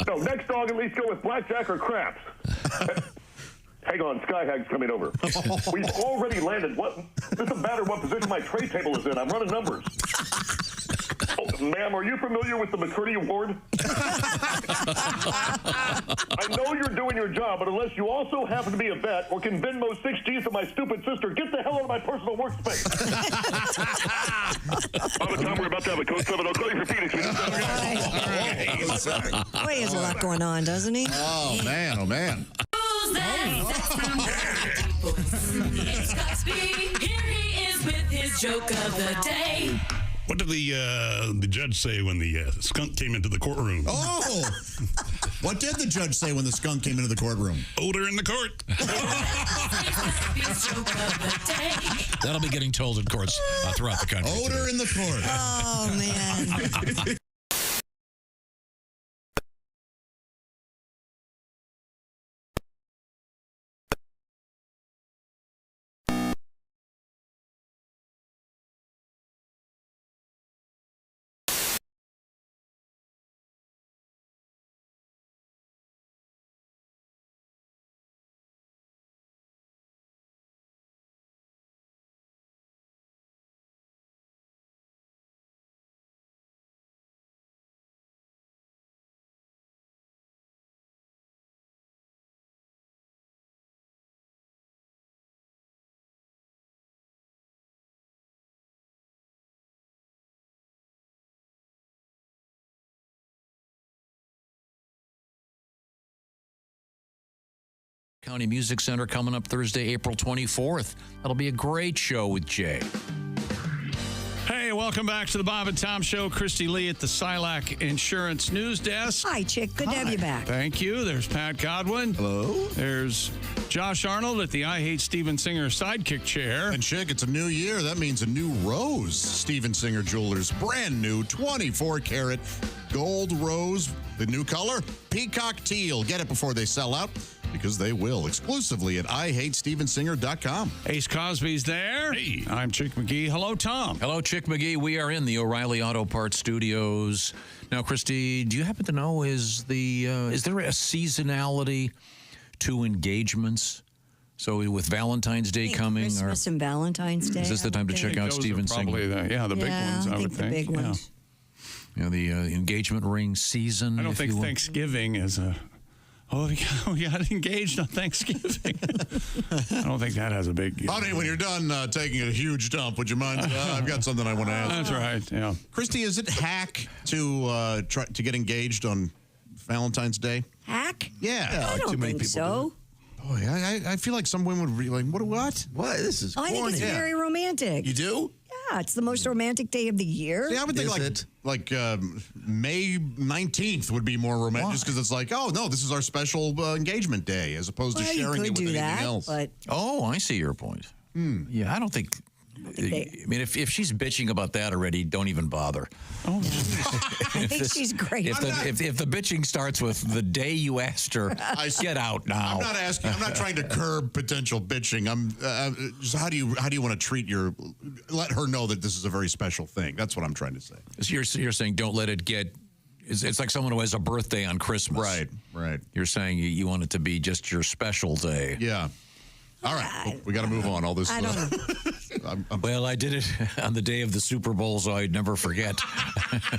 No, next dog at least go with blackjack or craps. Hang on, Skyhag's coming over. We've already landed. What? It doesn't matter what position my tray table is in. I'm running numbers. Oh, ma'am, are you familiar with the McCurdy Award? I know you're doing your job, but unless you also happen to be a vet or can Venmo 6 G's to my stupid sister, get the hell out of my personal workspace. By the time we're about to have a code 7, I'll call you for Phoenix. Boy, he has a lot going on, doesn't he? Oh, man. Oh, man. It's Cosby. Here he is with his joke of the day. What did the judge say when the skunk came into the courtroom? Oh! What did the judge say when the skunk came into the courtroom? Odor in the court. That'll be getting told in courts throughout the country. Odor in the court. Oh, man. County Music Center coming up Thursday, April 24th. That'll be a great show with Jay. Hey, welcome back to the Bob and Tom Show. Christy Lee at the Silac Insurance News Desk. Hi, Chick. Good to have you back. Thank you. There's Pat Godwin. Hello. There's Josh Arnold at the I Hate Steven Singer sidekick chair. And Chick, it's a new year. That means a new rose. Steven Singer Jewelers, brand new 24-karat gold rose. The new color, peacock teal. Get it before they sell out, because they will, exclusively at IHateStevenSinger.com. Ace Cosby's there. Hey, I'm Chick McGee. Hello, Tom. Hello, Chick McGee. We are in the O'Reilly Auto Parts Studios. Now, Christy, do you happen to know, is there a seasonality to engagements? So with Valentine's Day coming, Christmas and Valentine's Day. Is this the time to check out Steven Singer? The big ones, I would think. The big ones. You know, the engagement ring season. I don't think Thanksgiving is a... Oh, we got engaged on Thanksgiving. I don't think that has a big... Honey, when you're done taking a huge dump, would you mind? I've got something I want to ask. That's right, yeah. Christy, is it hack to try to get engaged on Valentine's Day? Hack? Yeah. I don't think so. Boy, I feel like some women would be like, what? What? This is corny. I think it's very romantic. You do? Yeah, it's the most romantic day of the year. See, I would think like May 19th would be more romantic, just because it's like, oh no, this is our special engagement day, as opposed to sharing it with anything else. But Oh, I see your point. Yeah, I don't think. I mean, if she's bitching about that already, don't even bother. I think she's great. If the bitching starts with the day you asked her, get out now. I'm not trying to curb potential bitching. I'm just how do you want to treat let her know that this is a very special thing. That's what I'm trying to say. So you're saying don't let it get. It's like someone who has a birthday on Christmas. Right. You're saying you want it to be just your special day. Yeah. All right, we got to move on. All this. I don't know. Well, I did it on the day of the Super Bowl, so I'd never forget.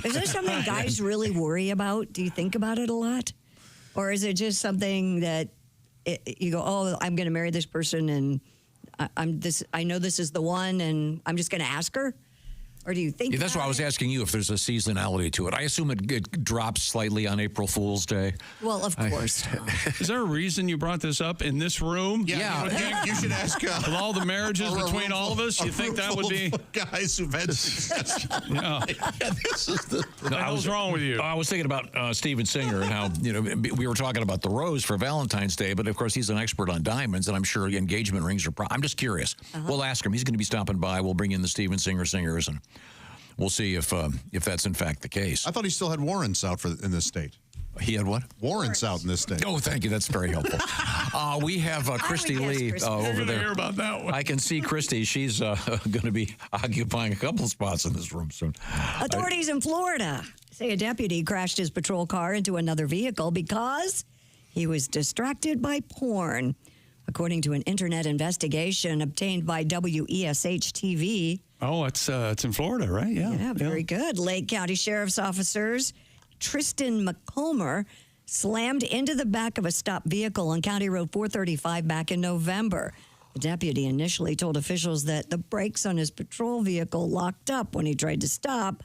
Is there something guys really worry about? Do you think about it a lot? Or is it just something that you go, oh, I'm going to marry this person and I know this is the one and I'm just going to ask her? Or do you think Yeah, that's why I was asking you if there's a seasonality to it. I assume it drops slightly on April Fool's Day. Well, of course. Is there a reason you brought this up in this room? Yeah. You should ask. With all the marriages between all of us, you think that would be guys who've had success? Yeah. This is the. What the hell's wrong with you? I was thinking about Steven Singer and how we were talking about the rose for Valentine's Day, but of course he's an expert on diamonds, and I'm sure engagement rings are. I'm just curious. We'll ask him. He's going to be stopping by. We'll bring in the Steven Singer singers and. We'll see if that's in fact the case. I thought he still had warrants out in this state. He had what? Warrants out in this state. Oh, thank you. That's very helpful. We have Christy Lee over there. Hear about that one. I can see Christy. She's going to be occupying a couple spots in this room soon. Authorities in Florida say a deputy crashed his patrol car into another vehicle because he was distracted by porn. According to an internet investigation obtained by WESH-TV. Oh, it's in Florida, right? Yeah, very good. Lake County Sheriff's officers Tristan McComber slammed into the back of a stopped vehicle on County Road 435 back in November. The deputy initially told officials that the brakes on his patrol vehicle locked up when he tried to stop,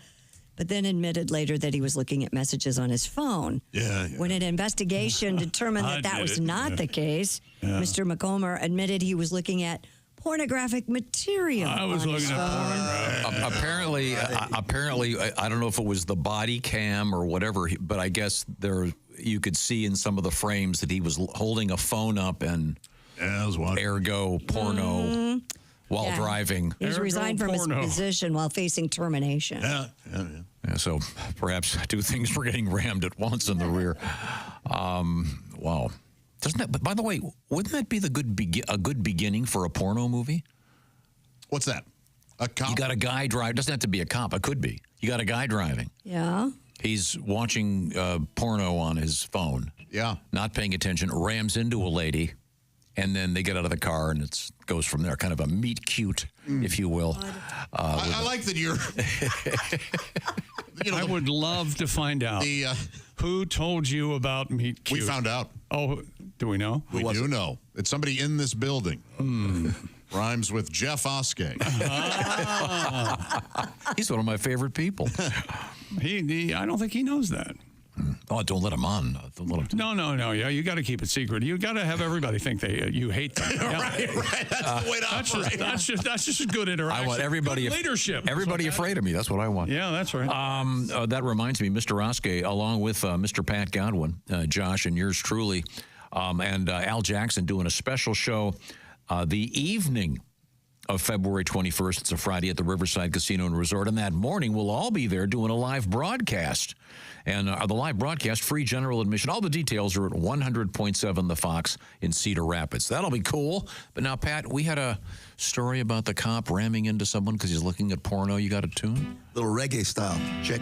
but then admitted later that he was looking at messages on his phone. Yeah. When an investigation determined that was not the case, Mr. McComber admitted he was looking at pornographic material. I was looking at pornography. Apparently, I don't know if it was the body cam or whatever, but I guess you could see in some of the frames that he was holding a phone up and ergo porno while driving. He was resigned from his position while facing termination. Yeah. So perhaps two things were getting rammed at once in the rear. Wow. Doesn't that? But by the way, wouldn't that be a good beginning for a porno movie? What's that? A cop? You got a guy drive. Doesn't have to be a cop. It could be. You got a guy driving. Yeah. He's watching porno on his phone. Yeah. Not paying attention. Rams into a lady, and then they get out of the car, and it goes from there. Kind of a meet cute, if you will. I like that you're. I would love to find out who told you about meet cute. We found out. Oh, do we know? We do know. It's somebody in this building. Rhymes with Jeff Oskey. He's one of my favorite people. I don't think he knows that. Oh, don't let him on. No. Yeah, you got to keep it secret. You got to have everybody think you hate them. Yeah. right. That's the way to operate. That's just a good interaction. I want everybody good leadership. Everybody afraid of me. That's what I want. Yeah, that's right. That reminds me, Mr. Oskey, along with Mr. Pat Godwin, Josh, and yours truly, and Al Jackson doing a special show the evening of February 21st. It's a Friday at the Riverside Casino and Resort. And that morning, we'll all be there doing a live broadcast. And the live broadcast, free general admission. All the details are at 100.7 The Fox in Cedar Rapids. That'll be cool. But now, Pat, we had a story about the cop ramming into someone because he's looking at porno. You got a tune? Little reggae style. Check.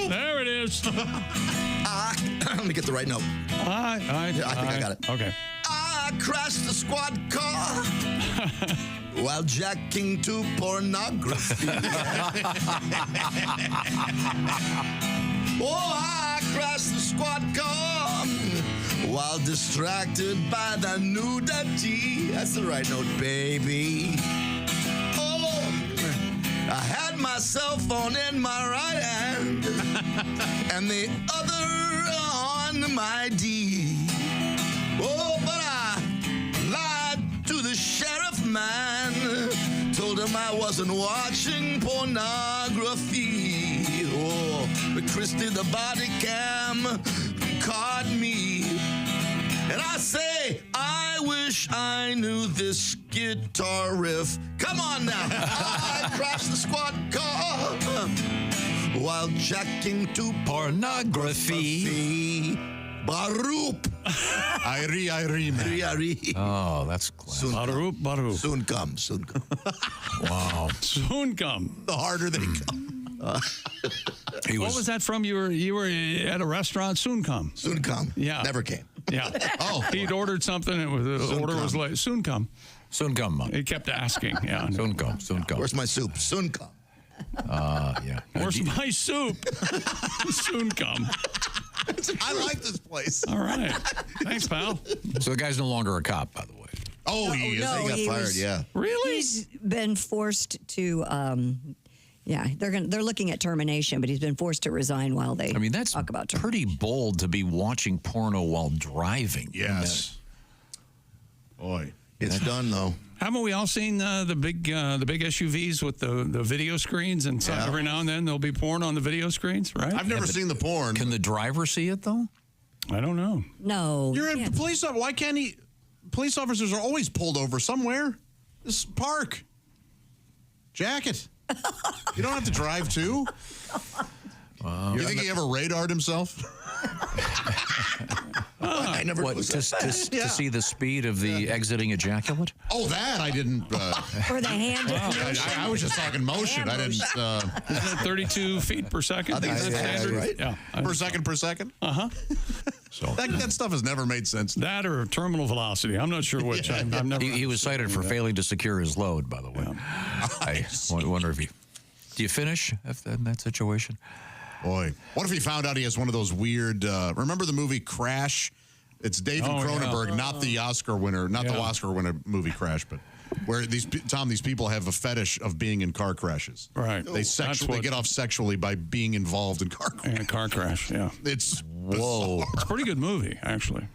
There it is. Let me get the right note. I think I got it. Okay. I crashed the squad car while jacking to pornography. I crashed the squad car while distracted by the nudity. That's the right note, baby. I had my cell phone in my right hand and the other on my D. But I lied to the sheriff man, told him I wasn't watching pornography. Oh, but Christy the body cam caught me. And I say, I wish I knew this guitar riff. Come on now. I crashed the squad car while jacking to pornography. Baroop. Irie, man. Oh, that's classic. Baroop. Soon come. Wow. Soon come. The harder they come. What was that from? You were at a restaurant. Soon come. Soon come. Yeah. Never came. Yeah. He'd ordered something. The order was late. Soon come. Soon come, Mom. He kept asking. Yeah. Soon come. Where's my soup? Soon come. Yeah. Where's my soup? Soon come. I like this place. All right. Thanks, pal. So the guy's no longer a cop, by the way. Oh, he is. He got fired, yeah. Really? He's been forced to, they're looking at termination, but he's been forced to resign while they that's talk about pretty bold to be watching porno while driving. Yes. Boy. It's done, though. Haven't we all seen the big SUVs with the video screens? And so every now and then there'll be porn on the video screens, right? I've never seen the porn. Can the driver see it, though? I don't know. No. You're a police officer. Why can't he? Police officers are always pulled over somewhere. This park. Jacket. You don't have to drive, too? You think he ever radared himself? I never to see the speed of the exiting ejaculate? Oh, that I didn't. For the hand I was just talking motion. I didn't. Isn't it 32 feet per second? I think Is that that's standard? right. Yeah. Per second? Uh-huh. So that stuff has never made sense. That or terminal velocity. I'm not sure which. I've never. He was cited for failing to secure his load, by the way. I wonder if do you finish in that situation? Boy, what if he found out he has one of those weird, remember the movie Crash? It's David Cronenberg, not the Oscar winner, the Oscar winner movie Crash, but where these people have a fetish of being in car crashes. Right. They get off sexually by being involved in car crashes. In a car crash, yeah. It's whoa. It's a pretty good movie, actually.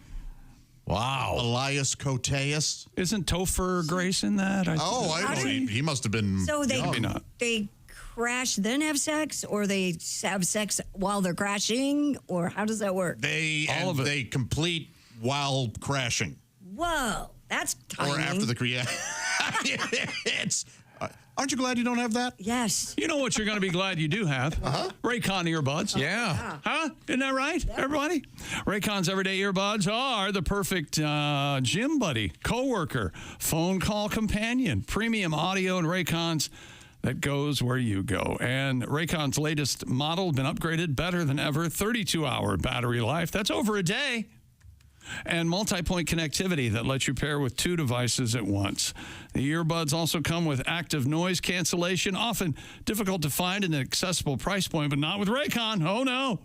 Wow. Elias Koteas. Isn't Topher Grace in that? I don't know. He must have been. So maybe not. They crash, then have sex, or they have sex while they're crashing, or how does that work? They complete while crashing. Whoa, that's timing. Or after the it's. Aren't you glad you don't have that? Yes. You know what you're going to be glad you do have? Raycon earbuds. Yeah. Huh? Isn't that right, everybody? Raycon's everyday earbuds are the perfect gym buddy, coworker, phone call companion, premium audio, and Raycons that goes where you go. And Raycon's latest model been upgraded better than ever. 32-hour battery life. That's over a day. And multi-point connectivity that lets you pair with 2 devices at once. The earbuds also come with active noise cancellation, often difficult to find at an accessible price point, but not with Raycon. Oh, no.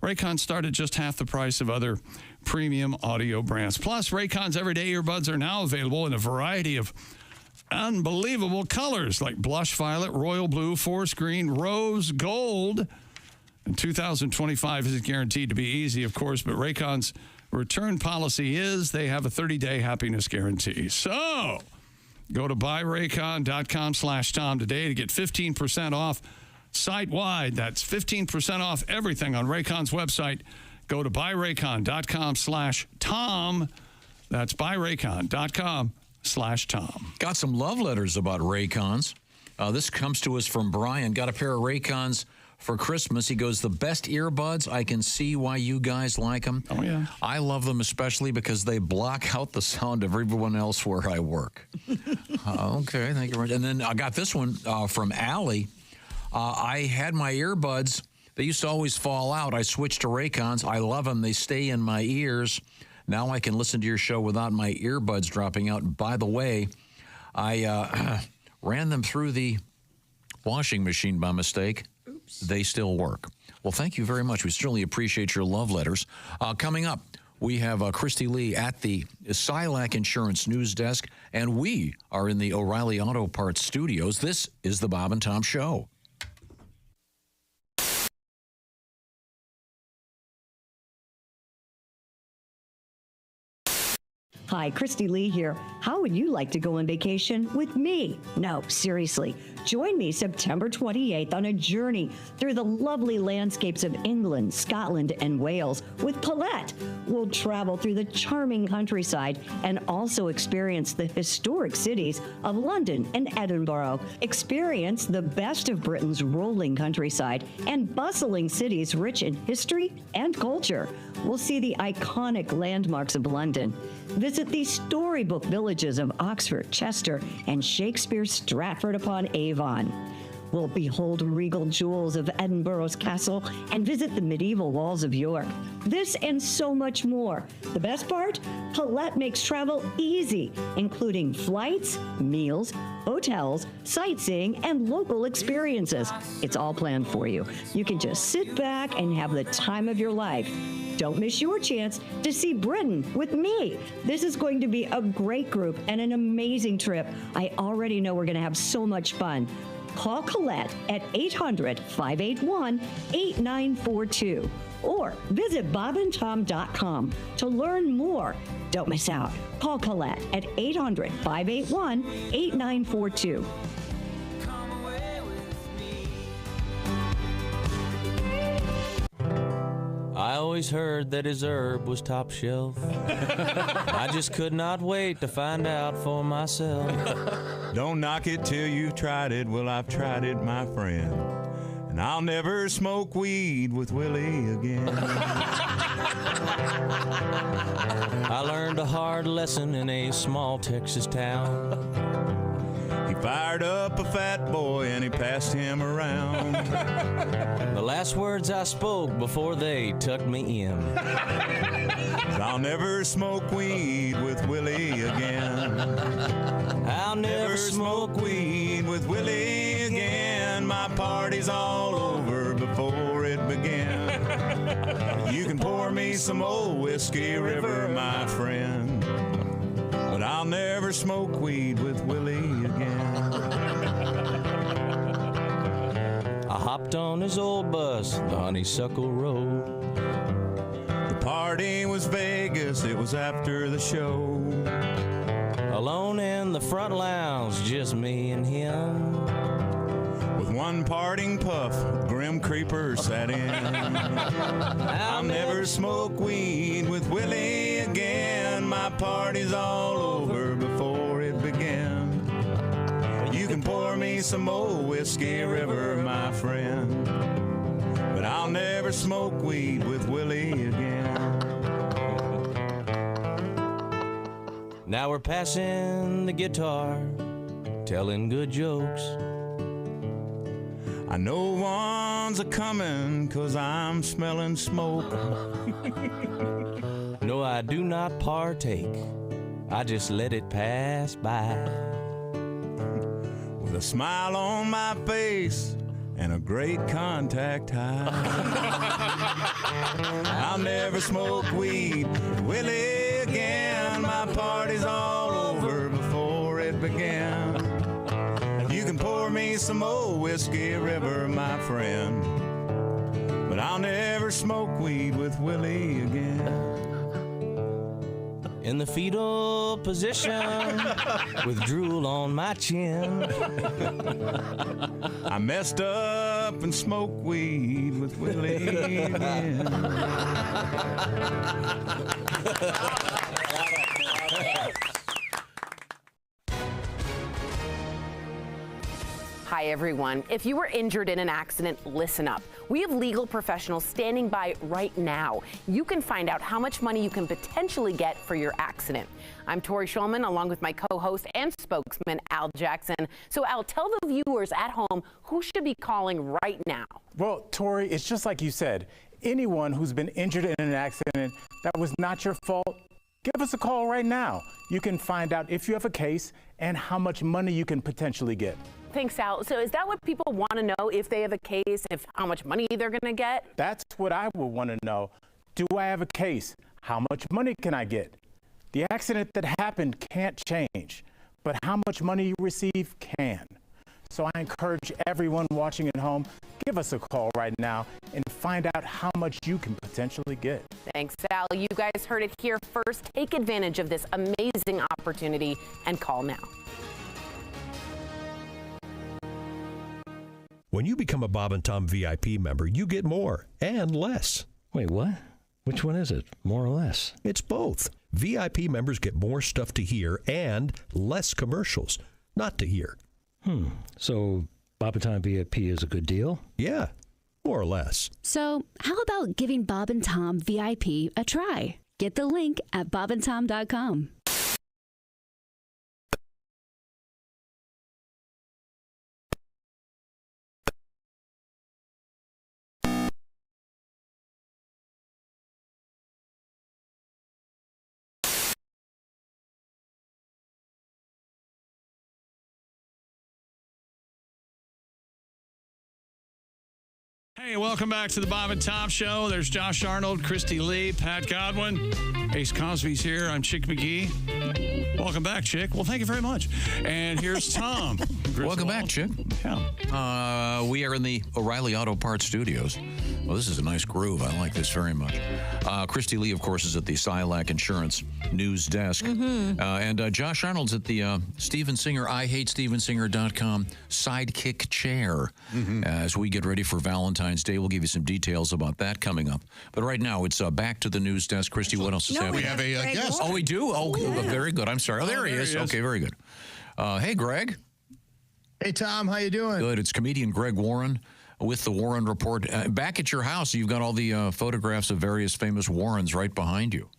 Raycon start at just half the price of other premium audio brands. Plus, Raycon's everyday earbuds are now available in a variety of unbelievable colors like blush violet, royal blue, forest green, rose gold. And 2025 isn't guaranteed to be easy, of course, but Raycon's return policy is they have a 30-day happiness guarantee. So go to buyraycon.com/Tom today to get 15% off site-wide. That's 15% off everything on Raycon's website. Go to buyraycon.com/Tom. That's buyraycon.com/Tom. Got some love letters about Raycons. This comes to us from Brian. Got a pair of Raycons for Christmas. He goes, the best earbuds. I can see why you guys like them. Oh, yeah. I love them especially because they block out the sound of everyone else where I work. Okay, thank you very much. And then I got this one from Allie. I had my earbuds. They used to always fall out. I switched to Raycons. I love them. They stay in my ears. Now I can listen to your show without my earbuds dropping out. And by the way, I ran them through the washing machine by mistake. Oops. They still work. Well, thank you very much. We certainly appreciate your love letters. Coming up, we have Christy Lee at the Silac Insurance News Desk, and we are in the O'Reilly Auto Parts studios. This is the Bob and Tom Show. Hi, Christy Lee here. How would you like to go on vacation with me? No, seriously. Join me September 28th on a journey through the lovely landscapes of England, Scotland, and Wales with Paulette. We'll travel through the charming countryside and also experience the historic cities of London and Edinburgh. Experience the best of Britain's rolling countryside and bustling cities rich in history and culture. We'll see the iconic landmarks of London. Visit the storybook villages of Oxford, Chester, and Shakespeare's Stratford-upon-Avon. We'll behold regal jewels of Edinburgh's castle and visit the medieval walls of York. This and so much more. The best part? Paulette makes travel easy, including flights, meals, hotels, sightseeing, and local experiences. It's all planned for you. You can just sit back and have the time of your life. Don't miss your chance to see Britain with me. This is going to be a great group and an amazing trip. I already know we're going to have so much fun. Call Colette at 800-581-8942 or visit bobandtom.com to learn more. Don't miss out. Call Colette at 800-581-8942. I always heard that his herb was top shelf. I just could not wait to find out for myself. Don't knock it till you've tried it. Well, I've tried it, my friend. And I'll never smoke weed with Willie again. I learned a hard lesson in a small Texas town. He fired up a fat boy and he passed him around. The last words I spoke before they tucked me in. I'll never smoke weed with Willie again. I'll never smoke weed with Willie again. My party's all over before it began. You can pour me some old Whiskey River, my friend, but I'll never smoke weed with Willie again. I hopped on his old bus, the Honeysuckle Road. The party was Vegas, it was after the show. Alone in the front lounge, just me and him. With one parting puff, Grim Creeper sat in. I'll never smoke weed with Willie again. My party's all over before it began. You can pour me some old Whiskey River, my friend, but I'll never smoke weed with Willie again. Now we're passing the guitar, telling good jokes. I know one's a-comin' 'cause I'm smelling smoke. No, I do not partake. I just let it pass by. With a smile on my face and a great contact high. I'll never smoke weed with Willie again. My party's all over before it began. You can pour me some old Whiskey River, my friend, but I'll never smoke weed with Willie again. In the fetal position, with drool on my chin. I messed up and smoked weed with Willie again. Hi, everyone. If you were injured in an accident, listen up. We have legal professionals standing by right now. You can find out how much money you can potentially get for your accident. I'm Tori Shulman, along with my co-host and spokesman, Al Jackson. So, Al, tell the viewers at home who should be calling right now. Well, Tori, it's just like you said. Anyone who's been injured in an accident that was not your fault, give us a call right now. You can find out if you have a case and how much money you can potentially get. Thanks, Al. So is that what people want to know, if they have a case, if how much money they're going to get? That's what I would want to know. Do I have a case? How much money can I get? The accident that happened can't change, but how much money you receive can. So I encourage everyone watching at home, give us a call right now and find out how much you can potentially get. Thanks, Sal. You guys heard it here first. Take advantage of this amazing opportunity and call now. When you become a Bob and Tom VIP member, you get more and less. Wait, what? Which one is it? More or less? It's both. VIP members get more stuff to hear and less commercials not to hear. So Bob and Tom VIP is a good deal? Yeah, more or less. So how about giving Bob and Tom VIP a try? Get the link at bobandtom.com. Hey, welcome back to the Bob and Tom Show. There's Josh Arnold, Christy Lee, Pat Godwin. Ace Cosby's here. I'm Chick McGee. Welcome back, Chick. Well, thank you very much. And here's Tom. Welcome back, Chick. Yeah. We are in the O'Reilly Auto Parts Studios. Well, this is a nice groove. I like this very much. Christy Lee, of course, is at the Silac Insurance News Desk. And Josh Arnold's at the Steven Singer, IHateStevenSinger.com sidekick chair. As we get ready for Valentine's Day, we'll give you some details about that coming up. But right now, it's back to the news desk. Christy, what else is happening? We have a guest. Oh, we do? Oh, very good. I'm sorry. Oh, there he is. Okay, very good. Hey, Greg. Hey, Tom. How you doing? Good. It's comedian Greg Warren with the Warren Report. Back at your house, you've got all the photographs of various famous Warrens right behind you.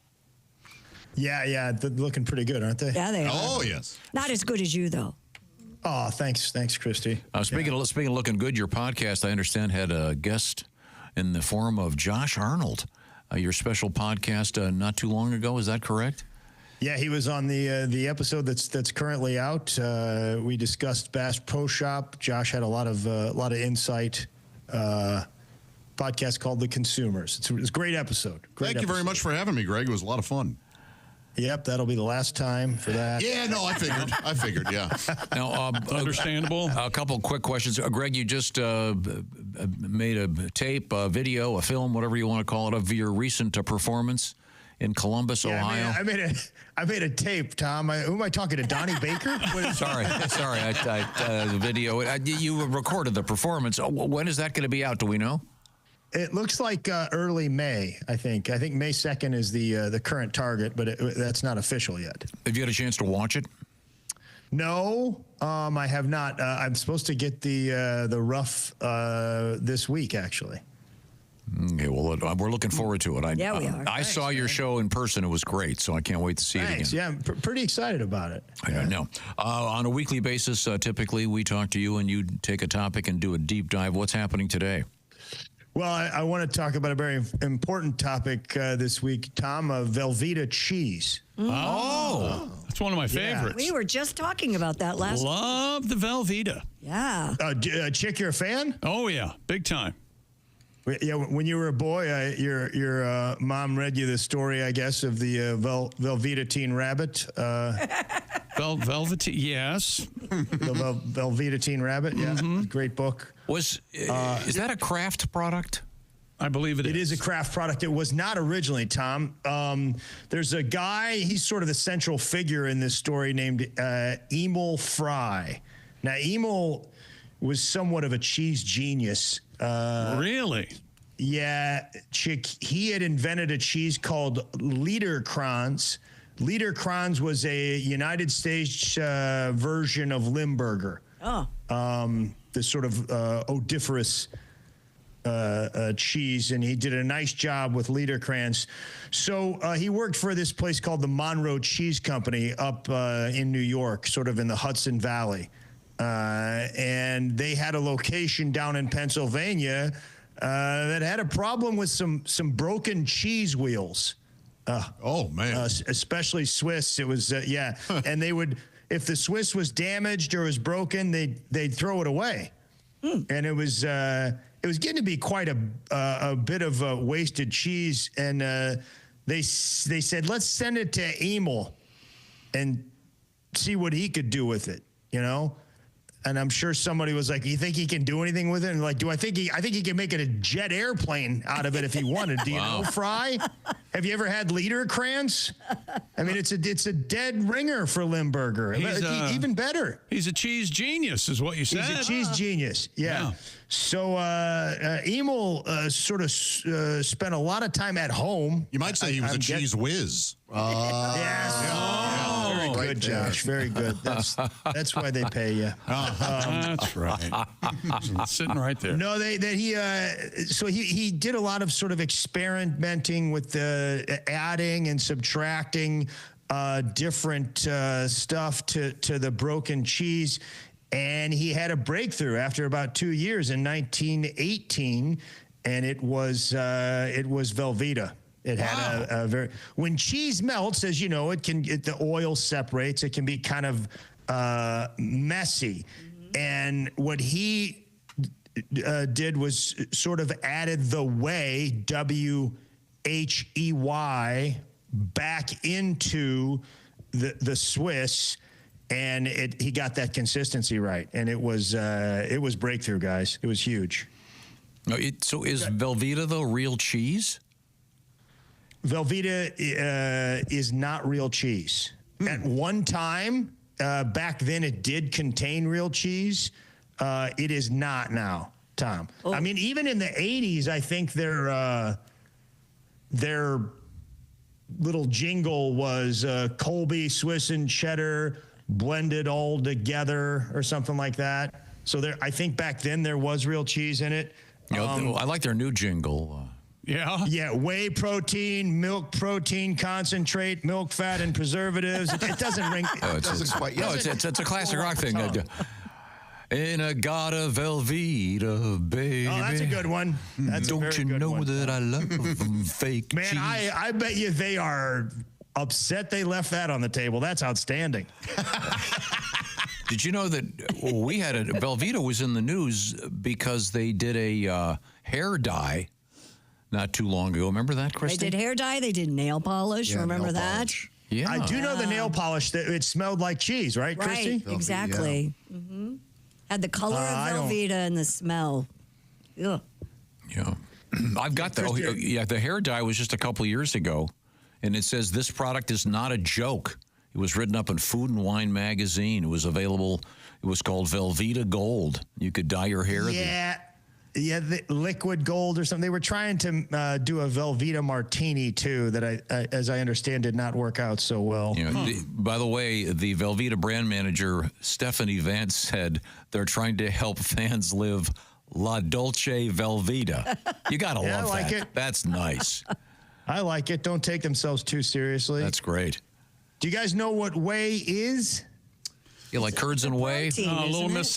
Yeah. They're looking pretty good, aren't they? Yeah, they are. Oh, yes. Not as good as you, though. Oh, thanks, Christy. Speaking of looking good, your podcast, I understand, had a guest in the form of Josh Arnold. Your special podcast not too long ago. Is that correct? Yeah, he was on the episode that's currently out. We discussed Bass Pro Shop. Josh had a lot of insight. Podcast called The Consumers. It's a great episode. Thank you very much for having me, Greg. It was a lot of fun. Yep, that'll be the last time for that. Yeah, no, I figured, yeah. Now, understandable. A couple quick questions. Greg, you just made a tape, a video, a film, whatever you want to call it, of your recent performance in Columbus, Ohio. I made a tape, Tom. Who am I talking to? Donnie Baker? Sorry. The video. You recorded the performance. When is that going to be out? Do we know? It looks like early May, I think. I think May 2nd is the current target, but that's not official yet. Have you had a chance to watch it? No, I have not. I'm supposed to get the rough this week, actually. Okay, well, we're looking forward to it. Yeah, we are. I saw your show in person. It was great, so I can't wait to see it again. Yeah, I'm pretty excited about it. I know. On a weekly basis, typically, we talk to you and you take a topic and do a deep dive. What's happening today? Well, I want to talk about a very important topic this week, Tom, Velveeta cheese. Oh, that's one of my favorites. We were just talking about that last week. Love the Velveeta. Yeah. Chick, you're a fan? Oh, yeah. Big time. Yeah, when you were a boy, your mom read you the story, I guess, of the Velveeta teen rabbit. Velveeta, yes. The Velveeta teen rabbit, yeah. Great book. Is that a craft product? I believe it is. It is a craft product. It was not originally, Tom. There's a guy, he's sort of the central figure in this story, named Emil Fry. Now, Emil was somewhat of a cheese genius. Really? Yeah, Chick. He had invented a cheese called Liederkranz. Liederkranz was a United States version of Limburger. Oh. This sort of odoriferous cheese, and he did a nice job with Liederkranz. So he worked for this place called the Monroe Cheese Company up in New York, sort of in the Hudson Valley. And they had a location down in Pennsylvania that had a problem with some broken cheese wheels. Oh, man. Especially Swiss. It was, yeah. And they would, if the Swiss was damaged or was broken, they'd throw it away. And it was getting to be quite a bit of wasted cheese. And they said, let's send it to Emil and see what he could do with it, you know? And I'm sure somebody was like, "You think he can do anything with it?" And like, I think he can make it a jet airplane out of it if he wanted. Do you know, Fry? Have you ever had Liederkranz? I mean, it's a dead ringer for Limburger. Even better. He's a cheese genius, is what you said. He's a cheese genius. Yeah. So Emil sort of spent a lot of time at home. You might say he was a cheese whiz. Yes. Very good, Josh. Very good. That's why they pay you. That's right. Sitting right there. No, he did a lot of sort of experimenting with the adding and subtracting different stuff to the broken cheese. And he had a breakthrough after about 2 years in 1918, and it was Velveeta. It had a very, when cheese melts, as you know, the oil separates. It can be kind of messy. And what he did was sort of added the whey, WHEY, back into the Swiss. And he got that consistency right, and it was breakthrough, guys. It was huge. So is Velveeta the real cheese? Velveeta is not real cheese. At one time, back then, it did contain real cheese. It is not now, Tom. I mean, even in the 80s, I think their little jingle was Colby, Swiss, and cheddar blended all together or something like that. So I think back then there was real cheese in it. I like their new jingle. Yeah, whey protein, milk protein concentrate, milk fat, and preservatives. It doesn't ring. It's a classic rock thing. Inagata Velveeta, baby. Oh, that's a good one. Don't you know that I love fake Man, cheese? I bet you they are upset they left that on the table. That's outstanding. Did you know that we had Velveeta was in the news because they did a hair dye not too long ago. Remember that, Christy? They did hair dye. They did nail polish. Remember that? Polish. Yeah. I do know the nail polish. It smelled like cheese, right, Christy? Right, exactly. Yeah. Mm-hmm. Had the color of Velveeta and the smell. Ugh. Yeah. I've got the the hair dye was just a couple years ago, and it says this product is not a joke. It was written up in Food and Wine magazine. It was available. It was called Velveeta Gold. You could dye your hair. Yeah, the liquid gold or something. They were trying to do a Velveeta martini too that as I understand, did not work out so well. By the way, the Velveeta brand manager Stephanie Vance said they're trying to help fans live La Dolce Velveeta. You gotta love I like that. it. That's nice. I like it. Don't take themselves too seriously. That's great. Do you guys know what whey is? Yeah, like curds and whey. Little Miss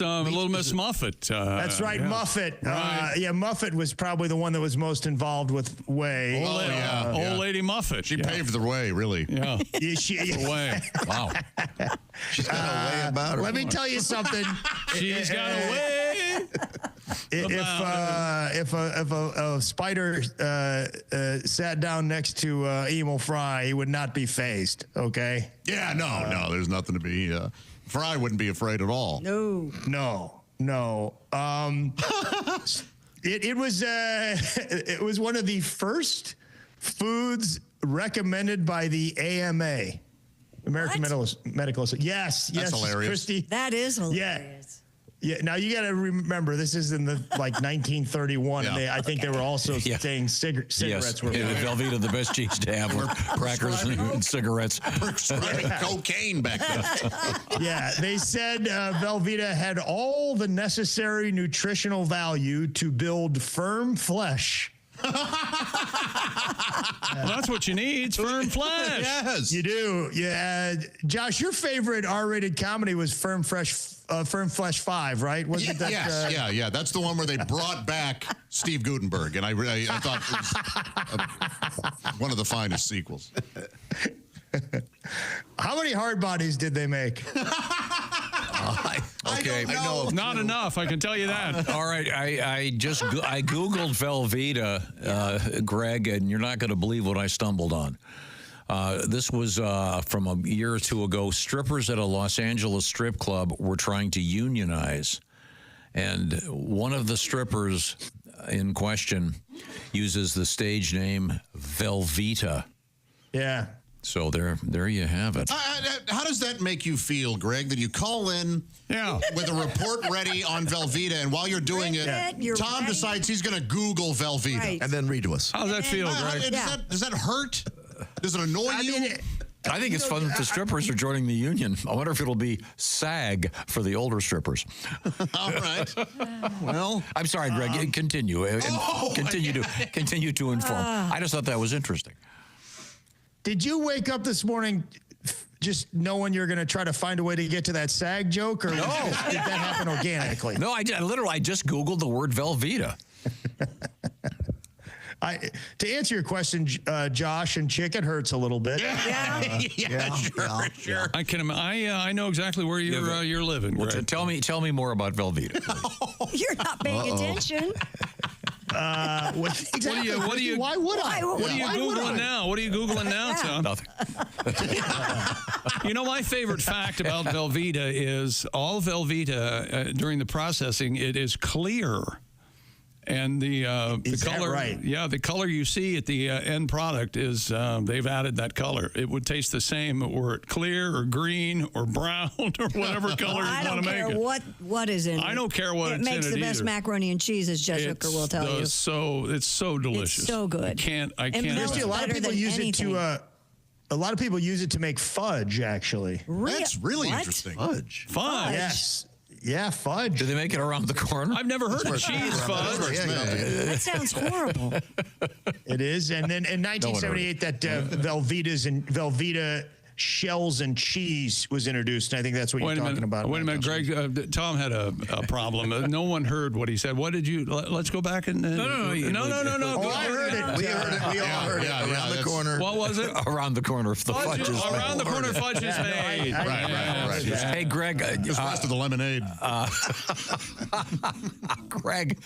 Muffet. That's right, Muffet. Right. Muffet was probably the one that was most involved with whey. Old Lady Muffet. She paved the way, really. Yeah. Way. Wow. She's got a way about her. Let me tell you something. She's got a way. If a spider sat down next to Emil Fry, he would not be phased. Okay. Yeah. No. There's nothing to be. Fry wouldn't be afraid at all. No. It was one of the first foods recommended by the AMA, American Medical Association. Yes, hilarious. Christy. That is hilarious. Yeah. Now you got to remember, this is in the 1931, and I think they were also saying cigarettes were. Velveeta, the best cheese to have were crackers and cigarettes. Prescribing cocaine back then. Yeah, they said Velveeta had all the necessary nutritional value to build firm flesh. Well, that's what you need. It's firm flesh. Yes. You do. Yeah. Josh, your favorite R-rated comedy was Firm Flesh 5, right? Wasn't that? Yes. Yeah. That's the one where they brought back Steve Guttenberg, and I thought it was one of the finest sequels. How many hard bodies did they make? Okay, I know. Not enough, I can tell you that. All right, I Googled Velveeta, Greg, and you're not going to believe what I stumbled on. This was from a year or two ago. Strippers at a Los Angeles strip club were trying to unionize. And one of the strippers in question uses the stage name Velveeta. Yeah. So there you have it. How does that make you feel, Greg, that you call in with a report ready on Velveeta, and while you're doing Tom decides he's going to Google Velveeta. Right. And then read to us. How does that feel, Greg? Does that hurt? Does it annoy you? I think it's fun that the strippers are joining the union. I wonder if it'll be SAG for the older strippers. All right. Well, I'm sorry, Greg. Continue continue to inform. I just thought that was interesting. Did you wake up this morning just knowing you're going to try to find a way to get to that SAG joke, or did that happen organically? No, I just Googled the word Velveeta. To answer your question, Josh and Chick, it hurts a little bit. Sure. I know exactly where you're living. Well, Greg. tell me more about Velveeta. You're not paying attention. Why would I? What are you Googling now? What are you Googling now, Tom? Nothing. You know, my favorite fact about Velveeta is all Velveeta during the processing, it is clear. And the color, the color you see at the end product is they've added that color. It would taste the same were it clear or green or brown or whatever color you want to make it. I don't care what is in it. I don't care what it's in it. It makes the best either. macaroni and cheese, as Judge Hooker will tell you. It's so delicious. It's so good. I can't. Christy, a lot of people use it to. A lot of people use it to make fudge. Actually, that's really interesting. Fudge. Yes. Yeah, fudge. Do they make it around the corner? I've never heard of cheese fudge. That sounds horrible. It is. And then in 1978, that Velveeta shells and cheese was introduced. And I think that's what you're talking about. Wait a minute, Greg. Tom had a problem. No one heard what he said. What did you? Let's go back and. No. Oh, I heard it. We heard it. We all heard it. Around the corner. What was it? Around the corner. If the fudge is made. Around the corner, fudge is made. Right. Hey, Greg. Just rest of the lemonade. Greg,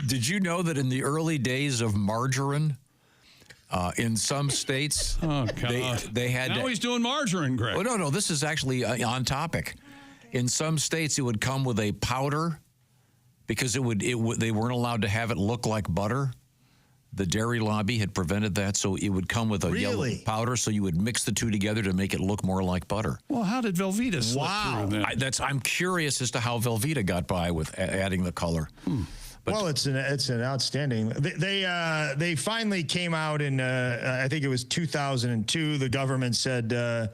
did you know that in the early days of margarine, in some states, they had. Now he's doing margarine, Greg. Oh, no. This is actually on topic. In some states, it would come with a powder because they weren't allowed to have it look like butter. The dairy lobby had prevented that, so it would come with a yellow powder, so you would mix the two together to make it look more like butter. Well, how did Velveeta slip through that? I'm curious as to how Velveeta got by with adding the color. Well, it's an outstanding. They finally came out in I think it was 2002. The government said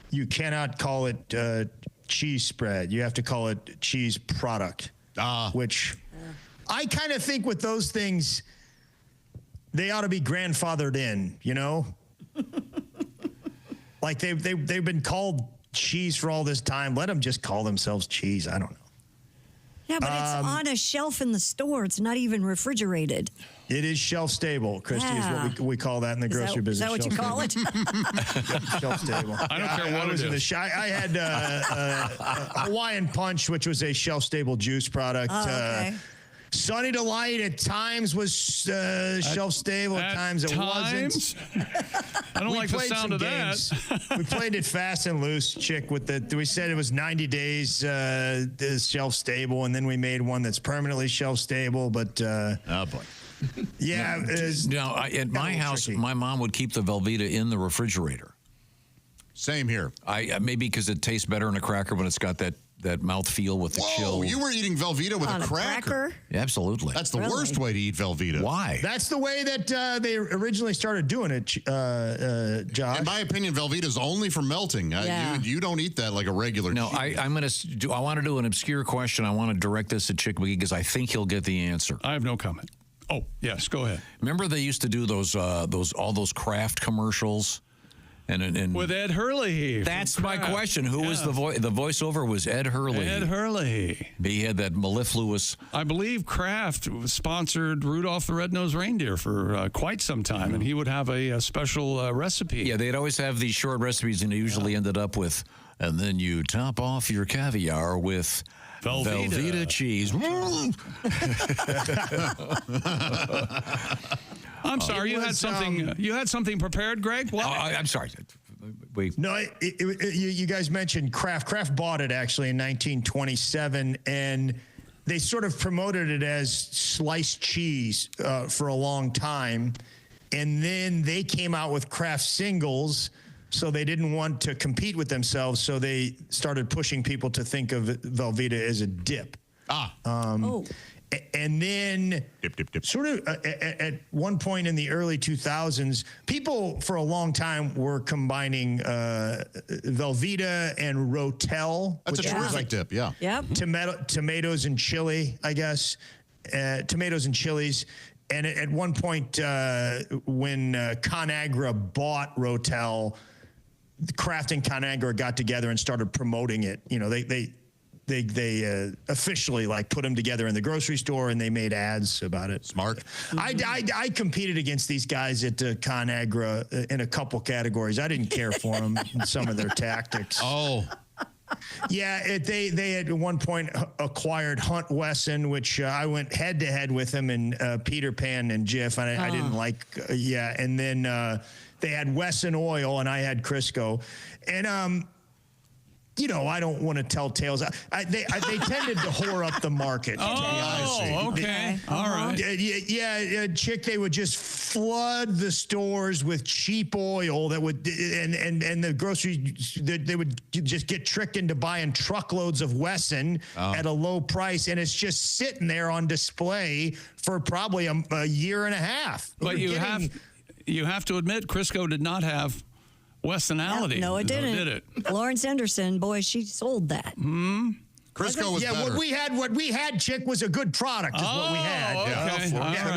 you cannot call it cheese spread. You have to call it cheese product. Which I kind of think with those things, they ought to be grandfathered in. You know, like they've been called cheese for all this time. Let them just call themselves cheese. I don't know. Yeah, but it's on a shelf in the store. It's not even refrigerated. It is shelf stable, Christy, is what we call that in the grocery business. Is that what you call it? Shelf stable. I don't care what it is. I had Hawaiian Punch, which was a shelf stable juice product. Okay. Sunny Delight at times was shelf stable. At times it wasn't. I don't like the sound of that. We played it fast and loose, Chick. We said it was 90 days shelf stable, and then we made one that's permanently shelf stable. But oh boy. Yeah. At my house, my mom would keep the Velveeta in the refrigerator. Same here. Maybe because it tastes better in a cracker when it's got that mouthfeel with the chill. You were eating Velveeta with a cracker? Yeah, absolutely. That's the worst way to eat Velveeta. Why? That's the way that they originally started doing it, Josh. In my opinion, Velveeta is only for melting. You don't eat that like a regular cheese. I want to do an obscure question. I want to direct this at Chick McGee because I think he'll get the answer. I have no comment. Oh, yes, go ahead. Remember they used to do all those Kraft commercials? And with Ed Hurley. That's my question. Who was the voice? The voiceover was Ed Hurley. Ed Hurley. He had that mellifluous. I believe Kraft sponsored Rudolph the Red-Nosed Reindeer for quite some time, and he would have a special recipe. Yeah, they'd always have these short recipes, and they usually ended up with, and then you top off your caviar with Velveeta cheese. I'm sorry, you had something. You had something prepared, Greg. What? I'm sorry. No, you guys mentioned Kraft. Kraft bought it actually in 1927, and they sort of promoted it as sliced cheese for a long time, and then they came out with Kraft singles. So they didn't want to compete with themselves, so they started pushing people to think of Velveeta as a dip. And then sort of at one point in the early 2000s, people for a long time were combining Velveeta and Rotel. That's a terrific dip, yeah. Yep. Tomatoes and chili, I guess. Tomatoes and chilies. And at one point when ConAgra bought Rotel, Kraft and ConAgra got together and started promoting it. You know, they officially like put them together in the grocery store, and they made ads about it. Smart. I competed against these guys at ConAgra in a couple categories. I didn't care for them in some of their tactics. Yeah, they at one point acquired Hunt Wesson, which I went head to head with them in Peter Pan and Jif, and I didn't like. And then they had Wesson Oil, and I had Crisco, and you know, I don't want to tell tales. They tended to whore up the market. Okay. All right. Yeah, Chick, they would just flood the stores with cheap oil that would, and the grocery, they would just get tricked into buying truckloads of Wesson at a low price, and it's just sitting there on display for probably a year and a half. But you have to admit, Crisco did not have Wessonality. No, it didn't. Did it? Lawrence Anderson, boy, she sold that. Crisco was better. What we had, Chick, was a good product. Is what we had. Okay.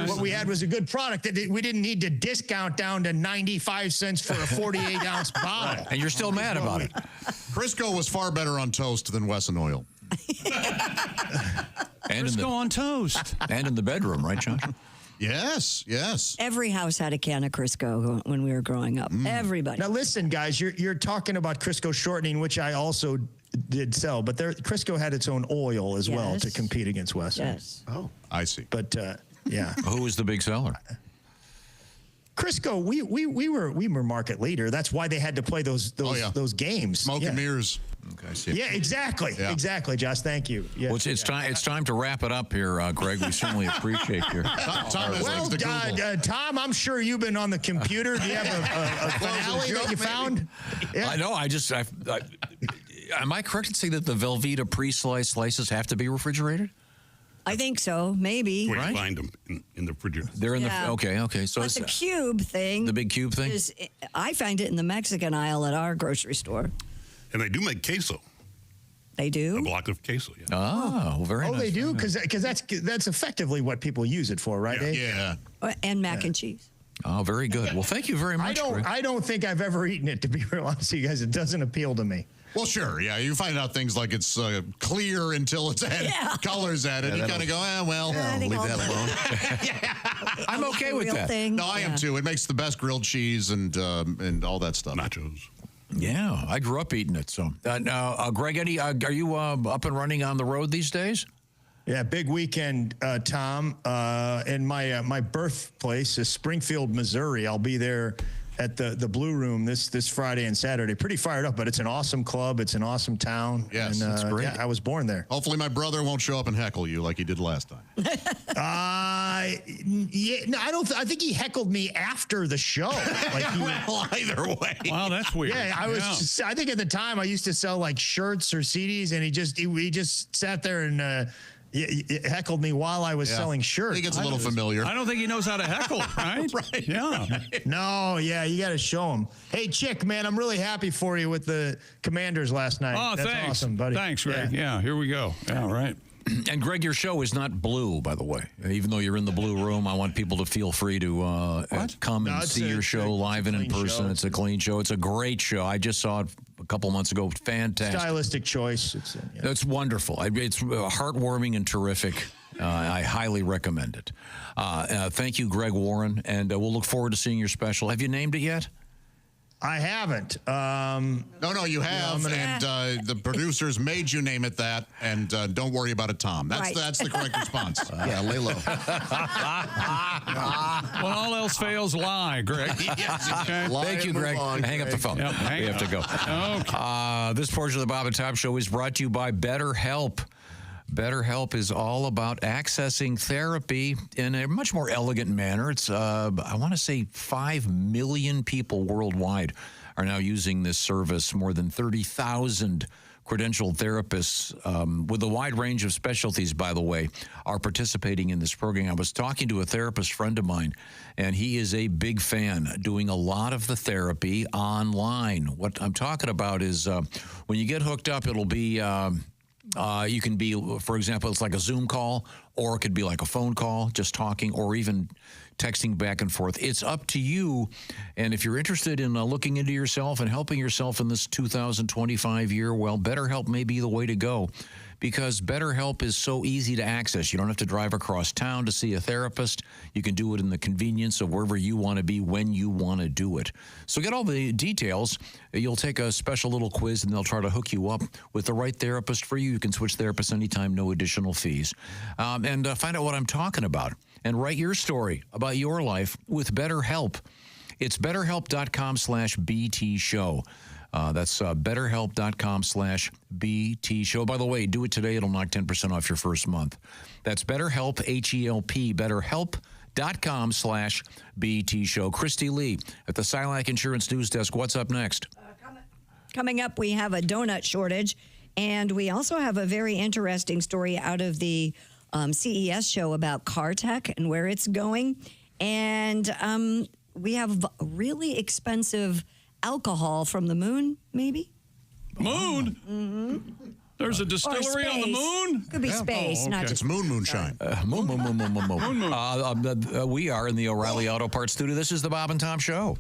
What we had was a good product that we didn't need to discount down to 95 cents for a 48-ounce bottle. And you're still mad about it. Crisco was far better on toast than Wesson Oil. And Crisco on toast. And in the bedroom, right, Josh? Yes. Every house had a can of Crisco when we were growing up. Everybody. Now listen, guys, you're talking about Crisco shortening, which I also did sell, but Crisco had its own oil as well to compete against Wesson. Yes. Oh, I see. But yeah. Who was the big seller? Crisco, we were market leader. That's why they had to play those games. Smoke and mirrors. Okay, I see. Yeah, exactly. Yeah. Exactly, Josh. Thank you. Yeah. Well, it's time to wrap it up here, Greg. We certainly appreciate your. Tom, I'm sure you've been on the computer. Do you have a finale that you found? I know. Am I correct in saying that the Velveeta pre-sliced slices have to be refrigerated? I think so, maybe. Where you find them in the refrigerator. They're in the okay. So but it's the cube thing. The big cube thing. I find it in the Mexican aisle at our grocery store. And they do make queso. They do? A block of queso, yeah. Oh, very nice. Oh, they do? Because that's effectively what people use it for, right? Yeah. And mac and cheese. Oh, very good. Well, thank you very much. I don't think I've ever eaten it, to be real honest with you guys. It doesn't appeal to me. Well, sure, yeah. You find out things like it's clear until it's had colors at it. You kind of go, leave that alone. I'm okay with that. No, I am too. It makes the best grilled cheese and all that stuff. Nachos. Yeah, I grew up eating it. So, now, Greg, are you up and running on the road these days? Yeah, big weekend, Tom. In my birthplace is Springfield, Missouri. I'll be there at the Blue Room this Friday and Saturday. Pretty fired up, but it's an awesome club. It's an awesome town. Yes, that's great. Yeah, I was born there. Hopefully my brother won't show up and heckle you like he did last time. I think he heckled me after the show. Well, either way. Wow, that's weird. Yeah, I think at the time I used to sell like shirts or CDs, and he just sat there and heckled me while I was selling shirts. I think it's a little familiar. I don't think he knows how to heckle, right? Right. Yeah. No, yeah, you got to show him. Hey, Chick, man, I'm really happy for you with the Commanders last night. Oh, That's thanks. awesome, buddy. Thanks, Greg. Yeah, here we go. Yeah, right. And Greg, your show is not blue, by the way. Even though you're in the Blue Room, I want people to feel free to come and see your show live and in person. It's a clean show. It's a great show. I just saw it a couple months ago. Fantastic. Stylistic choice. It's wonderful. It's heartwarming and terrific. I highly recommend it. Thank you, Greg Warren, and we'll look forward to seeing your special. Have you named it yet? I haven't. No, you have, and the producers made you name it that, and don't worry about it, Tom. That's the correct response. Yeah, lay low. When all else fails, lie, Greg. Yes. Okay. Thank you, Greg. Hang up the phone. Yep, we have to go. Okay. This portion of the Bob and Tom Show is brought to you by BetterHelp. BetterHelp is all about accessing therapy in a much more elegant manner. It's, I want to say 5 million people worldwide are now using this service. More than 30,000 credentialed therapists with a wide range of specialties, by the way, are participating in this program. I was talking to a therapist friend of mine, and he is a big fan, doing a lot of the therapy online. What I'm talking about is when you get hooked up, it'll be... you can be, for example, it's like a Zoom call, or it could be like a phone call, just talking, or even texting back and forth. It's up to you. And if you're interested in looking into yourself and helping yourself in this 2025 year, well, BetterHelp may be the way to go, because BetterHelp is so easy to access. You don't have to drive across town to see a therapist. You can do it in the convenience of wherever you want to be when you want to do it. So get all the details. You'll take a special little quiz, and they'll try to hook you up with the right therapist for you. You can switch therapists anytime, no additional fees. And find out what I'm talking about, and write your story about your life with BetterHelp. It's BetterHelp.com/BT Show. That's BetterHelp.com/BT Show. By the way, do it today. It'll knock 10% off your first month. That's BetterHelp, H-E-L-P, BetterHelp.com/BT Show. Christy Lee at the Silac Insurance News Desk. What's up next? Coming up, we have a donut shortage, and we also have a very interesting story out of the CES show about car tech and where it's going. And we have really expensive alcohol from the moon, maybe? Moon? Mm-hmm. There's a distillery on the moon? Could be space, not just... It's moonshine. Moon. We are in the O'Reilly Auto Parts studio. This is the Bob and Tom Show.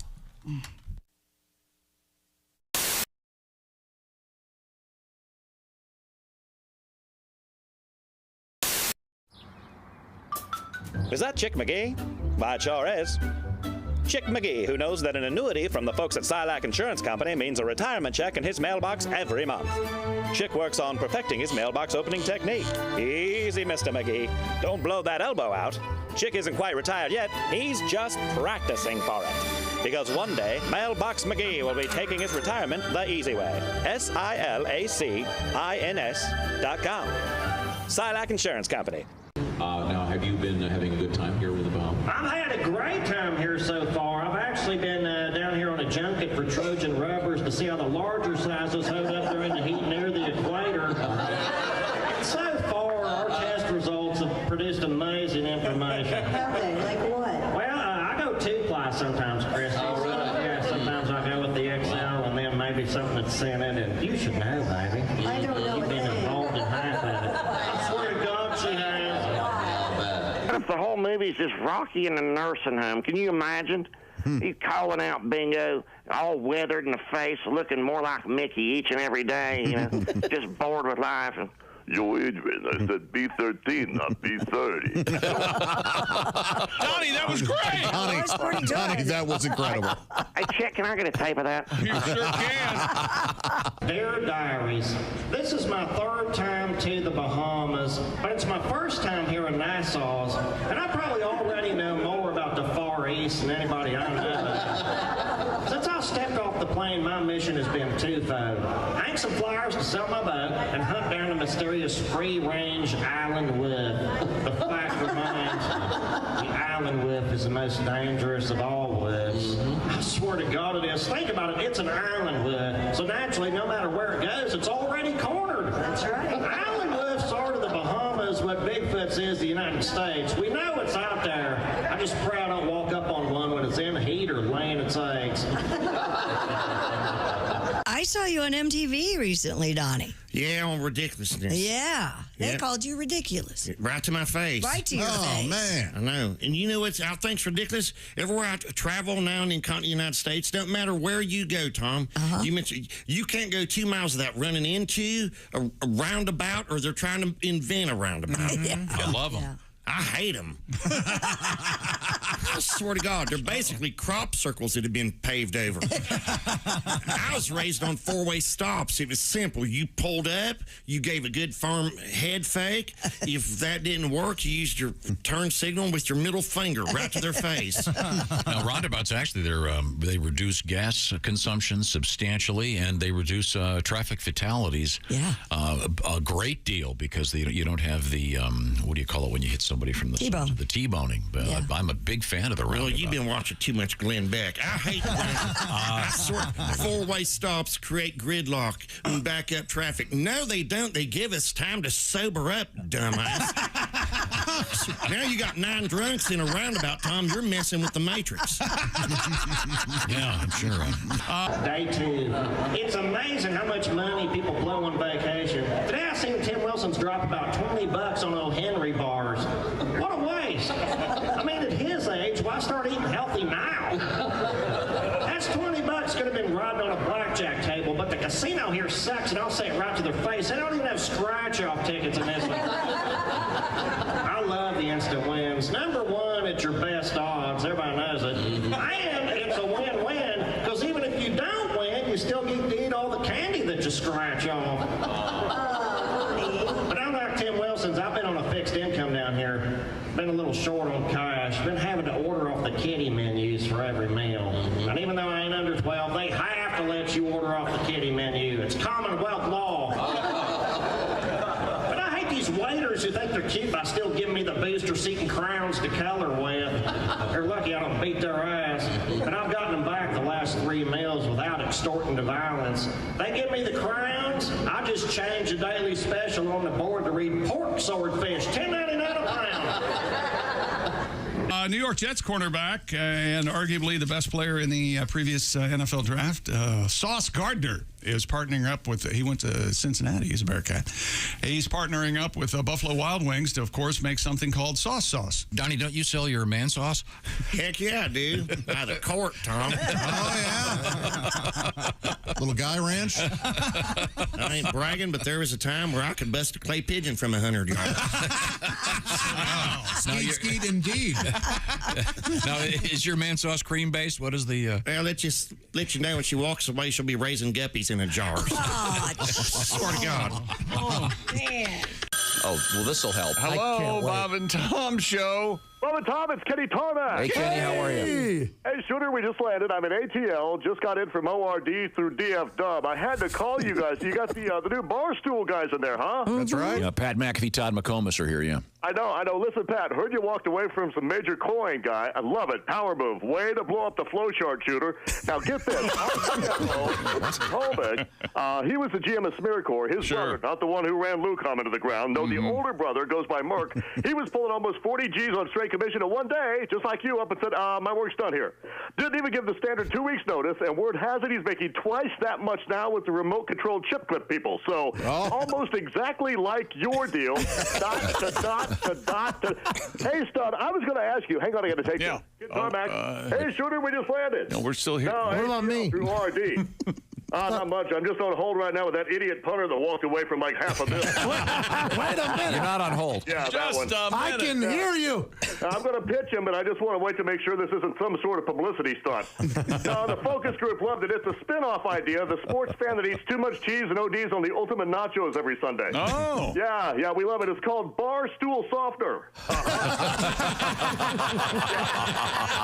Is that Chick McGee? Why, it sure is. Chick McGee, who knows that an annuity from the folks at Silac Insurance Company means a retirement check in his mailbox every month. Chick works on perfecting his mailbox opening technique. Easy, Mr. McGee. Don't blow that elbow out. Chick isn't quite retired yet. He's just practicing for it. Because one day, Mailbox McGee will be taking his retirement the easy way. SILACINS.com. Silac Insurance Company. Now, have you been having a good time here with the Bob? I've had a great time here so far. I've actually been down here on a junket for Trojan rubbers to see how the larger sizes hold up there in the heat near the equator. So far, our test results have produced amazing information. Okay, like what? Well, I go 2-ply sometimes, Chris. Oh, really? Yeah, sometimes I go with the XL and then maybe something that's scented, and you should know, baby. I don't know. You've been involved in half of it. I swear to God, she has. What if the whole movie's just Rocky in a nursing home? Can you imagine? He's calling out Bingo, all weathered in the face, looking more like Mickey each and every day, you know, just bored with life. And, yo, Adrian, I said B13, not B30. Donnie, that was great. Donnie, that was incredible. Hey, Chet, can I get a tape of that? You sure can. Dear Diaries, this is my 3rd time to the Bahamas, but it's my first time here in Nassau's, and I probably already know more about the Far East than anybody I know. Since I stepped off the plane, my mission has been twofold. Hang some flyers to sell my boat and hunt down the mysterious free-range island wolf. The fact remains, the island wolf is the most dangerous of all wolves. I swear to God it is. Think about it, it's an island wolf. So naturally, no matter where it goes, it's already cornered. That's right. Island wolves are to the Bahamas what Bigfoot's is the United States. We know it's out there. I just pray I don't walk up on one when it's in heat or laying its eggs. I saw you on MTV recently, Donnie. Yeah, on Ridiculousness. Yeah. They Yep. called you ridiculous. Right to my face. Right to your face. Oh, man. I know. And you know what I think's ridiculous? Everywhere I travel now in the continental United States, don't matter where you go, Tom, you mentioned you can't go 2 miles without running into a roundabout, or they're trying to invent a roundabout. I love them. I hate them. I swear to God, they're basically crop circles that have been paved over. I was raised on four-way stops. It was simple. You pulled up, you gave a good firm head fake. If that didn't work, you used your turn signal with your middle finger right to their face. Now, roundabouts, actually, they reduce gas consumption substantially, and they reduce traffic fatalities a great deal because you don't have the, what do you call it when you hit somebody from the T-bone. The T-boning. I'm a big fan of the roundabout. Well, you've been watching too much Glenn Beck. I hate four-way stops create gridlock and back up traffic. No, they don't. They give us time to sober up, dumbass. Now you got 9 drunks in a roundabout, Tom. You're messing with the Matrix. Yeah, I'm sure. Day 2. It's amazing how much money people blow on vacation. Today I seen Tim Wilson's drop about $20 on old Henry bars. What a waste. I mean, at his age, why start eating healthy now? That's $20 could have been riding on a blackjack table, but the casino here sucks, and I'll say it right to their face. They don't even have scratch-off tickets in this one. I love the instant wins. Number 1, it's your best odds. Everybody knows it. And it's a win-win, because even if you don't win, you still get to eat all the candy that you scratch off. But unlike Tim Wilson's, I've been on a fixed income down here. Been a little short on cash. Been having to order off the kiddie menus for every meal. And even though I ain't under 12, they have to let you order off the kiddie menu. It's Commonwealth law. But I hate these waiters who think they're cute by still giving me the booster seat and crowns to color with. They're lucky I don't beat their ass. And I've gotten them back the last 3 meals without extorting to violence. They give me the crowns. I just change the daily special on the board to read pork swordfish, $10.99 a pound. New York Jets cornerback and arguably the best player in the previous NFL draft, Sauce Gardner, is partnering up with, he went to Cincinnati, he's a Bearcat. He's partnering up with Buffalo Wild Wings to, of course, make something called sauce. Donnie, don't you sell your man sauce? Heck yeah, I do. By the court, Tom. Oh, yeah. Little guy ranch? I ain't bragging, but there was a time where I could bust a clay pigeon from 100 yards. Skeet, indeed. Now, is your man sauce cream based? What is the... Well, let's just let you know when she walks away, she'll be raising guppies in a jar. Swear to God. Oh, man. Oh, well, this will help. Hello, Bob and Tom Show. Bob and Tom, it's Kenny Tarmac. Hey, Kenny, how are you? Hey, Shooter, we just landed. I'm in ATL. Just got in from ORD through DF Dub. I had to call you guys. You got the new Barstool guys in there, huh? That's right. Yeah, Pat McAfee, Todd McComas are here, yeah. I know. Listen, Pat, heard you walked away from some major coin guy. I love it. Power move. Way to blow up the flow chart, Shooter. Now, get this. Holbeck, he was the GM of Smircore. His brother, not the one who ran Lucom into the ground. No, the older brother goes by Merck. He was pulling almost 40 G's on straight commission, and one day, just like you, up and said, my work's done here. Didn't even give the standard 2 weeks notice, and word has it he's making twice that much now with the remote-controlled chip clip people. So, almost exactly like your deal. Dot to dot to dot to... Hey, Stud, I was going to ask you. Hang on, I got to take you. Get Tarmac. Hey, Shooter, we just landed. No, we're still here. No, what about me? Through RD. Not much. I'm just on hold right now with that idiot punter that walked away from like half a minute. Wait a minute. You're not on hold. Yeah, that one. I can hear you. I'm going to pitch him, but I just want to wait to make sure this isn't some sort of publicity stunt. No, the focus group loved it. It's a spin-off idea. The sports fan that eats too much cheese and ODs on the ultimate nachos every Sunday. Oh. Yeah, we love it. It's called Barstool Softener.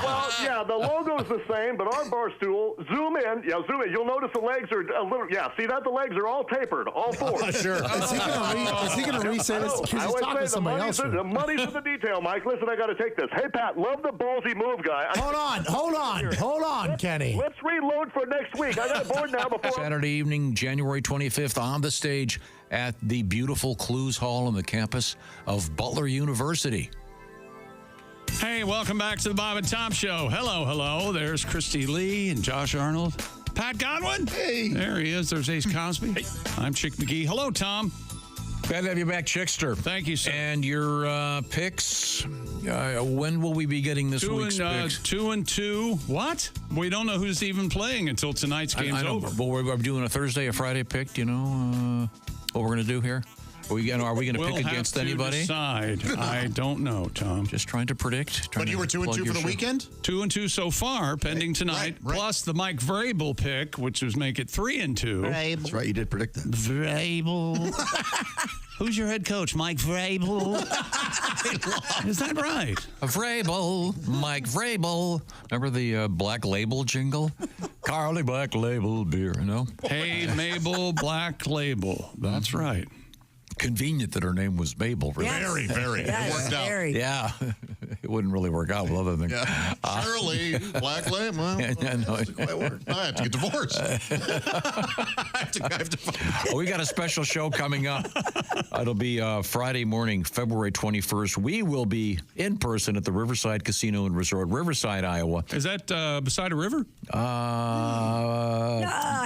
Well, yeah, the logo's the same, but our Barstool, zoom in. You'll notice the legs are a little, see that? The legs are all tapered, all four. Sure. Is he going to reset it? Because he's talking to somebody else. The money's in the detail, Mike. Listen, I got to take this. Hey, Pat, love the ballsy move, guy. Hold on, Kenny. Let's reload for next week. I got bored now before. Saturday evening, January 25th, on the stage at the beautiful Clues Hall on the campus of Butler University. Hey, welcome back to the Bob and Tom Show. Hello. There's Christy Lee and Josh Arnold. Pat Godwin. Hey. There he is. There's Ace Cosby. Hey. I'm Chick McGee. Hello, Tom. Glad to have you back, Chickster. Thank you, sir. And your picks, when will we be getting this week's picks? 2 and 2. What? We don't know who's even playing until tonight's game's over. Well, we're doing a Thursday, a Friday pick. Do you know what we're going to do here? Are we going to We'll pick against have to anybody? Decide. I don't know, Tom. Just trying to predict. But you were 2-2 for the weekend? 2-2 so far, pending tonight. Right. Plus the Mike Vrabel pick, which was make it 3-2. That's right, you did predict that. Vrabel. Who's your head coach? Mike Vrabel. Is that right? Vrabel, Mike Vrabel. Remember the Black Label jingle? Carly Black Label beer, no? Hey, Mabel Black Label. That's right. Convenient that her name was Mabel. Really. Yes. Very, very. Yes, It worked out. very. Yeah, it wouldn't really work out with other things. Shirley, Black Label. Well, I have to get divorced. I have to divorce. We got a special show coming up. It'll be Friday morning, February 21st. We will be in person at the Riverside Casino and Resort, Riverside, Iowa. Is that beside a river? I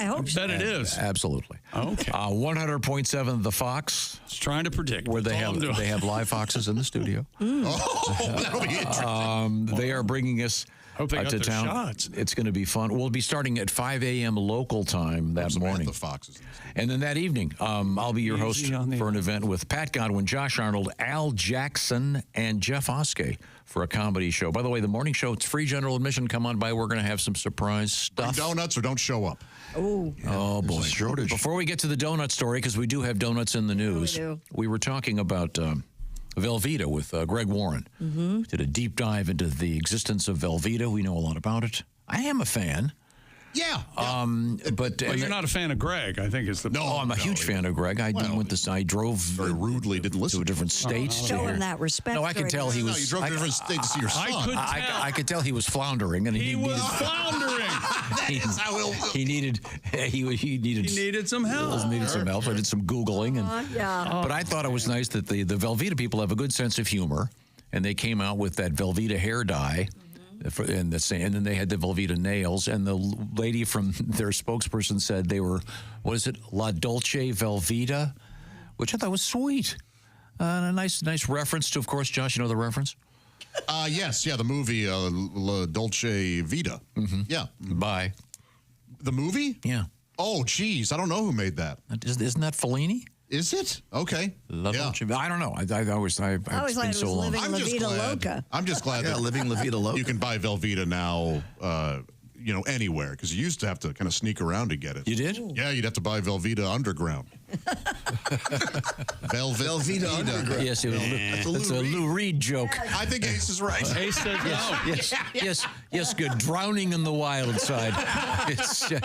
hope so. Bet it is. Absolutely. Okay. 100.7 The Fox. Just trying to predict. Where they That's all I'm doing. have live foxes in the studio. Oh, that'll be interesting. They are bringing us Hope they got to their town. shots. It's going to be fun. We'll be starting at 5 a.m. local time that morning. The foxes. And then that evening, I'll be your host Easy on the- for an event with Pat Godwin, Josh Arnold, Al Jackson, and Jeff Oskey for a comedy show. By the way, the morning show, it's free general admission. Come on by. We're going to have some surprise Bring stuff. donuts or don't show up. Oh, boy. Before we get to the donut story, because we do have donuts in the news, we were talking about Velveeta with Greg Warren. Mm-hmm. Did a deep dive into the existence of Velveeta. We know a lot about it. I am a fan. Yeah. But Well, you're not a fan of Greg, I think is the... No, I'm a huge fan of Greg. I drove very rudely, didn't listen to a different state. Show him that respect. No, I can tell he was. No, you drove to a different state to see your son. I could tell. I could tell he was floundering, and He was floundering. That is how he'll... he needed some help. He needed some help. So I did some Googling, and Yeah. but I thought it was nice that the Velveeta people have a good sense of humor, and they came out with that Velveeta hair dye. And then they had the Velveeta nails, and the lady from their spokesperson said they were, what is it, La Dolce Velveeta, which I thought was sweet. A nice reference to, of course, Josh, you know the reference? Yes, the movie La Dolce Vita. Mm-hmm. Yeah. By the movie? Yeah. Oh, geez, I don't know who made that. Isn't that Fellini? Is it? Okay. La Dolce Vita. I don't know. I've always thought it was Living La Vida glad. Loca. I'm just glad that Living La Vida Loca. You can buy Velveeta now, anywhere, because you used to have to kind of sneak around to get it. You did? Yeah, you'd have to buy Velveeta underground. Velveeta underground. Yes, it's a Lou Reed joke. I think Ace is right. Ace says no. Yes, good. Drowning in the wild side.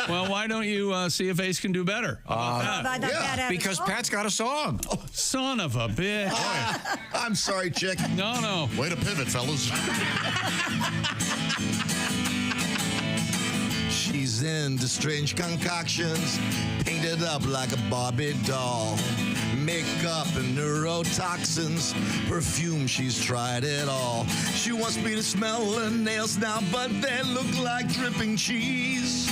Well, why don't you see if Ace can do better? How about that? Because Pat's got a song. Oh, son of a bitch. I'm sorry, chick. No. Way to pivot, fellas. She's into strange concoctions, painted up like a Barbie doll. Makeup and neurotoxins, perfume, she's tried it all. She wants me to smell her nails now, but they look like dripping cheese.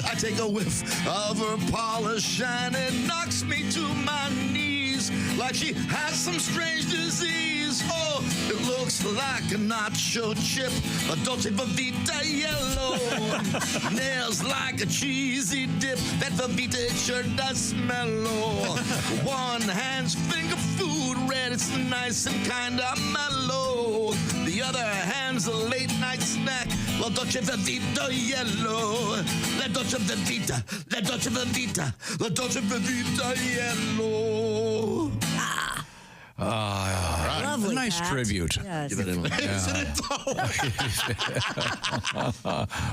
I take a whiff of her polish and it knocks me to my knees, like she has some strange disease. Oh, it looks like a nacho chip, a Dolce Vita yellow. Nails like a cheesy dip, that Velveeta sure does smell low. One hand's finger food red, it's nice and kinda mellow. The other hand's a late night snack, La Dolce Velveeta yellow. La Dolce Velveeta, La Dolce Velveeta, La Dolce Velveeta yellow. Lovely, nice Pat. tribute. Yes. Give it in.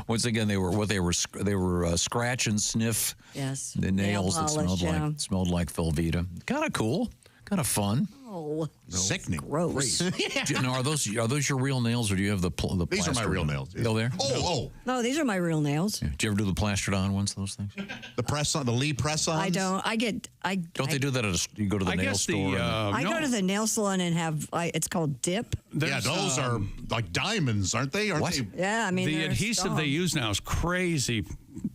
Once again, they were scratch and sniff. Yes. The nails Nail that polish, smelled like Velveeta. Kind of cool. Kind of fun. Oh, sickening. Gross. Now, are those your real nails, or do you have the These are my plastered real on? nails. Still there? Oh. No, these are my real nails. Yeah. Do you ever do the plastered on ones? Those things? The press on, the Lee press on. I don't. Don't they do that at you go to the nail store? I go to the nail salon and have. It's called dip. Yeah, those are like diamonds, aren't they? Aren't they? Yeah, I mean the they're adhesive strong. they use now is crazy.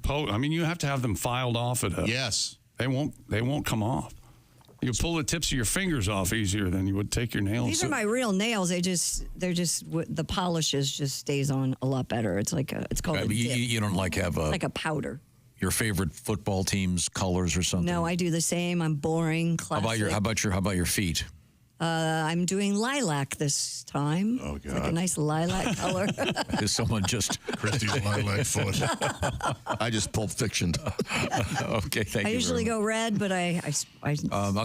I mean, you have to have them filed off at a. Yes. They won't come off. You pull the tips of your fingers off easier than you would take your nails. These are my real nails. They're just the polish just stays on a lot better. It's like it's called a dip. You don't have a like a powder. your favorite football team's colors or something? No, I do the same. I'm boring, classic. How about your feet? I'm doing lilac this time. Oh, God. It's like a nice lilac color. Is someone just Christy's lilac foot? I just Pulp Fictioned. Okay, thank you. I usually go red, but I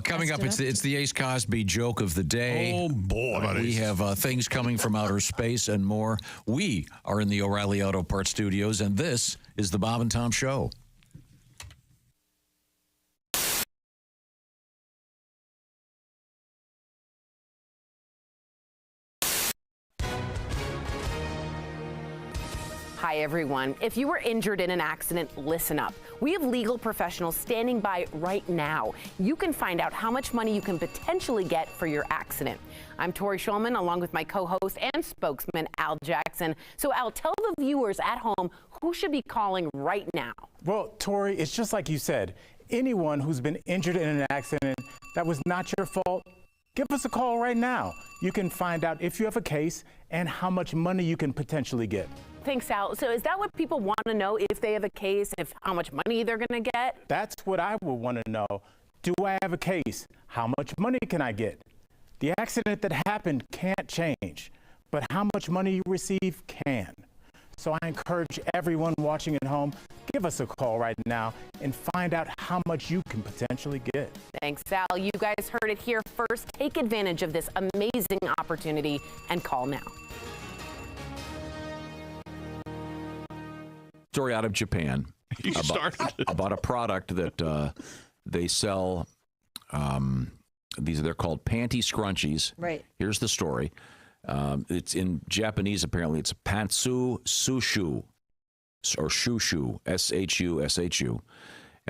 coming up, it's the Ace Cosby joke of the day. Oh, boy. We have things coming from outer space and more. We are in the O'Reilly Auto Parts Studios, and this is the Bob and Tom Show. Hi, everyone. If you were injured in an accident, listen up. We have legal professionals standing by right now. You can find out how much money you can potentially get for your accident. I'm Tori Schulman, along with my co-host and spokesman, Al Jackson. So, Al, tell the viewers at home who should be calling right now. Well, Tori, it's just like you said. Anyone who's been injured in an accident that was not your fault, give us a call right now. You can find out if you have a case and how much money you can potentially get. Thanks, Al. So is that what people want to know, if they have a case, if how much money they're going to get? That's what I would want to know. Do I have a case? How much money can I get? The accident that happened can't change, but how much money you receive can. So I encourage everyone watching at home, give us a call right now and find out how much you can potentially get. Thanks, Al. You guys heard it here first. Take advantage of this amazing opportunity and call now. Story out of Japan about a product that they sell. They're called panty scrunchies. Right. Here's the story. It's in Japanese. Apparently, it's pantsu sushu or shushu, shushu,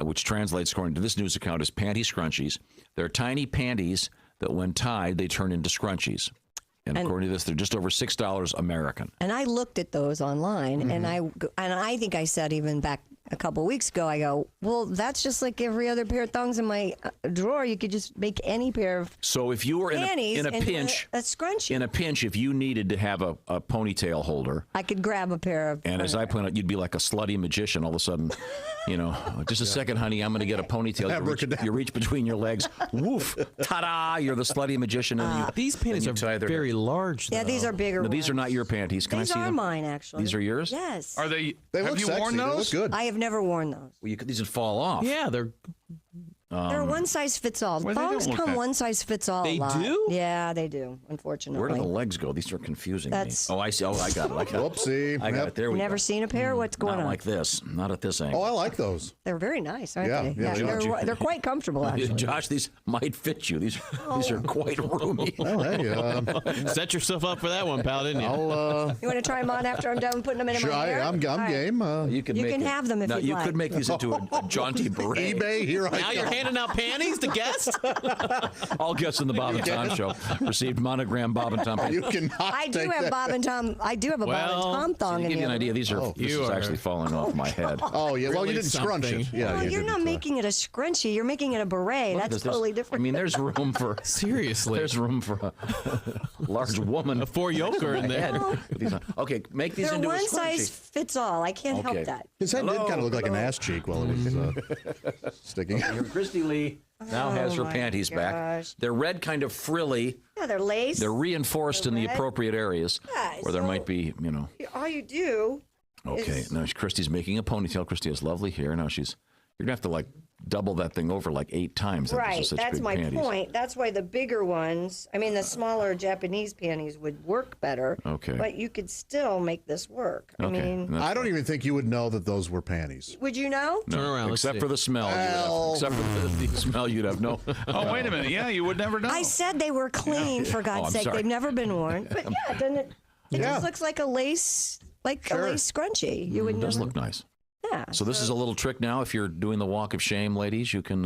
which translates, according to this news account, as panty scrunchies. They're tiny panties that, when tied, they turn into scrunchies. And according to this, they're just over $6 American. And I looked at those online, and I think I said even back a couple weeks ago, I go, well, that's just like every other pair of thongs in my drawer. You could just make any pair of So if you were in a pinch, a scrunchie. In a pinch, if you needed to have a ponytail holder, I could grab a pair of. and as I point out, you'd be like a slutty magician. All of a sudden, just a second, honey, I'm going to get a ponytail. You reach between your legs, woof, ta-da! You're the slutty magician. And these panties are very large. Yeah, these are bigger. No, these are not your panties. Can these I see are them? mine, actually. These are yours? Yes. Are they? They have look you sexy. worn They those? look good. I have never worn those. Well, these would fall off. Yeah, they're one size fits all. Well, they Thongs don't look come that- one size fits all. They a lot. do? Yeah, they do. Unfortunately. Where do the legs go? These are confusing me. That's- Oh, I see. Oh, I got it. Whoopsie. I got it. There we Never go. seen a pair? What's going Not on? like this. Not at this angle. Oh, I like those. They're very nice, aren't Yeah, they? yeah, they are. they're quite comfortable, actually. Josh, these might fit you. These are quite roomy. Oh, hey, set yourself up for that one, pal, didn't you? You want to try them on after I'm done putting them in sure, my hair? I'm All right. game. You can You can have them if now, you'd you like. could make these into a jaunty beret. eBay, here I Now go. you're handing out panties to guests? All guests in the Bob and Tom Show received monogram Bob and Tom. You cannot I do take have that. Bob and Tom. I do have a Bob and Tom thong to in give you an here. idea, these are this is actually falling off my head. Oh, yeah. Well, you Really didn't scrunch something. it. Yeah, Well, you you're didn't, not making it a scrunchie. You're making it a beret. Look at That's this. totally different. I mean, there's room for Seriously. There's room for a large woman. A four-yoker in there. Okay, make these They're into a one scrunchie. size fits all. I can't Okay. help that. His head did kind of look like an ass cheek while it was sticking. Here, Christy Lee now has her my panties back. gosh. They're red, kind of frilly. Yeah, they're lace. They're reinforced in the red. appropriate areas Yeah, where there so- might be, All you do. Okay, is- now Christy's making a ponytail. Christy has lovely hair. Now you're gonna have to double that thing over 8 times. Right, Those are such that's big my panties. point. That's why the bigger ones, the smaller Japanese panties would work better. Okay. But you could still make this work. Okay. I don't even think you would know that those were panties. Would you know? No, Turn around, let's except see. for the smell. Except for the smell, you'd have no. Oh, wait a minute. Yeah, you would never know. I said they were clean, for God's I'm sake. sorry. They've never been worn. But yeah, then it just looks like a lace, a lace scrunchie. You would It does never. look nice. Yeah. So this is a little trick now. If you're doing the walk of shame, ladies, you can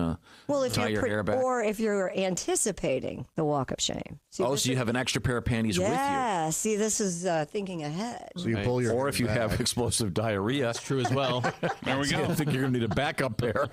tie your hair back. Or if you're anticipating the walk of shame. See, So this you is- have an extra pair of panties with you. Yeah. See, this is thinking ahead. So you pull your Or if you have explosive diarrhea. That's true as well. There we go. I think you're going to need a backup pair.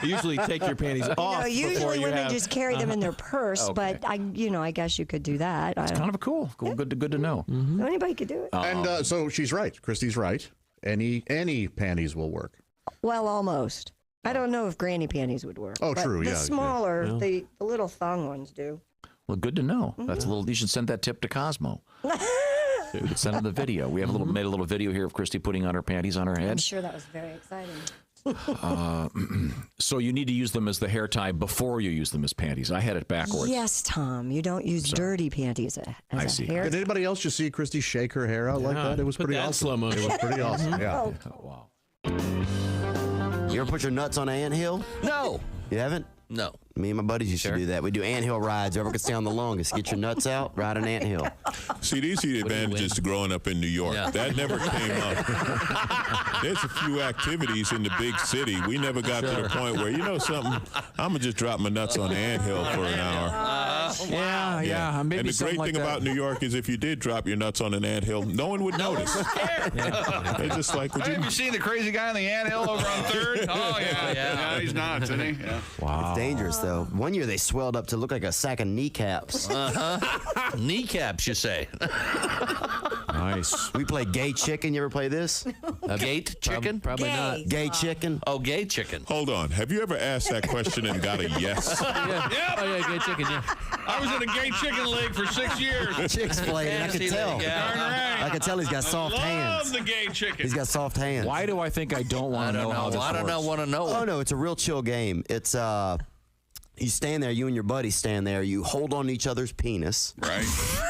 Usually take your panties off before Usually you women have... just carry them in their purse, Okay. but I guess you could do that. It's kind of cool. Good to know. Anybody could do it. And so she's right. Christy's right. any panties will work. Well, almost. I don't know if granny panties would work. Oh, but true, the yeah. smaller, Yeah. the little thong ones do. Well, good to know. That's a little. You should send that tip to Cosmo. You could send him the video. We have made a little video here of Christy putting on her panties on her head. I'm sure that was very exciting. So you need to use them as the hair tie before you use them as panties. I had it backwards. Yes, Tom. You don't use dirty panties as a hair. Did anybody else just see Christy shake her hair out like that? It was pretty awesome. Slow motion. It was pretty awesome. Yeah. Wow. You ever put your nuts on an anthill? No. You haven't? No. Me and my buddies used to do that. We do anthill rides. Whoever can stay on the longest, get your nuts out, ride an anthill. See, these are the advantages to growing up in New York. Yeah. That never came up. There's a few activities in the big city. We never got to the point where, you know something, I'm going to just drop my nuts on the anthill for an hour. Yeah. Maybe and the great thing about New York is if you did drop your nuts on an anthill, no one would notice. They're just like, Have you seen the crazy guy on the anthill over on 3rd? Oh, yeah, he's nuts, isn't he? Yeah. Wow. It's dangerous, though. One year they swelled up to look like a sack of kneecaps. Kneecaps, you say? Nice. We play gay chicken. You ever play this? Gate chicken? Probably not. Gay chicken. Oh, gay chicken. Hold on. Have you ever asked that question and got a yes? Yeah. Oh, yeah, gay chicken, yeah. I was in a gay chicken league for 6 years. Chicks played, and I could tell. I could tell he's got soft hands. Love the gay chicken. He's got soft hands. Why do I think I don't want to know how this works? want to know. Oh, no, it's a real chill game. It's, you stand there, you and your buddy stand there, you hold on to each other's penis. Right.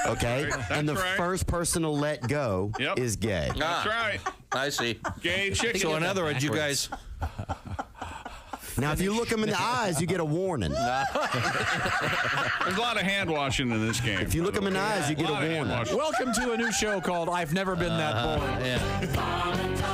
Okay? And the first person to let go is gay. That's right. I see. Gay chicken. So in other words, you guys... Now, if you look them in the eyes, you get a warning. There's a lot of hand washing in this game. If you look them in the eyes, you get a warning. Welcome to a new show called I've Never Been That Bored. Yeah.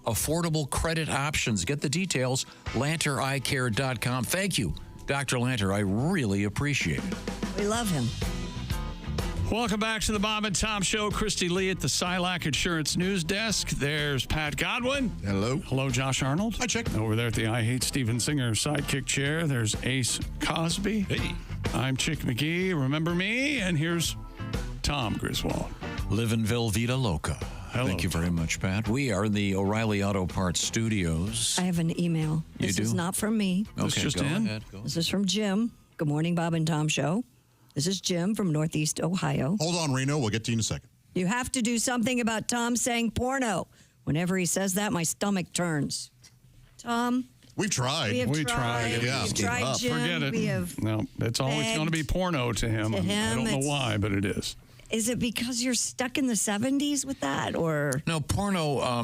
Affordable credit options. Get the details, lantereyecare.com. Thank you, Dr. Lanter. I really appreciate it. We love him. Welcome back to the Bob and Tom Show. Christy Lee at the Silac Insurance News Desk. There's Pat Godwin. Hello. Hello, Josh Arnold. Hi, Chick. Over there at the I Hate Steven Singer sidekick chair, there's Ace Cosby. Hey. I'm Chick McGee. Remember me? And here's Tom Griswold. Live in Velveeta Loca. Hello, Thank you very much, Pat. We are in the O'Reilly Auto Parts studios. I have an email. You This do? is not from me. This just go in. ahead. Go. This is from Jim. Good morning, Bob and Tom Show. This is Jim from Northeast Ohio. Hold on, Reno. We'll get to you in a second. You have to do something about Tom saying porno. Whenever he says that, my stomach turns. Tom? We've tried. We have We tried. Yeah. We've tried, Jim. Forget it. We have No, it's always going to be porno to him. to him, I don't know it's- why, but it is. Is it because you're stuck in the 70s with that, or No, porno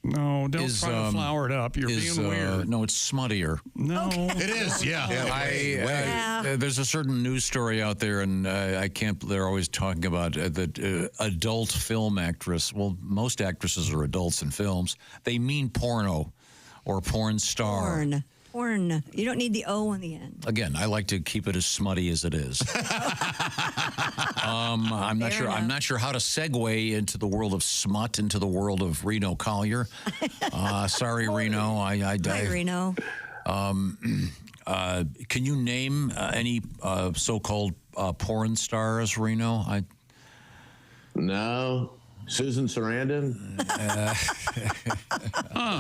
No, don't is, try to flower it up. You're is, being weird. No, it's smuttier. No. It is, yeah. There's a certain news story out there, and I can't. They're always talking about the adult film actress. Well, most actresses are adults in films. They mean porno or porn star. porn? You don't need the O on the end. Again, I like to keep it as smutty as it is. I'm not Fair sure. enough. I'm not sure how to segue into the world of smut into the world of Reno Collier. Sorry, Reno. Hi, Reno. Can you name any so-called porn stars, Reno? No. Susan Sarandon.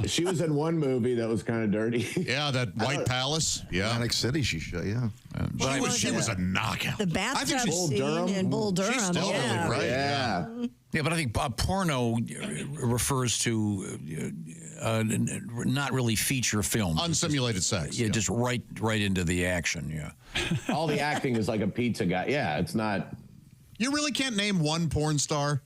She was in one movie that was kind of dirty. Yeah, that White Palace. Yeah. Atlantic City, yeah. She was a knockout. The bathtub scene in Bull Durham. She's still yeah. right. Yeah, but I think porno refers to not really feature film. Unsimulated sex. Yeah, just right into the action, yeah. All the acting is like a pizza guy. Yeah, it's not. You really can't name one porn star?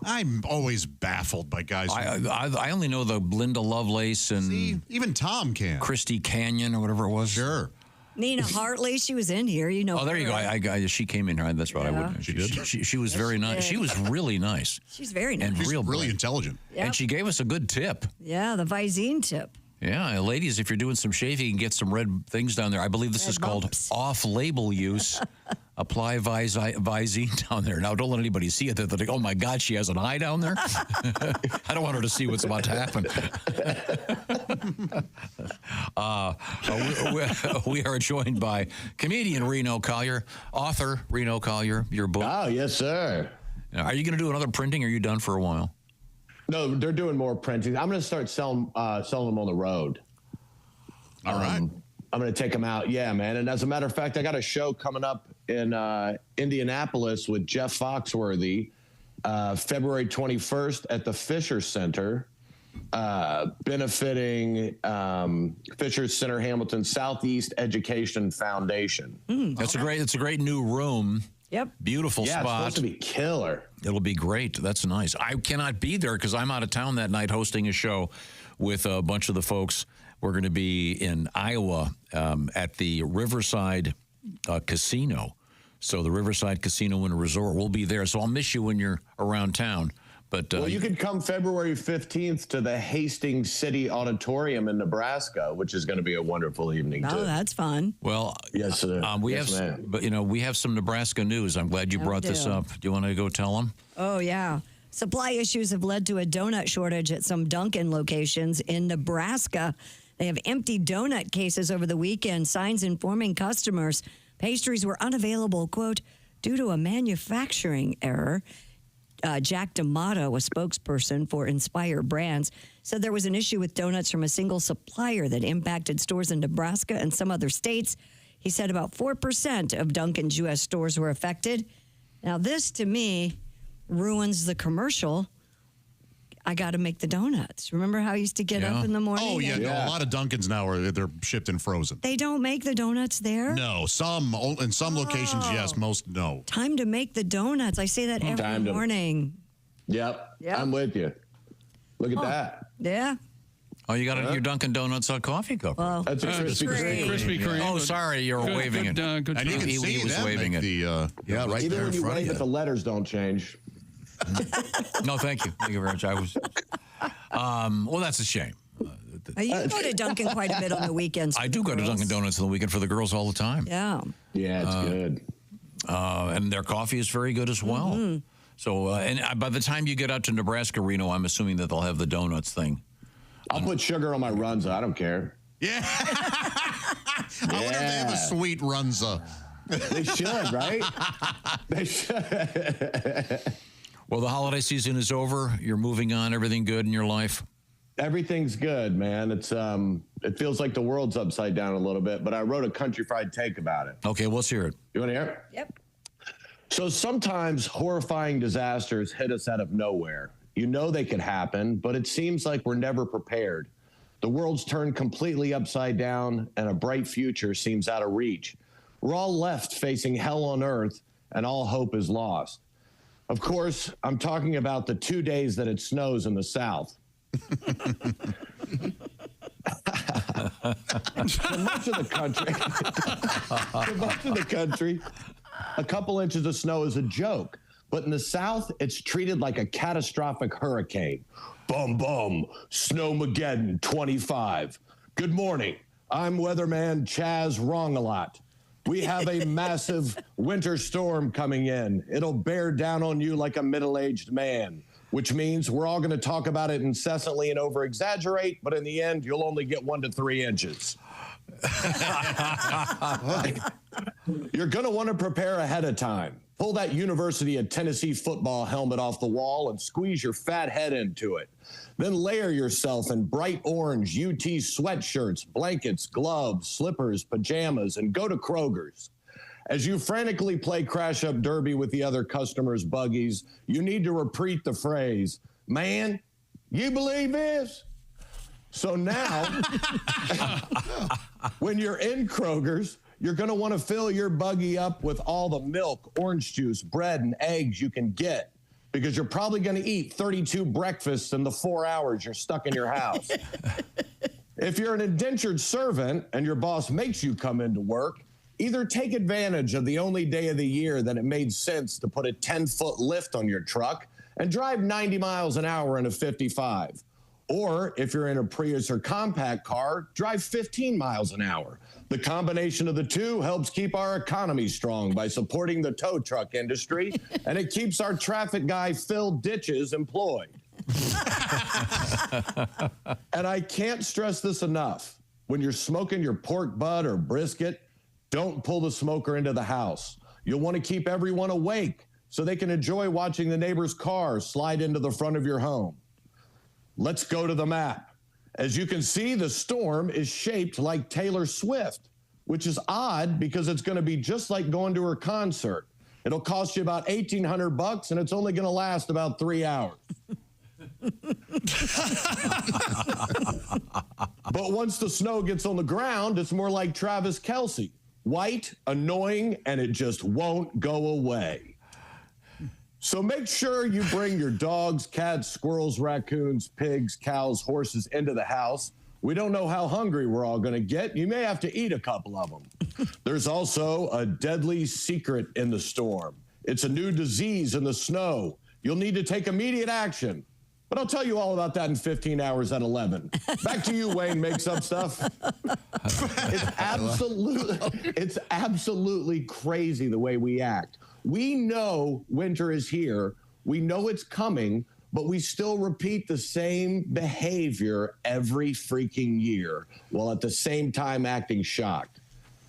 I'm always baffled by guys. I only know the Linda Lovelace and even Tom can. Christy Canyon or whatever it was. Sure. Nina Hartley, she was in here. You know. Oh, there you go. She came in here. That's right. Yeah. I wouldn't. She was very nice. She was really nice. She's very nice. And She's really brilliant. Intelligent. Yep. And she gave us a good tip. Yeah, the Visine tip. Yeah, ladies, if you're doing some shaving, you can get some red things down there. I believe this is called off-label use. Apply Visine down there. Now, don't let anybody see it. They're like, oh, my God, she has an eye down there. I don't want her to see what's about to happen. We are joined by comedian Reno Collier, author Reno Collier, your book. Oh, yes, sir. Are you going to do another printing, or are you done for a while? No, they're doing more printing. I'm going to start selling them on the road. All right. I'm going to take them out. Yeah, man. And as a matter of fact, I got a show coming up in Indianapolis with Jeff Foxworthy, February 21st at the Fisher Center, benefiting Fisher Center Hamilton Southeast Education Foundation. It's a great new room. Yep. Beautiful spot. It's supposed to be killer. It'll be great. That's nice. I cannot be there because I'm out of town that night hosting a show with a bunch of the folks. We're going to be in Iowa at the Riverside Casino. So the Riverside Casino and Resort, we'll be there. So I'll miss you when you're around town. But well, you could come February 15th to the Hastings City Auditorium in Nebraska, which is going to be a wonderful evening, too. Oh, that's fun. Well, yes, sir. We yes, have, but we have some Nebraska news. I'm glad you brought this up. Do you want to go tell them? Oh, yeah. Supply issues have led to a donut shortage at some Dunkin' locations in Nebraska. They have empty donut cases over the weekend, signs informing customers pastries were unavailable, quote, due to a manufacturing error. Jack D'Amato, a spokesperson for Inspire Brands, said there was an issue with donuts from a single supplier that impacted stores in Nebraska and some other states. He said about 4% of Dunkin's U.S. stores were affected. Now, this, to me, ruins the commercial. I got to make the donuts. Remember how I used to get up in the morning? Oh, yeah. No, a lot of Dunkins now they're shipped in frozen. They don't make the donuts there? No, in some locations, yes, most no. Time to make the donuts. I say that every morning. Yep, I'm with you. Look at that. Yeah. Oh, you got your Dunkin' Donuts coffee cup. Well, that's a Krispy Kreme. Krispy Kreme. Oh, sorry, you're waving it. And you can see he was waving it. Right Even there when in you front wave of it, the letters don't change. No, thank you. Thank you very much. I was. Well, that's a shame. You go to Dunkin' quite a bit on the weekends. I do go to Dunkin' Donuts on the weekend for the girls all the time. Yeah. Yeah, it's good. And their coffee is very good as well. Mm-hmm. So, and by the time you get out to Nebraska, Reno, I'm assuming that they'll have the donuts thing. I'll put sugar on my Runza. I don't care. Yeah. I wonder if they have a sweet Runza. They should, right? They should. Well, the holiday season is over. You're moving on. Everything good in your life? Everything's good, man. It's it feels like the world's upside down a little bit, but I wrote a country fried take about it. Okay, let's hear it. You want to hear it? Yep. So sometimes horrifying disasters hit us out of nowhere. You know they could happen, but it seems like we're never prepared. The world's turned completely upside down, and a bright future seems out of reach. We're all left facing hell on earth, and all hope is lost. Of course, I'm talking about the 2 days that it snows in the South. For much of the country, a couple inches of snow is a joke. But in the South, it's treated like a catastrophic hurricane. Bum, bum, Snowmageddon 25. Good morning. I'm weatherman Chaz Wrong-A-Lot. We have a massive winter storm coming in. It'll bear down on you like a middle-aged man, which means we're all going to talk about it incessantly and over-exaggerate, but in the end, you'll only get 1 to 3 inches. You're going to want to prepare ahead of time. Pull that University of Tennessee football helmet off the wall and squeeze your fat head into it. Then layer yourself in bright orange UT sweatshirts, blankets, gloves, slippers, pajamas, and go to Kroger's. As you frantically play Crash Up Derby with the other customers' buggies, you need to repeat the phrase, "Man, you believe this?" So now, when you're in Kroger's, you're going to want to fill your buggy up with all the milk, orange juice, bread, and eggs you can get, because you're probably going to eat 32 breakfasts in the 4 hours you're stuck in your house. If you're an indentured servant and your boss makes you come into work, either take advantage of the only day of the year that it made sense to put a 10-foot lift on your truck and drive 90 miles an hour in a 55. Or if you're in a Prius or compact car, drive 15 miles an hour. The combination of the two helps keep our economy strong by supporting the tow truck industry, and it keeps our traffic guy Phil Ditches employed. And I can't stress this enough. When you're smoking your pork butt or brisket, don't pull the smoker into the house. You'll want to keep everyone awake so they can enjoy watching the neighbor's car slide into the front of your home. Let's go to the map. As you can see, the storm is shaped like Taylor Swift, which is odd because it's going to be just like going to her concert. It'll cost you about $1,800 and it's only going to last about 3 hours. But once the snow gets on the ground, it's more like Travis Kelce. White, annoying, and it just won't go away. So make sure you bring your dogs, cats, squirrels, raccoons, pigs, cows, horses into the house. We don't know how hungry we're all going to get. You may have to eat a couple of them. There's also a deadly secret in the storm. It's a new disease in the snow. You'll need to take immediate action. But I'll tell you all about that in 15 hours at 11. Back to you, Wayne, makes up stuff. It's absolutely crazy the way we act. We know winter is here. We know it's coming, but we still repeat the same behavior every freaking year while at the same time acting shocked.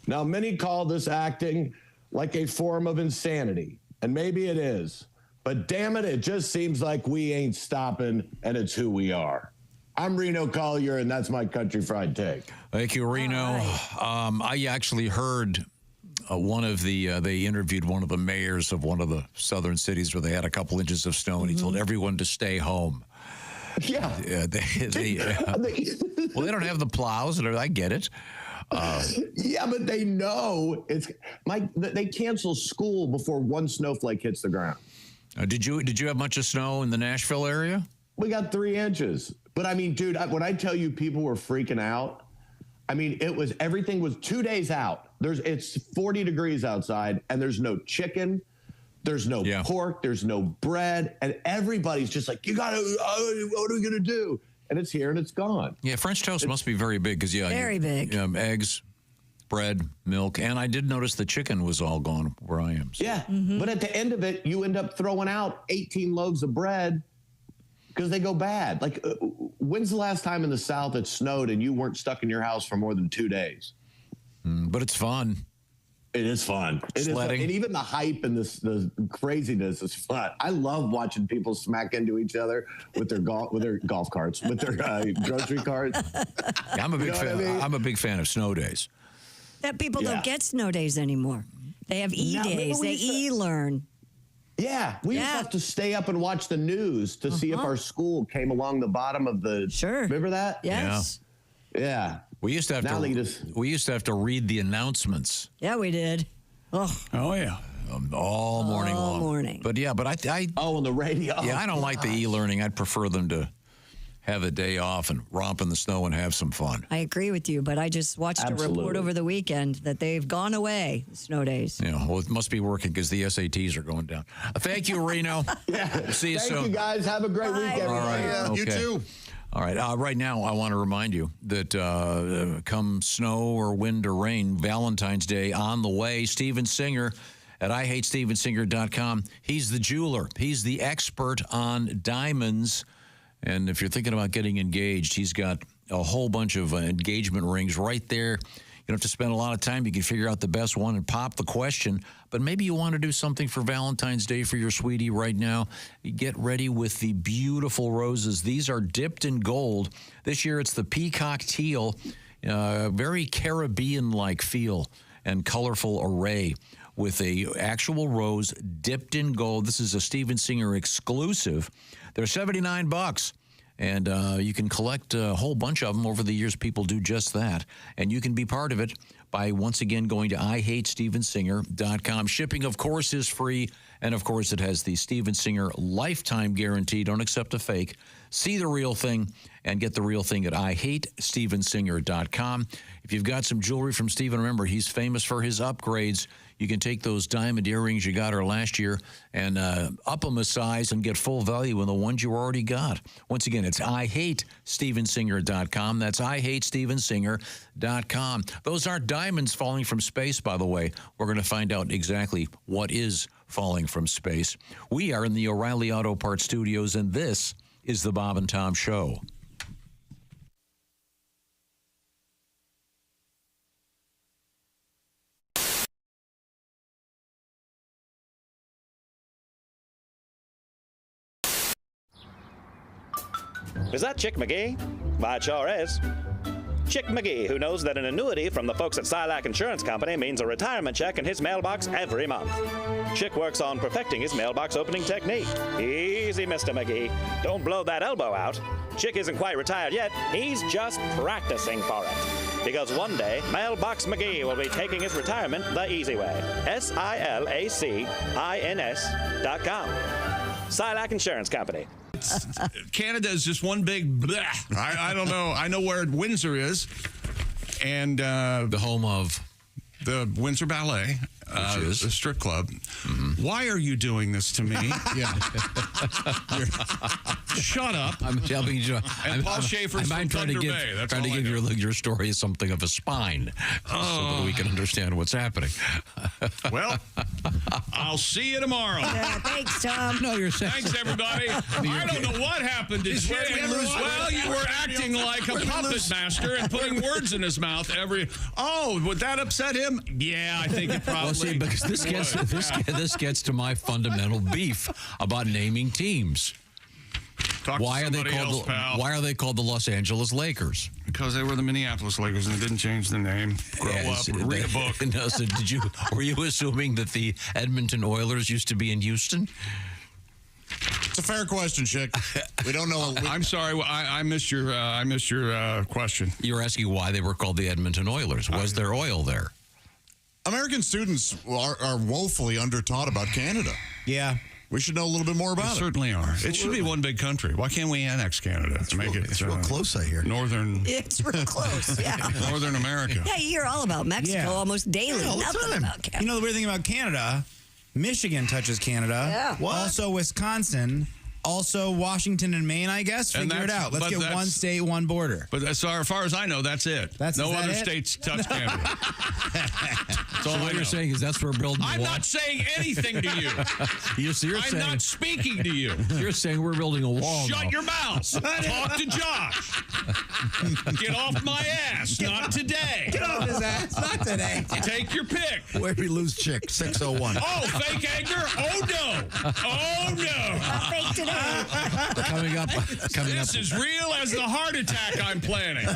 Now, many call this acting like a form of insanity, and maybe it is. But damn it, it just seems like we ain't stopping, and it's who we are. I'm Reno Collier, and that's my country fried take. Thank you, Reno. I actually heard they interviewed one of the mayors of one of the southern cities where they had a couple inches of snow, and he told everyone to stay home. Yeah. Well, they don't have the plows, and I get it. Yeah, but they know they cancel school before one snowflake hits the ground. Did you have much of snow in the Nashville area? We got 3 inches. But I mean, dude, when I tell you people were freaking out, I mean, everything was 2 days out. It's 40 degrees outside, and there's no chicken, there's no pork, there's no bread, and everybody's just like, what are we gonna do? And it's here and it's gone. Yeah, French toast must be very big because very big. Eggs, bread, milk, and I did notice the chicken was all gone where I am. So. Yeah, but at the end of it, you end up throwing out 18 loaves of bread because they go bad. Like, when's the last time in the South it snowed and you weren't stuck in your house for more than 2 days? But it's fun. It is fun. It is fun. And even the hype and the craziness is fun. I love watching people smack into each other with their golf carts, with their grocery carts. Yeah, I'm a big fan. I mean? I'm a big fan of snow days. That people don't get snow days anymore. They have days. They e-learn. Yeah, we used to have to stay up and watch the news to see if our school came along the bottom of the. Sure. Remember that? Yes. Yeah. We used to have to read the announcements. Yeah, we did. Oh yeah. All morning long. All morning. But I on the radio. Yeah, I don't like the e-learning. I'd prefer them to have a day off and romp in the snow and have some fun. I agree with you, but I just watched a report over the weekend that they've gone away, the snow days. Yeah, well, it must be working because the SATs are going down. Thank you, Reno. Yeah. See you soon. Thank you, guys. Have a great weekend. All right. Yeah. Okay. You too. All right. Right now, I want to remind you that come snow or wind or rain, Valentine's Day on the way. Steven Singer at IHateStevenSinger.com. He's the jeweler. He's the expert on diamonds. And if you're thinking about getting engaged, he's got a whole bunch of engagement rings right there. You don't have to spend a lot of time. You can figure out the best one and pop the question. But maybe you want to do something for Valentine's Day for your sweetie right now. Get ready with the beautiful roses. These are dipped in gold. This year it's the peacock teal, very Caribbean-like feel and colorful array with a actual rose dipped in gold. This is a Steven Singer exclusive. They're $79. And you can collect a whole bunch of them over the years. People do just that. And you can be part of it by, once again, going to IHateStevenSinger.com. Shipping, of course, is free. And, of course, it has the Steven Singer lifetime guarantee. Don't accept a fake. See the real thing and get the real thing at IHateStevensinger.com. If you've got some jewelry from Steven, remember, he's famous for his upgrades. You can take those diamond earrings you got her last year and up them a size and get full value in the ones you already got. Once again, it's IHateStevensinger.com. That's IHateStevensinger.com. Those aren't diamonds falling from space, by the way. We're going to find out exactly what is falling from space. We are in the O'Reilly Auto Parts Studios, and this is the Bob and Tom Show. Is that Chick McGee? Why, it sure is. Chick McGee, who knows that an annuity from the folks at Silac Insurance Company means a retirement check in his mailbox every month. Chick works on perfecting his mailbox opening technique. Easy, Mr. McGee. Don't blow that elbow out. Chick isn't quite retired yet. He's just practicing for it. Because one day, Mailbox McGee will be taking his retirement the easy way. SILACINS.com. Silac Insurance Company. Canada is just one big bleh. I don't know. I know where Windsor is, and the home of the Windsor Ballet, which is a strip club. Mm-hmm. Why are you doing this to me? Yeah. Shut up. I'm telling you. And Paul Schaefer's from Thunder Bay. That's trying to give your story something of a spine so that we can understand what's happening. Well, I'll see you tomorrow. Yeah, thanks, Tom. No, you're saying. Thanks, everybody. I don't know what happened to Chick. Well, you were acting like a puppet master and putting words in his mouth every. Oh, would that upset him? Yeah, I think it probably. Well, see, because this gets to my fundamental beef about naming teams. Why are they called the Los Angeles Lakers? Because they were the Minneapolis Lakers and they didn't change the name. Grow up, read a book. No, so were you assuming that the Edmonton Oilers used to be in Houston? It's a fair question, Chick. We don't know. I'm sorry, I missed your question. You're asking why they were called the Edmonton Oilers. Was there oil there? American students are woefully undertaught about Canada. Yeah. We should know a little bit more about it. Certainly are. Absolutely. It should be one big country. Why can't we annex Canada? It's real close, I hear. Northern. It's real close, yeah. Northern America. Yeah, you hear all about Mexico almost daily. Nothing about Canada. You know the weird thing about Canada? Michigan touches Canada. Yeah. What? Also Wisconsin. Also Washington and Maine, I guess. Figure it out. Let's get one state, one border. But as far as I know, that's it. No other states touch Canada. So all you're saying is that's where we're building a wall? I'm not saying anything to you. I'm not speaking to you. You're saying we're building a wall. Shut your mouth. Talk to Josh. Get off my ass. Not today. Get off his ass. Not today. Take your pick. Where we lose Chick, 601. Oh, fake anger? Oh, no. Oh, no. Fake today. Coming up. This is real as the heart attack I'm planning.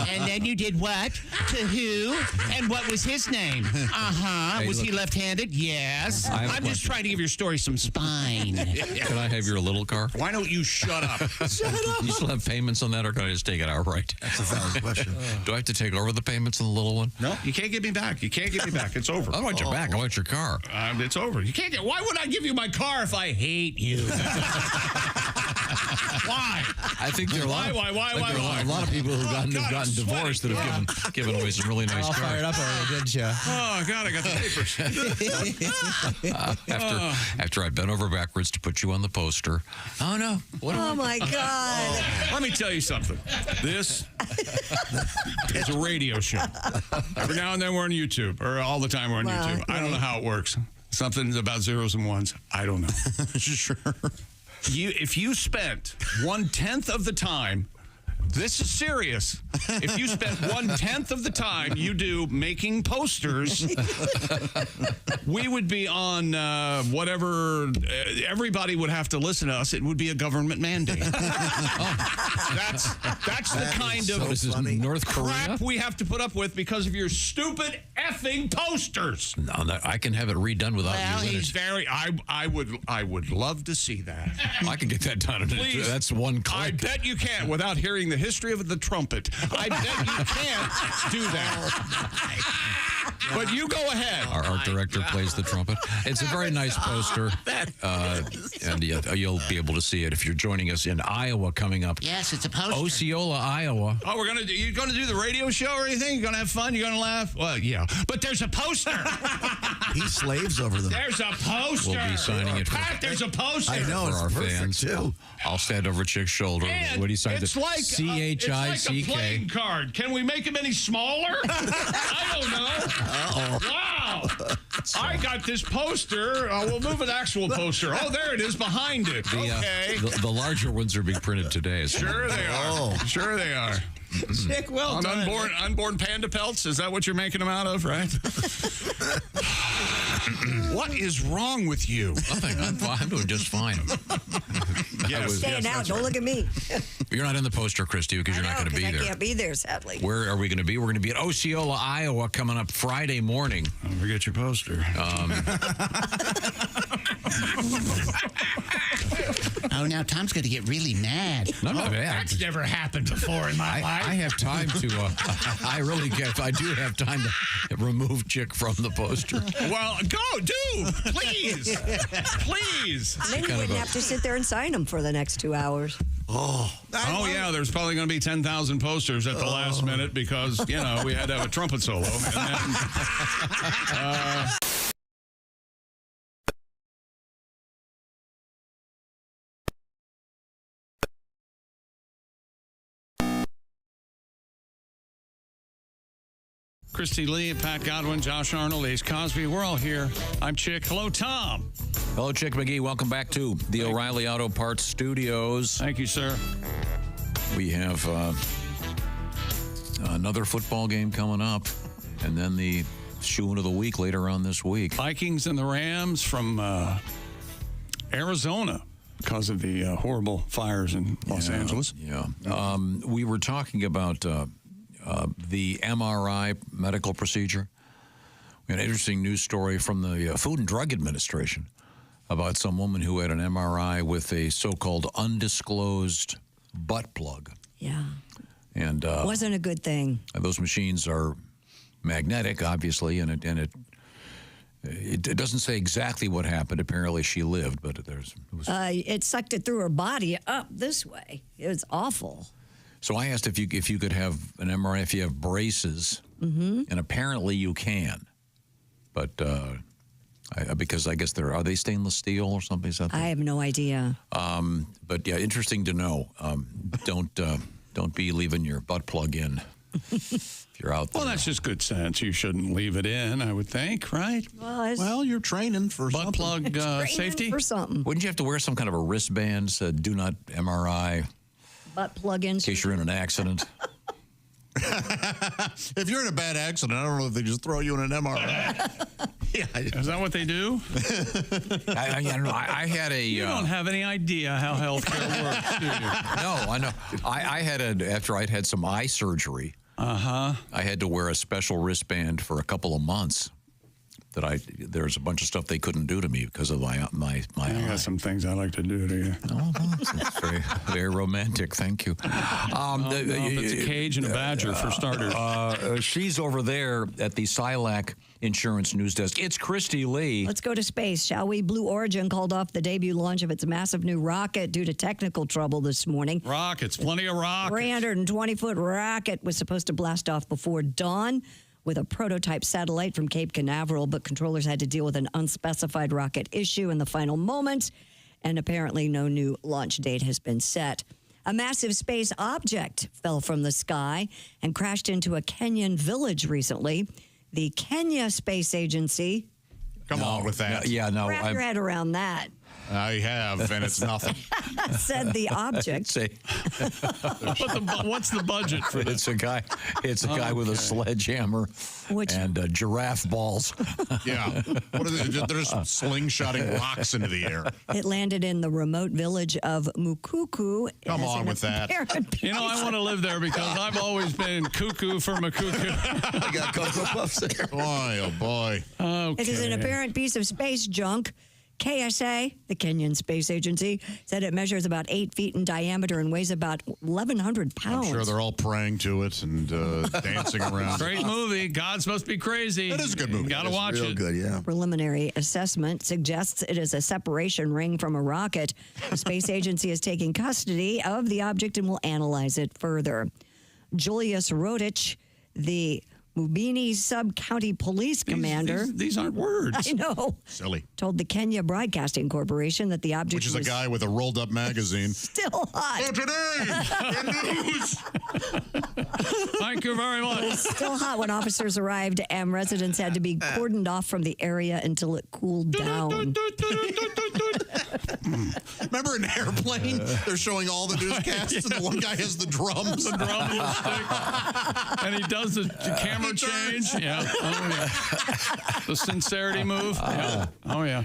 And then you did what? To who? And what was his name? Hey, was he left-handed? Yes. I'm just trying to give your story some spine. Can I have your little car? Why don't you shut up? Shut up. You still have payments on that, or can I just take it outright? That's a valid question. Do I have to take over the payments on the little one? No, you can't get me back. You can't get me back. It's over. I don't want your back. I want your car. It's over. You can't get. Why would I give you my car if I hate you? Why? I think there are a lot of people who've gotten divorced that have given away some really nice cars. Fired up already, didn't you? Oh God, I got the papers. After I bent over backwards to put you on the poster. Oh no! Oh my God! Let me tell you something. This is a radio show. Every now and then we're on YouTube, or all the time we're on YouTube. I don't know how it works. Something about zeros and ones. I don't know. Sure. If you spent 1/10 of the time, this is serious. If you spent 1/10 of the time you do making posters, we would be on whatever. Everybody would have to listen to us. It would be a government mandate. That's the kind of North crap Korea? we have to put up with because of your stupid effing posters. No, I can have it redone without Well, you in he's it. very. I would love to see that. I can get that done. Please. That's one click. I bet you can without hearing the history of the trumpet. I bet you can't do that. But you go ahead. Our art director plays the trumpet. It's a very nice poster, and you'll be able to see it if you're joining us in Iowa coming up. Yes, it's a poster. Osceola, Iowa. Oh, you're gonna do the radio show or anything? You're gonna have fun? You're gonna laugh? Well, yeah. But there's a poster. He slaves over them. There's a poster. We'll be signing it for, Pat, there's a poster. I know, for it's our perfect, fans. too. I'll stand over Chick's shoulder. And What do you sign? it's like CHICK. it's like a playing card. Can we make them any smaller? I don't know. Wow. I got this poster. We'll move an actual poster. Oh, there it is behind it. Okay. The larger ones are being printed today. Sure they are. Sure they are. Chick, well On done. unborn panda pelts? Is that what you're making them out of, right? What is wrong with you? Nothing. I'm doing just fine. Stand out. Don't look at me. You're not in the poster, Christy, because you're not going to be I there. can't be there, sadly. Where are we going to be? We're going to be at Osceola, Iowa, coming up Friday morning. Don't forget your poster. Oh, now Tom's going to get really mad. No, bad. That's never happened before in my life. I have time to. I do have time to remove Chick from the poster. Well, please, please. Then you wouldn't have to sit there and sign them for the next 2 hours. Oh yeah, there's probably going to be 10,000 posters at the last minute because, we had to have a trumpet solo. And then, Christy Lee, Pat Godwin, Josh Arnold, Ace Cosby. We're all here. I'm Chick. Hello, Tom. Hello, Chick McGee. Welcome back to the O'Reilly Auto Parts Studios. Thank you, sir. We have another football game coming up, and then the shoe-in of the week later on this week. Vikings and the Rams from Arizona because of the horrible fires in Los Angeles. Yeah. We were talking about the MRI medical procedure. We had an interesting news story from the Food and Drug Administration about some woman who had an MRI with a so-called undisclosed butt plug. Yeah. And Wasn't a good thing. those machines are magnetic, obviously, and it doesn't say exactly what happened. Apparently, she lived, but It sucked it through her body up this way. It was awful. So I asked if you could have an MRI if you have braces, and apparently you can, but because I guess are they stainless steel or something? I have no idea. But yeah, interesting to know. Don't be leaving your butt plug in if you're out there. Well, that's just good sense. You shouldn't leave it in, I would think, right? Well, you're training for butt plug safety. For something. Wouldn't you have to wear some kind of a wristband said "Do not MRI" Butt plug-in. in case you're in an accident? If you're in a bad accident, I don't know if they just throw you in an MRI. Yeah, is that what they do? I don't know. I had a. You don't have any idea how healthcare works, do you? No, I know. I had after I'd had some eye surgery. I had to wear a special wristband for a couple of months. There's a bunch of stuff they couldn't do to me because of my I got some things I like to do to you. Oh, that's very, very romantic. Thank you. It's a cage and a badger for starters. She's over there at the Silac Insurance News Desk. It's Christy Lee. Let's go to space, shall we? Blue Origin called off the debut launch of its massive new rocket due to technical trouble this morning. Rockets, plenty of rockets. 320-foot rocket was supposed to blast off before dawn with a prototype satellite from Cape Canaveral, but controllers had to deal with an unspecified rocket issue in the final moments, and apparently no new launch date has been set. A massive space object fell from the sky and crashed into a Kenyan village recently. The Kenya Space Agency. Come on with that. Wrap your head around that. I have, and it's nothing. Said the object. What's the budget for this? It's a guy. It's a guy with a sledgehammer and giraffe balls. Yeah. What are they? They're just slingshotting rocks into the air. It landed in the remote village of Mukuku. Come on with that. You know, I want to live there because I've always been cuckoo for Makuku. I got Cocoa Puffs there. Boy, oh boy. It is an apparent piece of space junk. KSA, the Kenyan Space Agency, said it measures about 8 feet in diameter and weighs about 1,100 pounds. I'm sure they're all praying to it and dancing around. Great movie. God's Must Be Crazy. It is a good movie. You got to watch Real it. good, yeah. Preliminary assessment suggests it is a separation ring from a rocket. The space agency is taking custody of the object and will analyze it further. Julius Rodich, the Mubini Sub-County Police Commander. These aren't words. I know. Silly. Told the Kenya Broadcasting Corporation that the object Which is a was guy with a rolled up magazine. still hot. So today, in news. Thank you very It was much. still hot when officers arrived, and residents had to be cordoned off from the area until it cooled down. Remember in Airplane? They're showing all the newscasts, and the one guy has the drums. The drumstick. And he does the camera change. Yeah. Oh, yeah. The sincerity move. Yeah. Oh, yeah.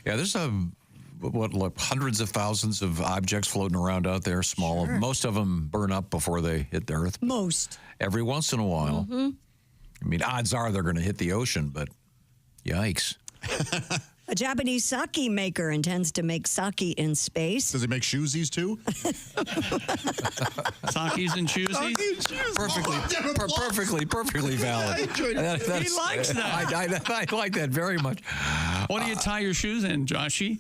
Yeah, there's like hundreds of thousands of objects floating around out there, small. Sure. Most of them burn up before they hit the earth. Most. Every once in a while. Mm-hmm. I mean, odds are they're going to hit the ocean, but yikes. A Japanese sake maker intends to make sake in space. Does he make shoesies too? Sakis and choosies? Perfectly valid. I enjoyed it. He likes that. I like that very much. What do you tie your shoes in, Joshy?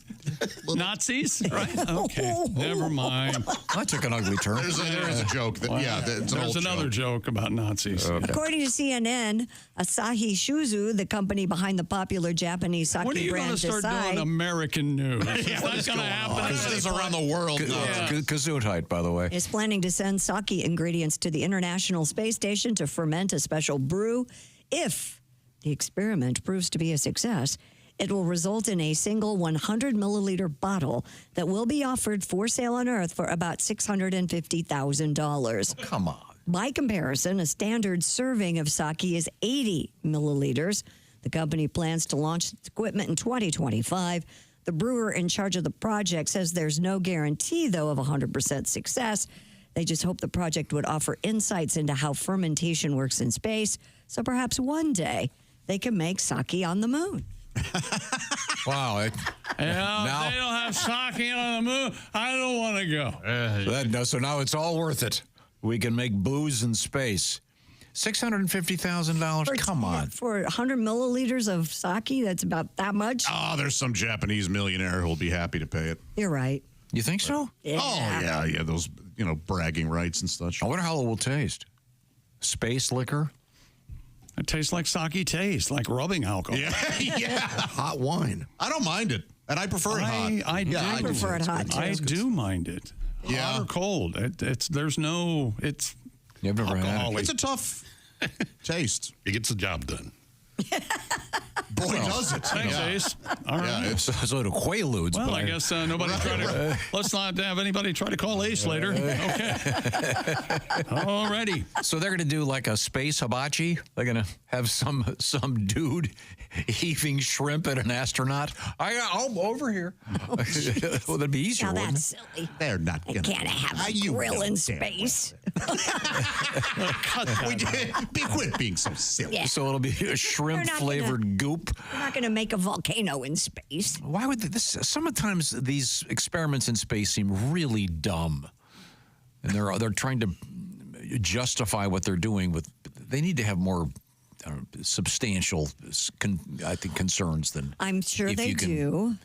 Nazis? Right? Okay. Never mind. I took an ugly turn. There is a joke. There's another joke about Nazis. Okay. According to CNN, Asahi Shuzu, the company behind the popular Japanese sake When are you going brand to start doing Desai, American news? That's not going to happen. This is around the world now. Gesundheit, by the way. is planning to send sake ingredients to the International Space Station to ferment a special brew. If the experiment proves to be a success, it will result in a single 100 milliliter bottle that will be offered for sale on Earth for about $650,000. Come on. By comparison, a standard serving of sake is 80 milliliters. The company plans to launch its equipment in 2025. The brewer in charge of the project says there's no guarantee, though, of 100% success. They just hope the project would offer insights into how fermentation works in space, so perhaps one day they can make sake on the moon. Wow. Yeah, they don't have sake on the moon. I don't want to go. So now it's all worth it. We can make booze in space. $650,000? Come on. For 100 milliliters of sake, that's about that much? Oh, there's some Japanese millionaire who will be happy to pay it. You're right. You think so? Yeah. Oh, yeah. Those, bragging rights and such. I wonder how it will taste. Space liquor? It tastes like sake taste, like rubbing alcohol. Yeah. Hot wine. I don't mind it, and I prefer it hot. I do. I prefer it hot, too. I do mind it. Yeah. Hot or cold. It's You've never had it. It's a tough taste. It gets the job done. Boy, does it. Thanks, Ace. All right. Yeah, So do Quaaludes. Well, but I guess nobody try to. Let's not have anybody try to call Ace later. Okay. Alrighty. So they're going to do like a space hibachi? They're going to have some dude heaving shrimp at an astronaut? I'm over here. Well, that'd be easier, Now wouldn't that's it? silly. They're not You going to. can't have a grill in space. Quit being so silly. Yeah. So it'll be a shrimp-flavored goop. We're not going to make a volcano in space. Why would this? Sometimes these experiments in space seem really dumb, and they're trying to justify what they're doing with. They need to have more substantial, I think, concerns than. I'm sure if they you can do.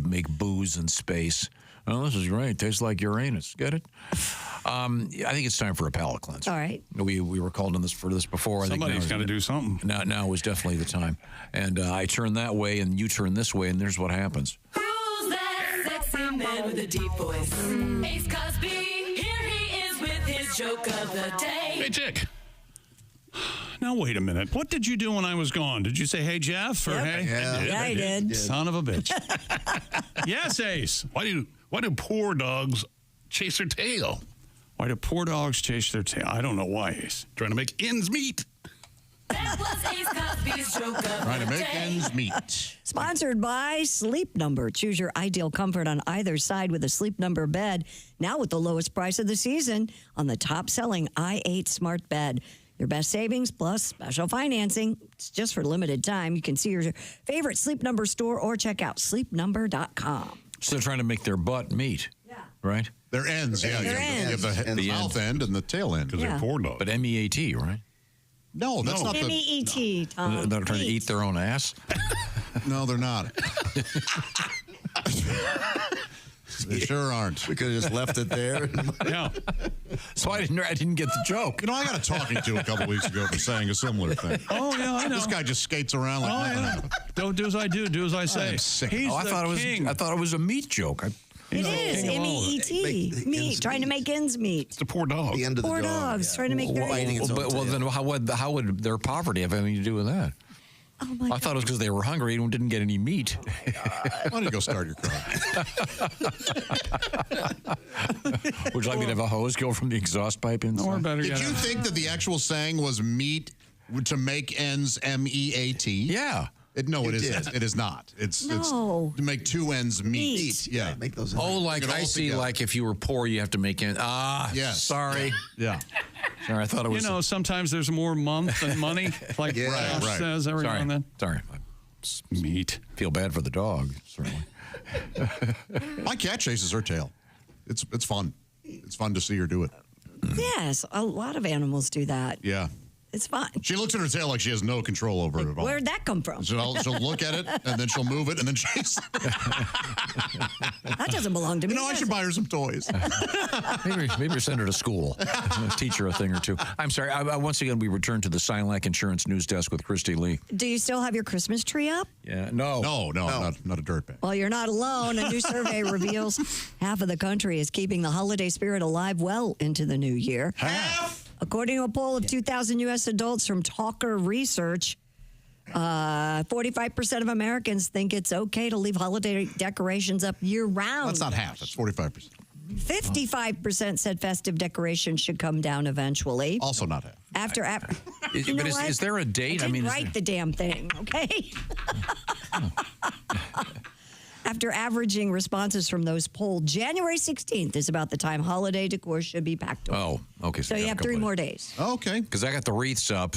Make booze in space. Oh, this is great. Tastes like Uranus. Get it? I think it's time for a palate cleanse. All right. We were called on this before. Somebody's got to do something. Now was definitely the time. And I turn that way, and you turn this way, and there's what happens. Who's that sexy man with a deep voice? Ace Cosby, here he is with his joke of the day. Hey, Chick. Now, wait a minute. What did you do when I was gone? Did you say, hey, Jeff? Or hey? Yeah, I did. Son of a bitch. Yes, Ace. Why do poor dogs chase their tail? Why do poor dogs chase their tail? I don't know why, Ace. Trying to make ends meet. That was Ace Cosby's joke of Trying to the make day. ends meet. Sponsored by Sleep Number. Choose your ideal comfort on either side with a Sleep Number bed. Now with the lowest price of the season on the top-selling i8 Smart Bed. Your best savings plus special financing. It's just for limited time. You can see your favorite Sleep Number store or check out sleepnumber.com. So they're trying to make their butt meet. Yeah. Right? Their ends, yeah. Their You have the mouth end and the tail end. Because they're poor dogs. But MEAT, right? No, that's not the... M-E-E-T, Tom. They're trying to eat their own ass? No, they're not. They sure aren't. We could have just left it there. Yeah. So I didn't get the joke. You know, I got a talking to a couple weeks ago for saying a similar thing. Oh, yeah, I know. This guy just skates around like nothing happened. Don't do as I do as I say. am sick. He's I the thought king. it was a meat joke. It is M-E-E-T. Meat, trying to make ends meet. It's a poor dog. The end of the Poor dog. dogs trying to make their ends. Well, then how would their poverty have anything to do with that? Oh my I thought it was because they were hungry and didn't get any meat. Why don't you go start your car? Would you like me to have a hose go from the exhaust pipe inside? Or better Did yet, you think that the actual saying was meat to make ends MEAT? Yeah. No, it isn't. It is not. It's No. to make two ends meet. Yeah. Make those. Oh, like Make it I all see. together. Like if you were poor, you have to make it. Yes. Sorry. Yeah. Sorry, I thought it was. You know, sometimes there's more month than money, like Yeah. Josh Right. says every now Sorry. and then. Sorry. Meat. Feel bad for the dog. Certainly. My cat chases her tail. It's fun. It's fun to see her do it. Yes, a lot of animals do that. Yeah. It's fun. She looks at her tail like she has no control over it at all. Where'd that come from? She'll look at it, and then she'll move it, and then chase it. That doesn't belong to me. You know, I should buy her some toys. Maybe send her to school. Teach her a thing or two. I'm sorry. Once again, we return to the Silent Insurance News Desk with Christy Lee. Do you still have your Christmas tree up? Yeah. No. No, not a dirtbag. Well, you're not alone. A new survey reveals half of the country is keeping the holiday spirit alive well into the new year. Half? According to a poll of 2,000 U.S. adults from Talker Research, 45% of Americans think it's okay to leave holiday decorations up year-round. That's not half. That's 45%. 55% said festive decorations should come down eventually. Also not half. After Is, but is there a date? I didn't is write the damn thing, okay? After averaging responses from those polled, January 16th is about the time holiday decor should be packed away. Oh, okay. So you have 3 more days. Okay. Because I got the wreaths up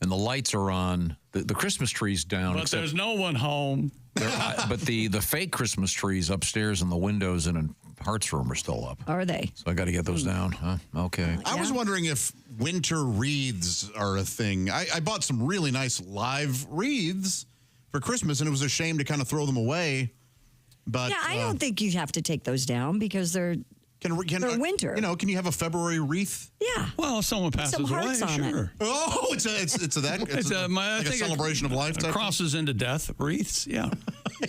and the lights are on. The Christmas tree's down. But there's no one home. But the fake Christmas trees upstairs and the windows in Hart's room are still up. Are they? So I got to get those down. Huh? Okay. I was wondering if winter wreaths are a thing. I bought some really nice live wreaths for Christmas, and it was a shame to kind of throw them away. But Yeah, I don't think you have to take those down because they're winter. You know, can you have a February wreath? Yeah. Well, if someone passes some away, hearts on it. sure. Oh, it's a celebration of life. Type crosses into death wreaths. Yeah.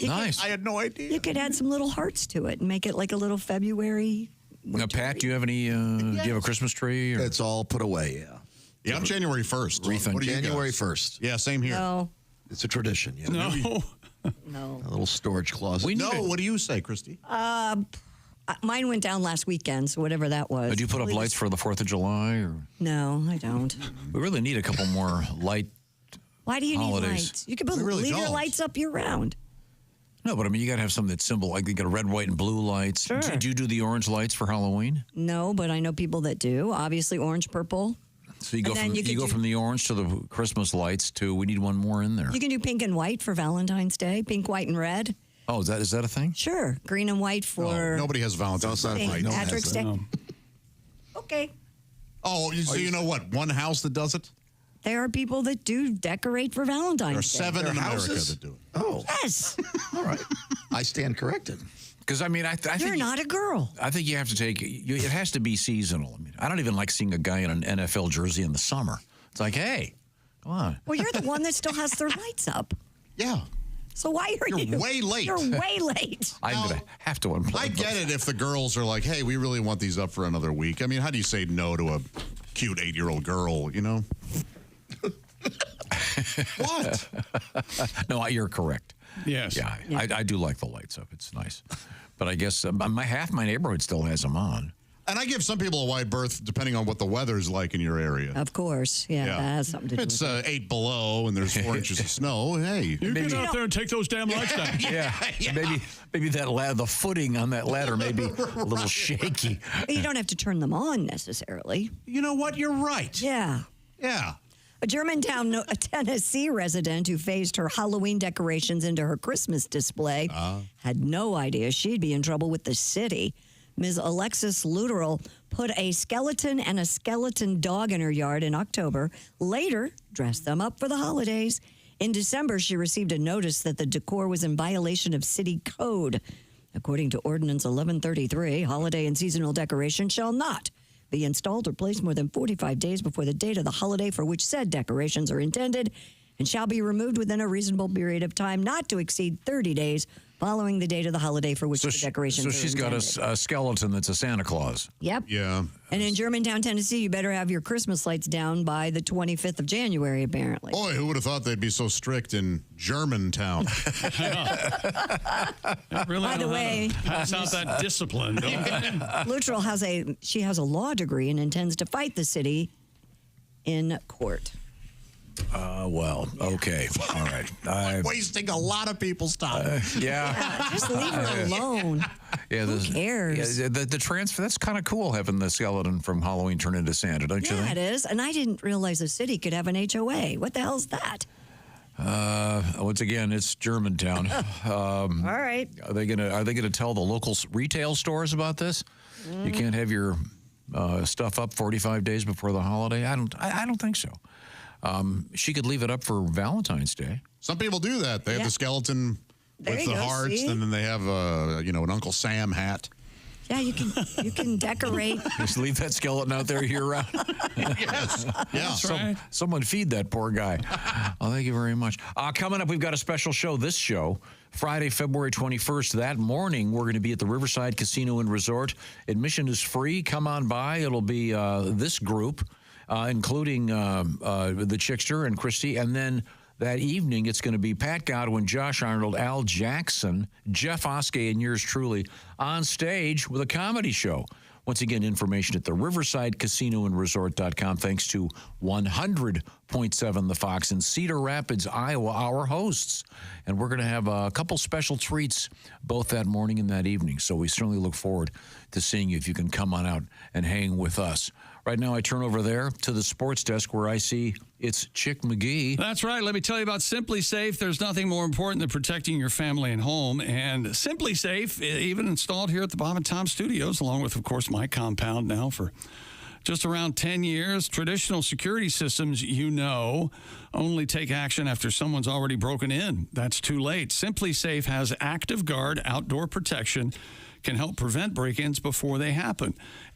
Nice. I had no idea. You could add some little hearts to it and make it like a little February. Now, Pat, do you have any? Do you have a Christmas tree? Or? It's all put away. Yeah. Yeah, I'm January 1st. Wreath on What do you January guys? 1st. Yeah, same here. No. It's a tradition. Yeah. No. No. A little storage closet. What do you say, Christy? Mine went down last weekend, so whatever that was. Do you put up lights for the 4th of July? Or? No, I don't. We really need a couple more light. Why do you holidays. need lights? You could We really leave your don't. lights up year round. No, but I mean, you got to have something that's simple. Like you got red, white, and blue lights. Sure. Do you do the orange lights for Halloween? No, but I know people that do. Obviously, orange, purple. So you go And then from you could go do- from the orange to the Christmas lights to we need one more in there. You can do pink and white for Valentine's Day. Pink, white, and red. Oh, is that a thing? Sure. Green and white for Nobody has Valentine's Day. St. Patrick's Day. No. Okay. Oh, so you know what? One house that does it? There are people that do decorate for Valentine's There are Day. 7 in America houses? that do it. Oh, Yes. all right. I stand corrected. Because I mean, I You're think not a girl. I think you have to take. It has to be seasonal. I mean, I don't even like seeing a guy in an NFL jersey in the summer. It's like, hey, come on. Well, you're the one that still has their lights up. Yeah. So why are you? You're way late. You're way late. I'm gonna have to unplug. I get it if the girls are like, hey, we really want these up for another week. I mean, how do you say no to a cute 8-year-old girl, you know? What? No, you're correct. Yes. Yeah, I do like the lights up. It's nice. But I guess half my neighborhood still has them on. And I give some people a wide berth depending on what the weather's like in your area. Of course. Yeah, that has something to do It's with it. 8 below and there's 4 inches of snow. Hey. You get out there and take those damn lights down. Yeah. Maybe that the footing on that ladder may be a little shaky. You don't have to turn them on necessarily. You know what? You're right. Yeah. Yeah. A Germantown, Tennessee resident who phased her Halloween decorations into her Christmas display had no idea she'd be in trouble with the city. Ms. Alexis Luteral put a skeleton and a skeleton dog in her yard in October, later dressed them up for the holidays. In December, she received a notice that the decor was in violation of city code. According to Ordinance 1133, holiday and seasonal decorations shall not be installed or placed more than 45 days before the date of the holiday for which said decorations are intended, and shall be removed within a reasonable period of time not to exceed 30 days following the date of the holiday for which the decorations are she's intended. got a skeleton that's a Santa Claus. Yep. Yeah. And in Germantown, Tennessee, you better have your Christmas lights down by the 25th of January, apparently. Boy, who would have thought they'd be so strict in Germantown? Really By the way, pass out that discipline, don't they? Luteral has a law degree and intends to fight the city in court. Well, okay. All right. Wasting a lot of people's time. Yeah. Just leave her alone. Yeah, Who cares? Yeah, the transfer, that's kind of cool having the skeleton from Halloween turn into Santa, don't you Yeah, think? it is. And I didn't realize a city could have an HOA. What the hell's that? Once again, it's Germantown. All right. Are they gonna tell the local retail stores about this? You can't have your stuff up 45 days before the holiday. I don't think so. She could leave it up for Valentine's Day. Some people do that. They have the skeleton with the hearts, and then they have an Uncle Sam hat. Yeah, you can decorate. Just leave that skeleton out there year round. Yes. Yeah. right. Someone feed that poor guy. Oh, thank you very much. Coming up, we've got a special show. This show, Friday, February 21st. That morning, we're going to be at the Riverside Casino and Resort. Admission is free. Come on by. It'll be this group, including the Chickster and Christy. And then that evening, it's going to be Pat Godwin, Josh Arnold, Al Jackson, Jeff Oskey, and yours truly on stage with a comedy show. Once again, information at the Riverside Casino and Resort.com. Thanks to 100.7 The Fox in Cedar Rapids, Iowa, our hosts. And we're going to have a couple special treats both that morning and that evening. So we certainly look forward to seeing you if you can come on out and hang with us. Right now, I turn over there to the sports desk where I see it's Chick McGee. That's right. Let me tell you about Simply Safe. There's nothing more important than protecting your family and home. And Simply Safe, even installed here at the Bob and Tom Studios, along with, of course, my compound now for just around 10 years. Traditional security systems, only take action after someone's already broken in. That's too late. Simply Safe has Active Guard outdoor protection, can help prevent break-ins before they happen.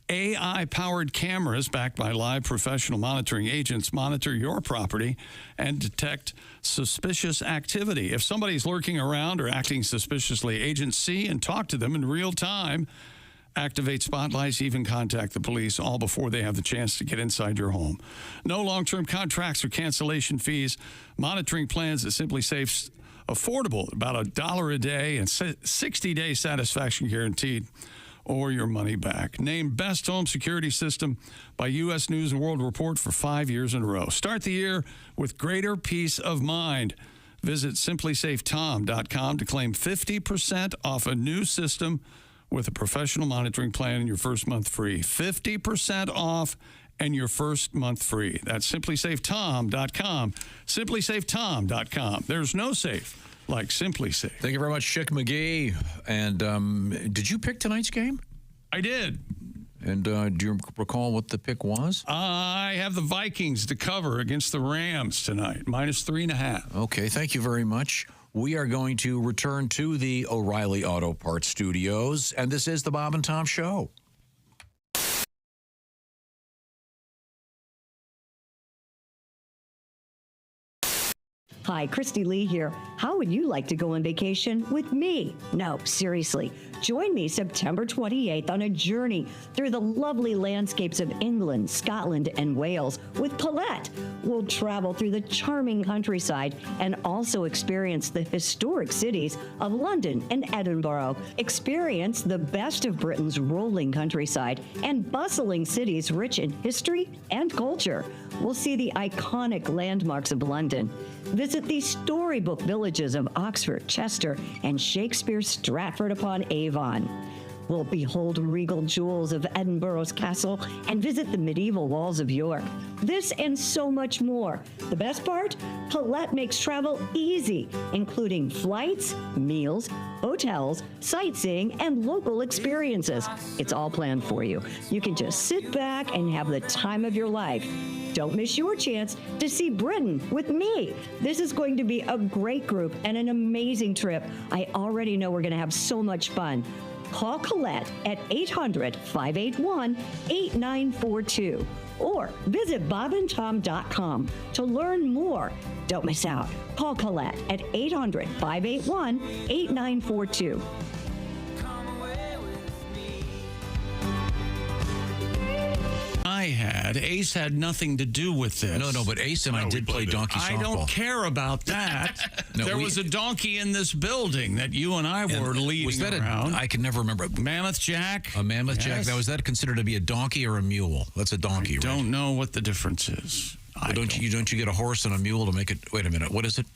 AI-powered cameras backed by live professional monitoring agents monitor your property and detect suspicious activity. If somebody's lurking around or acting suspiciously, agents see and talk to them in real time, activate spotlights, even contact the police, all before they have the chance to get inside your home. No long-term contracts or cancellation fees. Monitoring plans at Simply Safe's affordable, about $1 a day, and 60-day satisfaction guaranteed, or your money back. Named Best Home Security System by U.S. News and World Report for 5 years in a row. Start the year with greater peace of mind. Visit simplysafetom.com to claim 50% off a new system with a professional monitoring plan and your first month free. 50% off and your first month free. That's simplysafetom.com. Simplysafetom.com. There's no safe like Simply Safe. Thank you very much, Chick McGee. And did you pick tonight's game? I did. And do you recall what the pick was? I have the Vikings to cover against the Rams tonight, -3.5. Okay, thank you very much. We are going to return to the O'Reilly Auto Parts Studios, and this is the Bob and Tom Show. Hi, Hi, Christy Lee here. How would you like to go on vacation with me? No, seriously. Join me September 28th on a journey through the lovely landscapes of England, Scotland, and Wales with Paulette. We'll travel through the charming countryside and also experience the historic cities of London and Edinburgh. Experience the best of Britain's rolling countryside and bustling cities rich in history and culture. We'll see the iconic landmarks of London. Visit the storybook villages of Oxford, Chester, and Shakespeare's Stratford-upon-Avon. We'll behold regal jewels of Edinburgh's castle and visit the medieval walls of York. This and so much more. The best part? Paulette makes travel easy, including flights, meals, hotels, sightseeing, and local experiences. It's all planned for you. You can just sit back and have the time of your life. Don't miss your chance to see Britain with me. This is going to be a great group and an amazing trip. I already know we're going to have so much fun. Call Colette at 800-581-8942 or visit bobandtom.com to learn more. Don't miss out. Call Colette at 800-581-8942. Ace had nothing to do with this. No, but Ace and I did play donkey softball. I don't care about that. There was a donkey in this building that you and I were leading was that around. I can never remember. Mammoth Jack? A Mammoth Jack. Was that considered to be a donkey or a mule? That's a donkey, right? I don't know what the difference is. Don't you get a horse and a mule to make it? Wait a minute. What is it?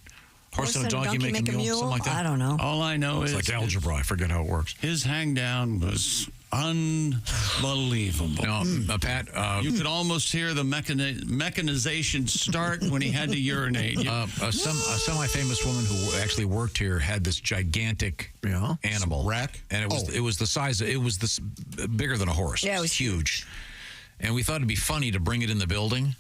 Horse and a donkey make a mule? Something like that? I don't know. All I know is it's like algebra. I forget how it works. His hang down was unbelievable. No, Pat, you could almost hear the mechanization start when he had to urinate. A semi-famous woman who actually worked here had this gigantic animal rack, and it was the size. It was this bigger than a horse. Yeah, it was huge. And we thought it'd be funny to bring it in the building.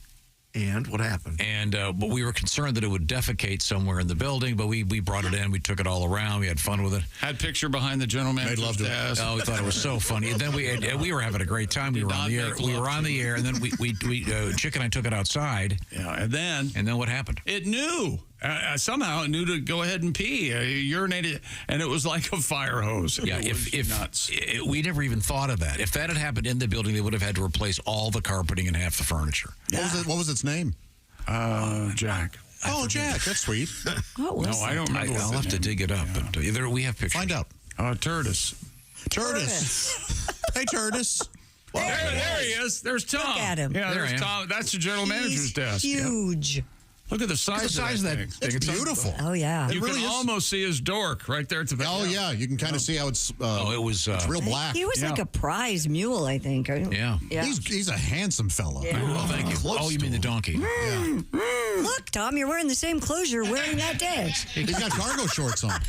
And what happened? And but we were concerned that it would defecate somewhere in the building, but we brought it in. We took it all around. We had fun with it. Had picture behind the general manager's desk. Oh, we thought it was so funny. And then we were having a great time. We were on the air. We were on the air, and then Chick and I took it outside. Yeah, and then what happened? It knew. Somehow it knew to go ahead and pee, urinated, and it was like a fire hose. Yeah, we never even thought of that. If that had happened in the building, they would have had to replace all the carpeting and half the furniture. What was its name? Jack. Oh, Jack. That's sweet. No, I don't remember. I'll have to dig it up. Yeah. But we have pictures. Find out. Turtis. Hey, Turtis. Well, there he is. There's Tom. Look at him. Yeah, there's Tom. That's the general manager's desk. Huge. Yep. Look at the size of that thing. It's beautiful. Oh, yeah. You really can almost see his dork right there at the back. Oh, yeah. You can kind of see how it's it's real black. He was like a prize mule, I think. Yeah. He's a handsome fella. Yeah. Oh, thank you. Oh, you mean the donkey. Look, Tom, you're wearing the same clothes you're wearing that day. He's got cargo shorts on.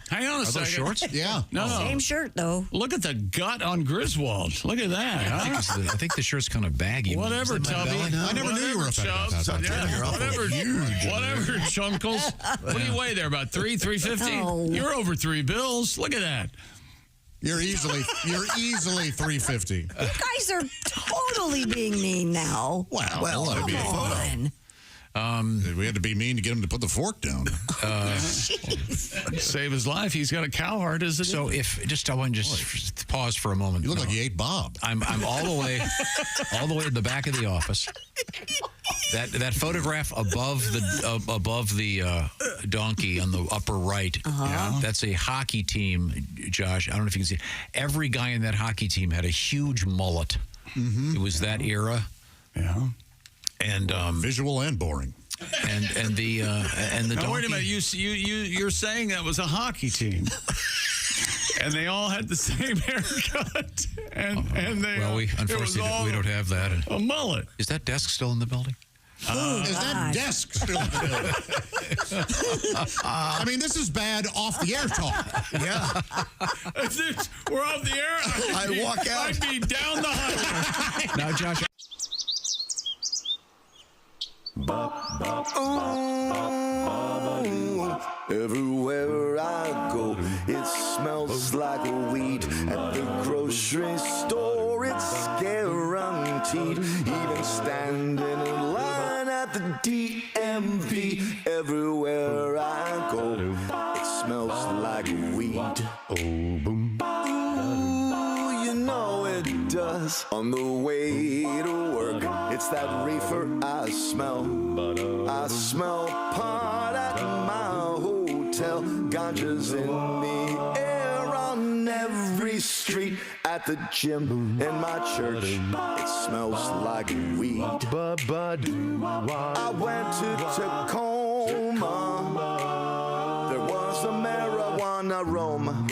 Hang on a second. Those shorts? Yeah. No. Same shirt, though. Look at the gut on Griswold. Look at that. Huh? I think the shirt's kind of baggy. Whatever, Tubby. I never knew you were a Chubs. Whatever, Chunkles. What do you weigh there? About 350? Oh. You're over 3 bills. Look at that. You're easily 350. You guys are totally being mean now. Well, come on. We had to be mean to get him to put the fork down. Save his life. He's got a cow heart, isn't he? So I want to just pause for a moment. You look like you ate Bob. I'm all the way in the back of the office. That photograph above the donkey on the upper right. That's a hockey team, Josh. I don't know if you can see. Every guy in that hockey team had a huge mullet. Mm-hmm. It was that era. Yeah. And visual and boring. And the now, wait a minute, you're saying that was a hockey team, and they all had the same haircut, and they unfortunately we don't have that. A mullet. Is that desk still in the building? Is that desk still in the building? I mean, this is bad off the air talk. Yeah. We're off the air. I walk out. I'd be down the highway. Now, Josh. Everywhere I go, it smells like a weed. At the grocery store, it's guaranteed. Even standing in line at the DMV, everywhere like weed. Oh, boom. Ooh, you know it does. On the way to work, it's that reefer I smell. I smell pot at my hotel. Ganja's in the air on every street. At the gym in my church, it smells like weed. I went to Tacoma. There was a marijuana aroma.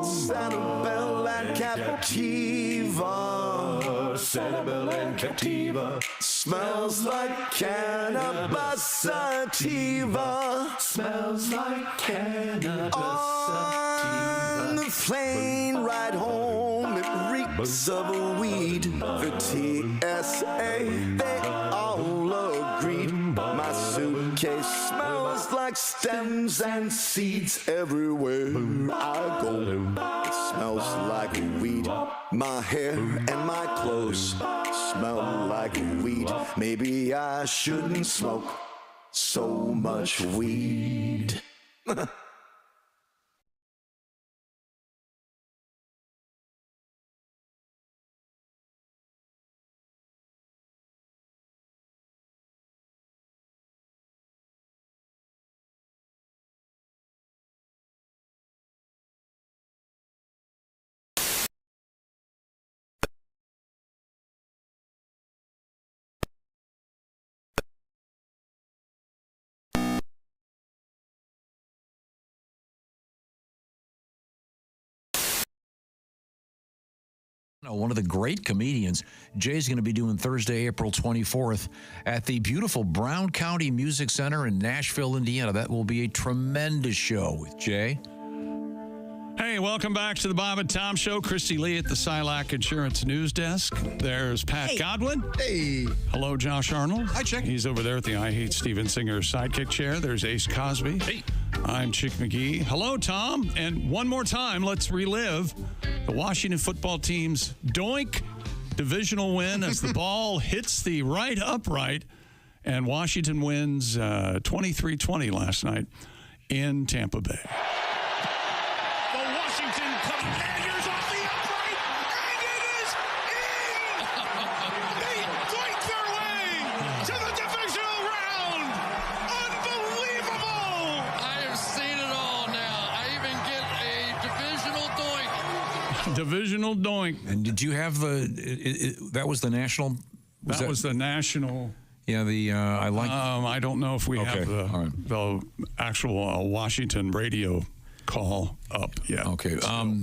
Sanibel and Captiva. Sanibel and Captiva. Smells like cannabis sativa. Smells like cannabis sativa. On the plane ride home, it reeks of weed. The TSA, they all agreed. My suitcase smells like stems and seeds everywhere I go. It smells like weed. My hair and my clothes smell like weed. Maybe I shouldn't smoke so much weed. One of the great comedians, Jay's going to be doing Thursday, April 24th at the beautiful Brown County Music Center in Nashville, Indiana. That will be a tremendous show with Jay. Hey, welcome back to the Bob and Tom Show. Christy Lee at the Silac Insurance News Desk. There's Pat Godwin. Hey. Hello, Josh Arnold. Hi, Chick. He's over there at the I Hate Steven Singer sidekick chair. There's Ace Cosby. Hey. I'm Chick McGee. Hello, Tom. And one more time, let's relive the Washington football team's doink divisional win as the ball hits the right upright, and Washington wins 23-20 last night in Tampa Bay. The Washington Commanders off the upright, and it is in! They doink their way to the divisional round! Unbelievable! I have seen it all now. I even get a divisional doink. Divisional doink. And did you have that was the national? That was the national. Yeah, I like. I don't know if we have the actual Washington radio call up yet. Okay,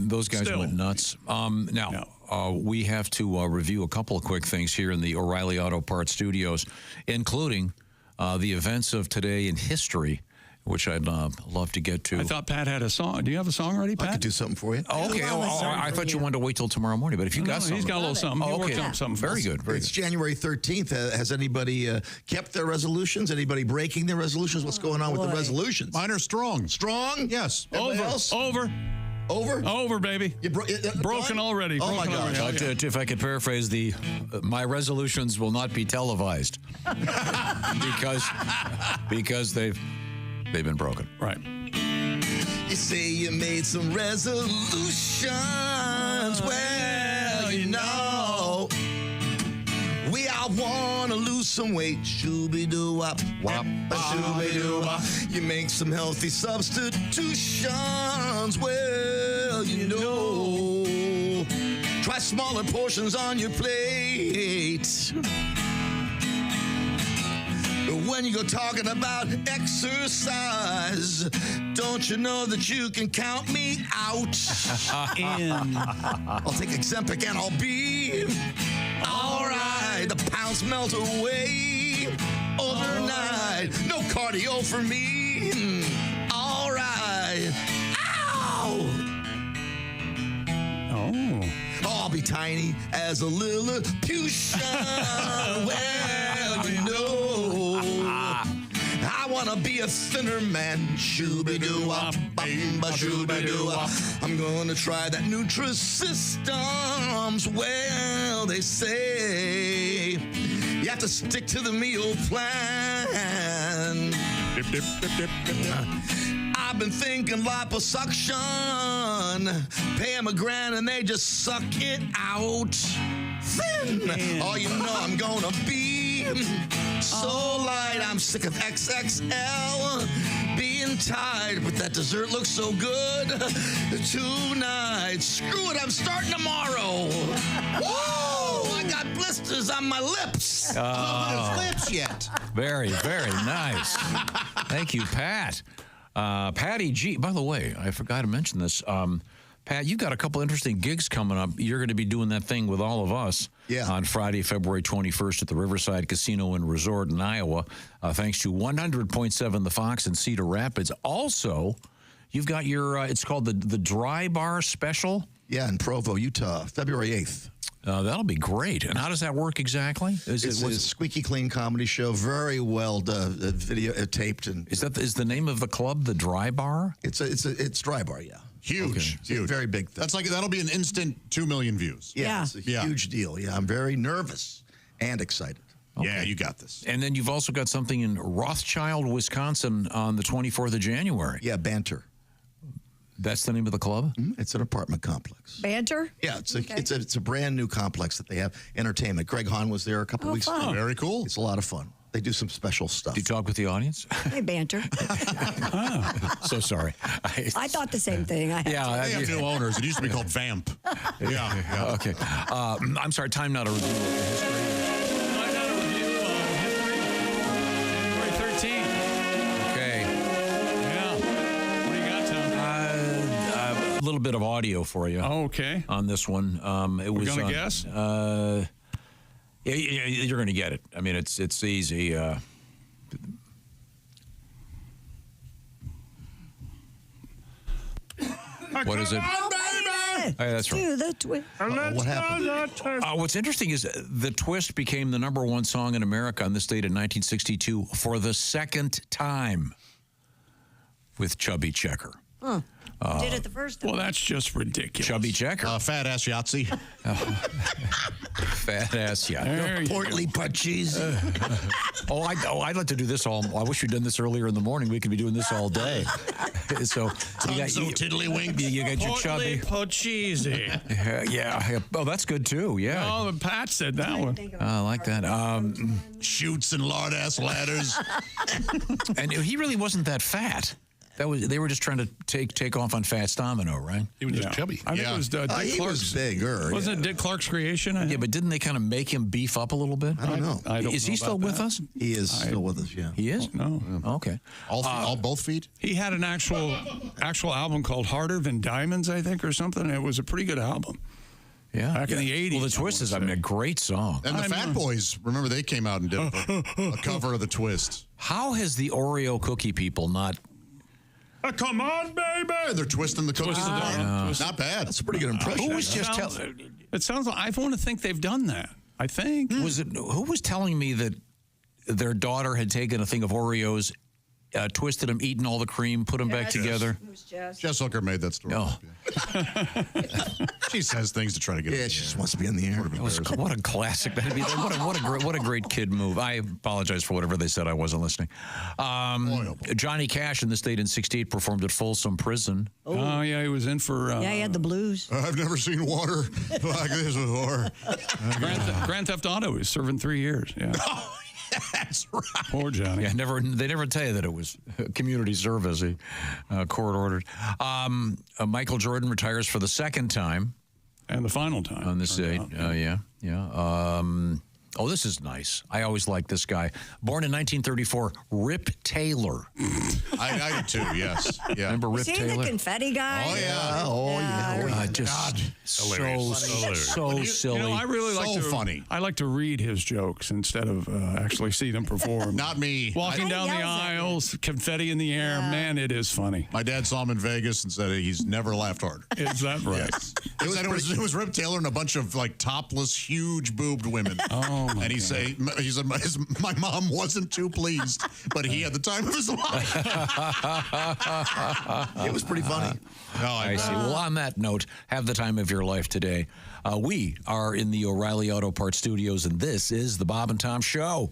those guys went nuts. Now, we have to review a couple of quick things here in the O'Reilly Auto Parts studios, including the events of today in history, which I'd love to get to. I thought Pat had a song. Do you have a song already, Pat? I could do something for you. Oh, okay. I thought you wanted to wait till tomorrow morning, but if you got something. He's got a little something. He worked on something. Very good. Very It's good. January 13th. Has anybody kept their resolutions? Anybody breaking their resolutions? What's going on with the resolutions? Mine are strong. Strong? Yes. Everybody else? Over, baby. You Broken already. Oh, my Broken gosh. already. If I could paraphrase my resolutions will not be televised because they've been broken. Right. You say you made some resolutions. Well, you know, we all want to lose some weight. Shooby-doo-wop, wop, shooby-doo-wop. You make some healthy substitutions. Well, you know, try smaller portions on your plate. When you go talking about exercise, don't you know that you can count me out? I'll take Exempic and I'll be all right. The pounds melt away overnight. No cardio for me. All right. Ow! Oh. I'll be tiny as a Lilliputian. Well, you know, I want to be a thinner man. Shooby-doo-wop, bamba shooby-doo-wop. I'm going to try that Nutrisystems. Well, they say you have to stick to the meal plan. Dip, dip, dip, dip, dip, dip. I've been thinking liposuction. Pay them $1,000 and they just suck it out. Thin. Oh, you know I'm gonna be so light. I'm sick of XXL. Being tired, but that dessert looks so good tonight. Screw it, I'm starting tomorrow. Whoa! I got blisters on my lips. Lips yet? Very, very nice. Thank you, Pat. Patty G. By the way, I forgot to mention this. Pat, you've got a couple interesting gigs coming up. You're going to be doing that thing with all of us on Friday, February 21st at the Riverside Casino and Resort in Iowa, thanks to 100.7 The Fox in Cedar Rapids. Also, you've got your, it's called the Dry Bar Special. Yeah, in Provo, Utah, February 8th. That'll be great. And how does that work exactly? It's a squeaky clean comedy show, very well video taped. And is the name of the club the Dry Bar? It's Dry Bar, yeah. Huge, huge, very big thing. That'll be an instant 2 million views. Yeah, it's a huge deal. Yeah, I'm very nervous and excited. Okay. Yeah, you got this. And then you've also got something in Rothschild, Wisconsin on the 24th of January. Yeah, Banter. That's the name of the club? Mm-hmm. It's an apartment complex. Banter? Yeah, it's a brand new complex that they have. Entertainment. Greg Hahn was there a couple weeks ago. Very cool. It's a lot of fun. They do some special stuff. Do you talk with the audience? Hey, Banter. So sorry. I thought the same thing. They have new owners. It used to be called Vamp. Yeah. Okay. I'm sorry. Time now to review history. January 13th. Okay. Yeah. What do you got, Tom? A little bit of audio for you. Oh, okay. On this one, it was. We're gonna guess. You're going to get it. I mean, it's easy. What is it? Hey, that's right. Do the twist. What happened? What's interesting is the twist became the #1 song in America on this date in 1962 for the second time with Chubby Checker. Huh. Did it the first time. Well, that's just ridiculous. Chubby Checker. Fat ass Yahtzee. Fat ass Yahtzee. Portly Pachisi. I'd like to do this all. I wish we'd done this earlier in the morning. We could be doing this all day. So you got tiddlywink. You got your Chubby Pachisi. Yeah. Oh, that's good too. Yeah. Oh, Pat said that one. I like that. Shoots and lard ass ladders. And he really wasn't that fat. They were just trying to take off on Fats Domino, right? He was just chubby. I think it was Dick Clark's. He was bigger. Wasn't it Dick Clark's creation? Yeah, but didn't they kind of make him beef up a little bit? I don't know. Is he still with us? He is still with us, yeah. He is? No. Okay. All both feet? He had an actual album called Harder Than Diamonds, I think, or something. It was a pretty good album. Yeah. Back in the 80s. Well, the Twist is, a great song. And the Fat Boys, remember they came out and did a cover of the Twist. How has the Oreo cookie people not... Come on, baby! They're twisting the cookies. Not bad. That's a pretty good impression. Who was just telling... It sounds like... I want to think they've done that. I think. Who was telling me that their daughter had taken a thing of Oreos, twisted them, eaten all the cream, put them back together? Jess Hooker made that story. Oh. She says things to try to get. Yeah, she just wants to be in the air. What a classic that'd be. What a great kid move. I apologize for whatever they said. I wasn't listening. Johnny Cash in this date in '68 performed at Folsom Prison. Oh yeah, he was in for. Yeah, he had the blues. I've never seen water like this before. Grand Theft Auto. He was serving 3 years. Yeah. That's right. Poor Johnny. Yeah, they never tell you that it was community service. Court ordered. Michael Jordan retires for the second time. And the final time. On this date. This is nice. I always liked this guy. Born in 1934, Rip Taylor. I did too, yes. Yeah. Remember Rip Taylor? Was he the confetti guy? Oh, yeah. Just so silly. You know, I really like funny. I like to read his jokes instead of actually see them perform. Not me. Walking down the aisles, confetti in the air. Man, it is funny. My dad saw him in Vegas and said he's never laughed harder. Is that right? Yes. It was Rip Taylor and a bunch of like topless, huge boobed women. Oh, my and he said my mom wasn't too pleased, but he had the time of his life. It was pretty funny. I see. Well, on that note, have the time of your life today. We are in the O'Reilly Auto Parts Studios, and this is the Bob and Tom Show.